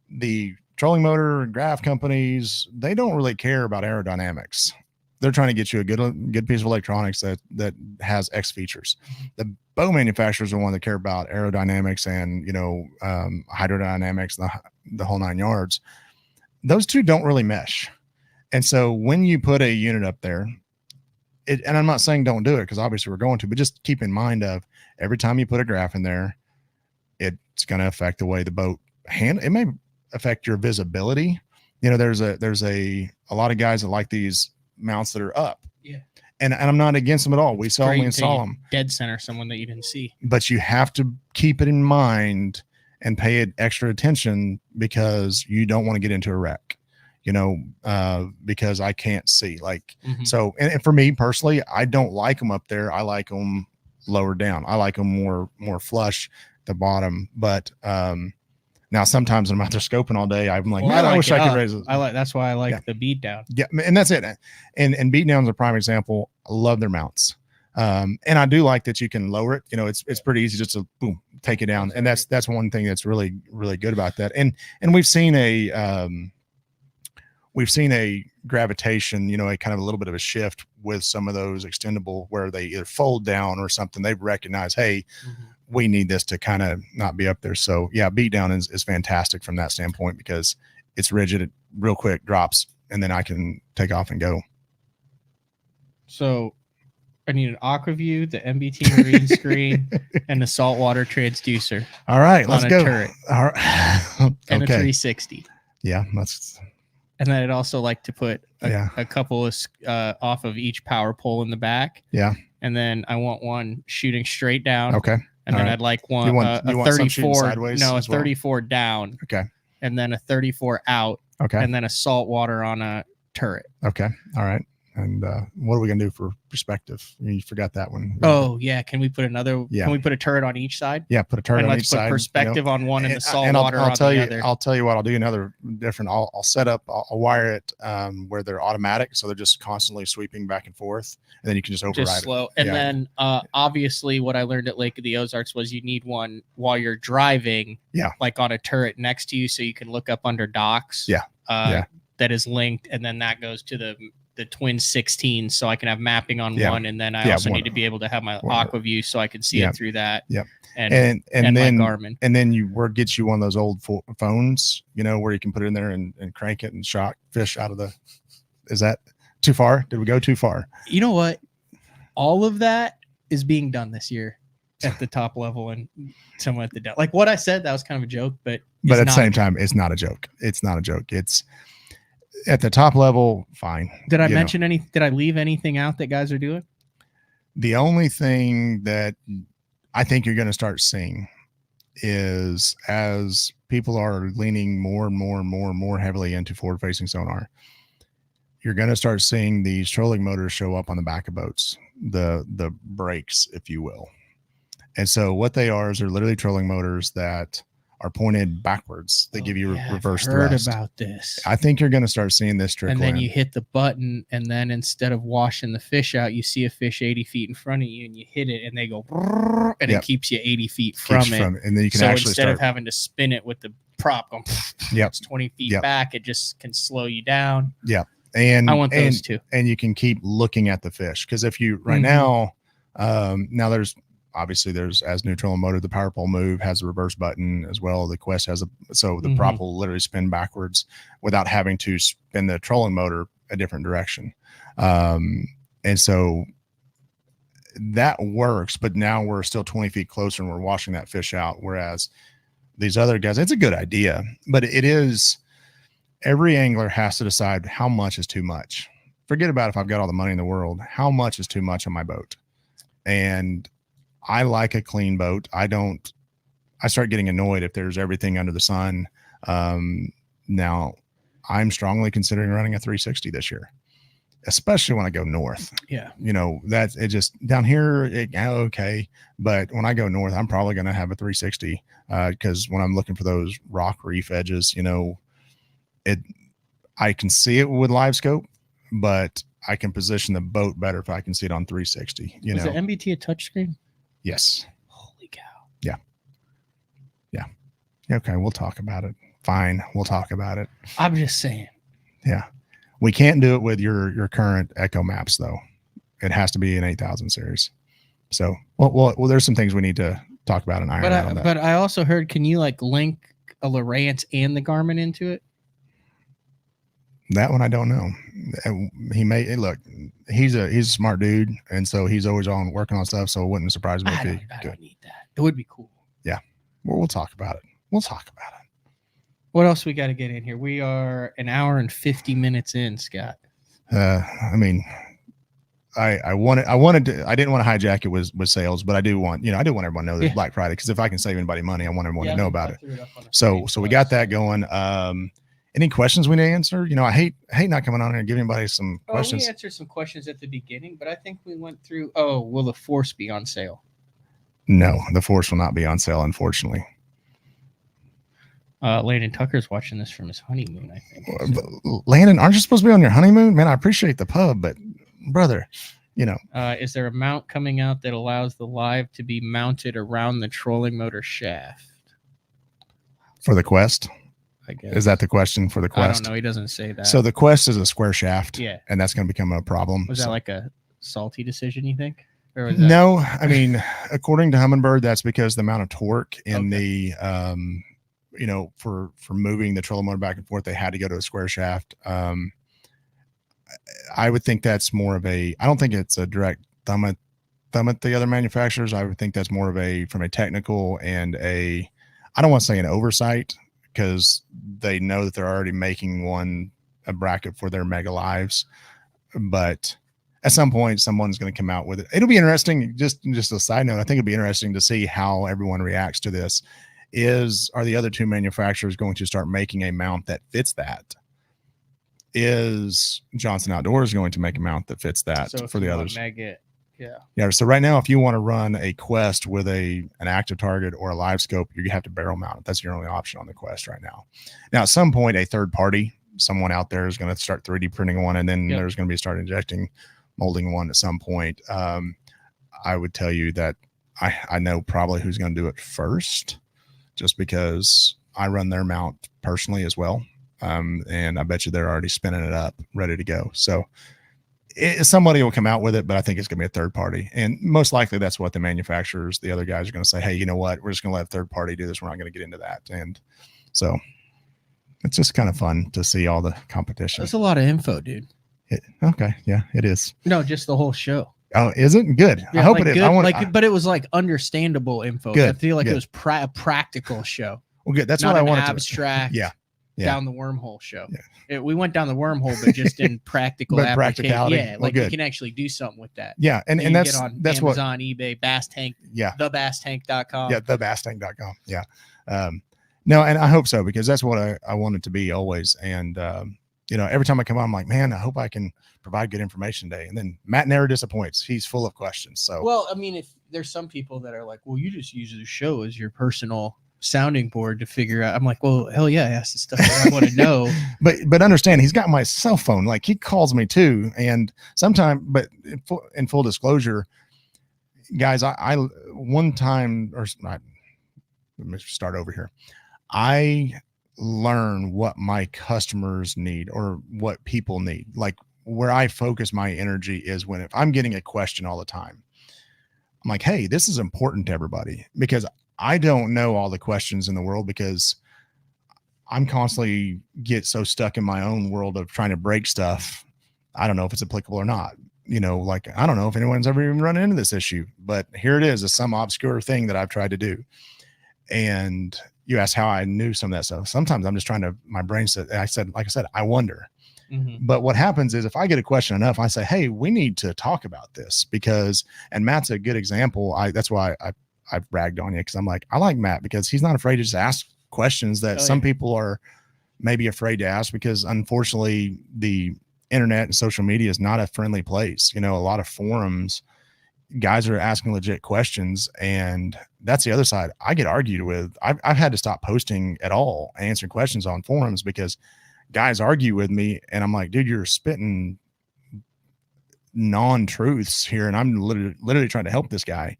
Speaker 12: the trolling motor and graph companies, they don't really care about aerodynamics. They're trying to get you a good piece of electronics that has X features. The boat manufacturers are the one that care about aerodynamics and hydrodynamics, the whole 9 yards. Those two don't really mesh. And so when you put a unit up there, and I'm not saying don't do it, because obviously we're going to, but just keep in mind of every time you put a graph in there, it's going to affect the way the boat it may affect your visibility. There's a lot of guys that like these mounts that are up.
Speaker 1: Yeah.
Speaker 12: And I'm not against them at all. We sell them, we install them.
Speaker 1: Dead center someone that you didn't see.
Speaker 12: But you have to keep it in mind and pay it extra attention, because you don't want to get into a wreck. Because I can't see, so, and for me personally, I don't like them up there. I like them lower down. I like them more flush at the bottom. But now sometimes when I'm out there scoping all day, I'm like, man, I wish I could raise it.
Speaker 1: That's why I like the beat down.
Speaker 12: Yeah. And that's it. And beat down is a prime example. I love their mounts. And I do like that you can lower it. It's pretty easy just to boom, take it down. And that's one thing that's really, really good about that. And we've seen a gravitation, a kind of a little bit of a shift with some of those extendable, where they either fold down or something. They've recognized, hey, we need this to kind of not be up there. So yeah, beat down is fantastic from that standpoint, because it's rigid, it real quick drops, and then I can take off and go.
Speaker 1: So I need an AquaView, the MBT marine screen, and the saltwater transducer.
Speaker 12: All right, let's go.
Speaker 1: Turret.
Speaker 12: All right. Okay.
Speaker 1: And a 360.
Speaker 12: Yeah,
Speaker 1: and then I'd also like to put a couple of off of each power pole in the back.
Speaker 12: Yeah.
Speaker 1: And then I want one shooting straight down.
Speaker 12: Okay.
Speaker 1: And then I'd like one a 34. No, a 34 down.
Speaker 12: Okay.
Speaker 1: And then a 34 out.
Speaker 12: Okay.
Speaker 1: And then a saltwater on a turret.
Speaker 12: Okay. All right. And what are we gonna do for perspective? You forgot that one.
Speaker 1: Oh yeah, can we put another? Yeah. Can we put a turret on each side?
Speaker 12: Yeah, put a turret on each side.
Speaker 1: Let's put perspective on one and the saltwater on the other.
Speaker 12: I'll tell you what I'll do. Another different. I'll set up. I'll wire it where they're automatic, so they're just constantly sweeping back and forth, and then you can just override
Speaker 1: just slow. And then obviously, what I learned at Lake of the Ozarks was you need one while you're driving.
Speaker 12: Yeah.
Speaker 1: Like on a turret next to you, so you can look up under docks.
Speaker 12: Yeah.
Speaker 1: That is linked, and then that goes to the twin 16, so I can have mapping on one, and then I also need to be able to have my AquaView so I can see it through that.
Speaker 12: Yep.
Speaker 1: And
Speaker 12: then
Speaker 1: my Garmin.
Speaker 12: And then get you one of those old phones, where you can put it in there and crank it and shock fish out of the. Is that too far? Did we go too far?
Speaker 1: You know what? All of that is being done this year at the top level and someone at the down. Like what I said, that was kind of a joke, but
Speaker 12: at the same time, it's not a joke. It's not a joke. It's at the top level, fine.
Speaker 1: Did I mention did I leave anything out that guys are doing?
Speaker 12: The only thing that I think you're going to start seeing is, as people are leaning more and more and more and more heavily into forward facing sonar, you're going to start seeing these trolling motors show up on the back of boats, the brakes, if you will. And so what they are is they're literally trolling motors that are pointed backwards. They give you reverse
Speaker 1: I've heard
Speaker 12: thrust.
Speaker 1: about this.
Speaker 12: I think you're going to start seeing this trickle
Speaker 1: And then
Speaker 12: in.
Speaker 1: you hit the button, and then instead of washing the fish out, you see a fish 80 feet in front of you, and you hit it, and they go, and it keeps you 80 feet from it.
Speaker 12: And then you can
Speaker 1: so
Speaker 12: actually
Speaker 1: instead of having to spin it with the prop going, it's 20 feet back, it just can slow you down.
Speaker 12: Yeah. And
Speaker 1: I want those too.
Speaker 12: And you can keep looking at the fish. Because if you now there's obviously there's as neutral and motor, the power pole move has a reverse button as well. The Quest has the prop will literally spin backwards without having to spin the trolling motor a different direction. And so that works, but now we're still 20 feet closer and we're washing that fish out. Whereas these other guys, it's a good idea, but it is, every angler has to decide how much is too much. Forget about if I've got all the money in the world, how much is too much on my boat. And I like a clean boat. I start getting annoyed if there's everything under the sun. Now I'm strongly considering running a 360 this year, especially when I go north.
Speaker 1: Yeah.
Speaker 12: That's it. Just down here, okay. But when I go north, I'm probably going to have a 360 because when I'm looking for those rock reef edges, I can see it with live scope, but I can position the boat better if I can see it on 360.
Speaker 1: Is the MBT a touchscreen?
Speaker 12: Yes.
Speaker 1: Holy cow.
Speaker 12: Yeah. Yeah. Okay. We'll talk about it. Fine. We'll talk about it.
Speaker 1: I'm just saying.
Speaker 12: Yeah. We can't do it with your current Echo maps though. It has to be an 8000 series. So, well, there's some things we need to talk about and iron out on that.
Speaker 1: But I also heard, can you link a Lowrance and the Garmin into it?
Speaker 12: That one I don't know. He may look. He's a smart dude, and so he's always working on stuff. So it wouldn't surprise me if he.
Speaker 1: I don't need that. It would be cool.
Speaker 12: Yeah, we'll talk about it. We'll talk about it.
Speaker 1: What else we got to get in here? We are an hour and 50 minutes in, Scott.
Speaker 12: I mean, I didn't want to hijack it with sales, but I do want everyone to know that it's Black Friday, because if I can save anybody money, I want everyone to know about it. So we got that going. Any questions we need to answer? I hate not coming on here and giving anybody some questions.
Speaker 1: We answered some questions at the beginning, but I think we went through, will the Force be on sale?
Speaker 12: No, the Force will not be on sale, unfortunately.
Speaker 1: Landon Tucker's watching this from his honeymoon, I think.
Speaker 12: So. Landon, aren't you supposed to be on your honeymoon? Man, I appreciate the pub, but brother,
Speaker 1: is there a mount coming out that allows the live to be mounted around the trolling motor shaft?
Speaker 12: For the Quest?
Speaker 1: I guess.
Speaker 12: Is that the question for the Quest?
Speaker 1: I don't know. He doesn't say that.
Speaker 12: So the Quest is a square shaft.
Speaker 1: Yeah.
Speaker 12: And that's going to become a problem.
Speaker 1: Was that like a salty decision, you think? Or was
Speaker 12: no, I mean, according to Humminbird, that's because the amount of torque in the, for moving the trolling motor back and forth, they had to go to a square shaft. I would think that's more of I don't think it's a direct thumb at the other manufacturers. I would think that's more of from a technical and I don't want to say an oversight, because they know that they're already making a bracket for their Mega Lives, but at some point someone's going to come out with it. It'll be interesting. Just a side note, I think it'd be interesting to see how everyone reacts to this. Are the other two manufacturers going to start making a mount that fits that? Is Johnson Outdoors going to make a mount that fits that for the others? Yeah. So right now, if you want to run a Quest with an active target or a live scope, you have to barrel mount it. That's your only option on the Quest right now. Now, at some point, a third party, someone out there is going to start 3D printing one, and then there's going to be start injecting molding one at some point. I would tell you that I know probably who's going to do it first, just because I run their mount personally as well. And I bet you they're already spinning it up, ready to go. So somebody will come out with it, but I think it's going to be a third party. And most likely that's what the manufacturers, the other guys, are going to say, hey, you know what? We're just going to let a third party do this. We're not going to get into that. And so it's just kind of fun to see all the competition.
Speaker 1: That's a lot of info, dude.
Speaker 12: Okay. Yeah, it is.
Speaker 1: No, just the whole show.
Speaker 12: Oh, is it good?
Speaker 1: Yeah,
Speaker 12: I hope it is.
Speaker 1: But it was understandable info.
Speaker 12: Good,
Speaker 1: I feel like it was a practical show.
Speaker 12: Well, good. That's
Speaker 1: not
Speaker 12: what I wanted
Speaker 1: abstract.
Speaker 12: Yeah.
Speaker 1: Down the wormhole show. Yeah. We went down the wormhole, but just in practical
Speaker 12: practicality.
Speaker 1: Yeah, you can actually do something with that.
Speaker 12: Yeah, and that's
Speaker 1: get on
Speaker 12: that's
Speaker 1: Amazon,
Speaker 12: what
Speaker 1: eBay, Bass Tank.
Speaker 12: Yeah,
Speaker 1: thebasstank.com.
Speaker 12: Yeah, thebasstank.com. Yeah. No, and I hope so, because that's what I want it to be always. And every time I come on, I'm like, man, I hope I can provide good information today. And then Matt never disappoints. He's full of questions. So
Speaker 1: well, I mean, if there's some people that are like, well, you just use the show as your personal sounding board to figure out. I'm like, well, hell yeah, ask the stuff I want to know.
Speaker 12: But understand, he's got my cell phone. Like, he calls me too. And sometimes, but in full disclosure, guys, I one time, let me start over here. I learn what my customers need or what people need. Like, where I focus my energy is when, if I'm getting a question all the time, I'm like, hey, this is important to everybody, because I don't know all the questions in the world, because I'm constantly get so stuck in my own world of trying to break stuff. I don't know if it's applicable or not. Like, I don't know if anyone's ever even run into this issue, but here it is, some obscure thing that I've tried to do. And you asked how I knew some of that stuff. Sometimes I'm just trying to, my brain said, like I said, I wonder. Mm-hmm. But what happens is, if I get a question enough, I say, hey, we need to talk about this, because, and Matt's a good example. That's why I've bragged on you, because I'm like, I like Matt because he's not afraid to just ask questions that some people are maybe afraid to ask, because unfortunately the internet and social media is not a friendly place. A lot of forums, guys are asking legit questions, and that's the other side. I get argued with. I've had to stop posting at all and answering questions on forums, because guys argue with me, and I'm like, dude, you're spitting non-truths here, and I'm literally trying to help this guy.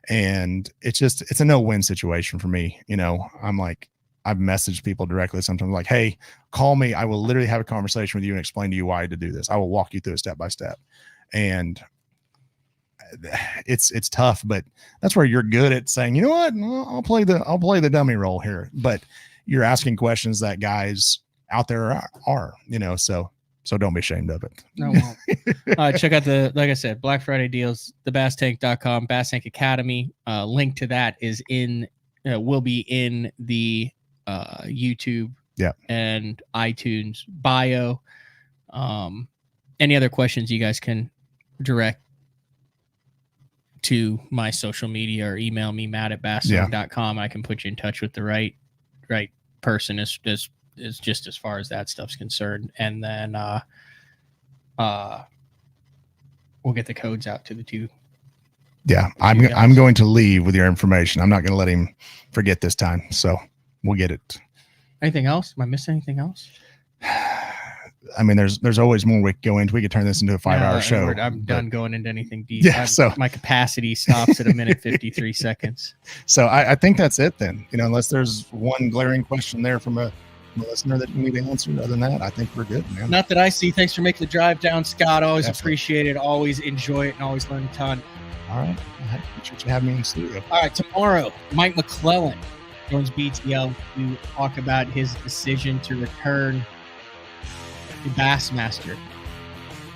Speaker 12: And it's a no-win situation for me. I'm like, I've messaged people directly sometimes, like, hey, call me. I will literally have a conversation with you and explain to you why to do this. I will walk you through it step by step. And it's tough, but that's where you're good at saying, you know what, I'll play the dummy role here. But you're asking questions that guys out there are, so don't be ashamed of it.
Speaker 1: No, check out like I said, Black Friday deals, thebasstank.com, Bass Tank Academy. Link to that is will be in the YouTube and iTunes bio. Any other questions you guys can direct to my social media or email me, matt@basstank.com. I can put you in touch with the right person is just as far as that stuff's concerned. And then we'll get the codes out to the two.
Speaker 12: Yeah, I'm going to leave with your information. I'm not going to let him forget this time. So we'll get it.
Speaker 1: Anything else? Am I missing anything else?
Speaker 12: I mean, there's always more we could go into. We could turn this into a 5-hour show.
Speaker 1: I'm done going into anything deep.
Speaker 12: Yeah, so
Speaker 1: my capacity stops at 1:53 seconds.
Speaker 12: So I think that's it then. Unless there's one glaring question there from a listener that you need to answer. Other than that, I think we're good, man.
Speaker 1: Not that I see. Thanks for making the drive down, Scott. Always appreciate it. Always enjoy it, and always learn a ton.
Speaker 12: All right. I appreciate you having me in the studio.
Speaker 1: All right. Tomorrow, Mike McClellan joins BTL to talk about his decision to return to Bassmaster.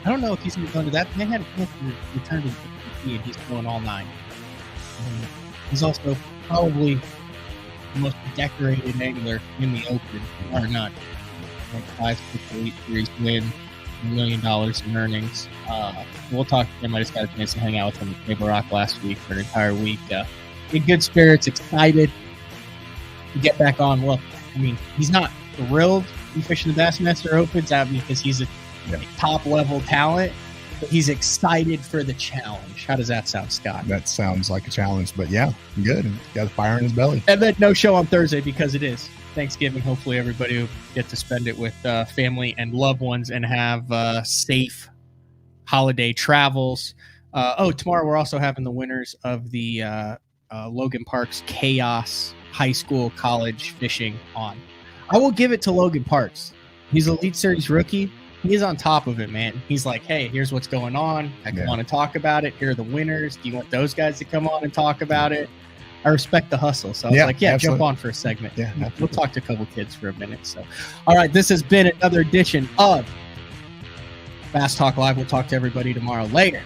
Speaker 1: I don't know if he's going to go into that. They had a chance to return to BTL, and he's going all 9. He's also probably the most decorated angler in the Open, or not. Like 5 Elite Series win, $1 million in earnings. We'll talk to him. I just got a chance to hang out with him at Table Rock last week for an entire week. In good spirits, excited to get back on. Look, I mean, he's not thrilled in fishing the Bassmaster Opens because he's a top-level talent, but he's excited for the challenge. How does that sound, Scott?
Speaker 12: That sounds like a challenge, but yeah, good. He's got a fire in his belly.
Speaker 1: And then no show on Thursday because it is Thanksgiving. Hopefully everybody will get to spend it with family and loved ones and have safe holiday travels. Tomorrow we're also having the winners of the Logan Parks Chaos High School College Fishing on. I will give it to Logan Parks. He's an Elite Series rookie. He's on top of it, man. He's like, hey, here's what's going on. I want to talk about it. Here are the winners. Do you want those guys to come on and talk about it? I respect the hustle. So I was like, absolutely. Jump on for a segment.
Speaker 12: Yeah,
Speaker 1: we'll talk to a couple kids for a minute. So, all right, this has been another edition of Bass Talk Live. We'll talk to everybody tomorrow. Later.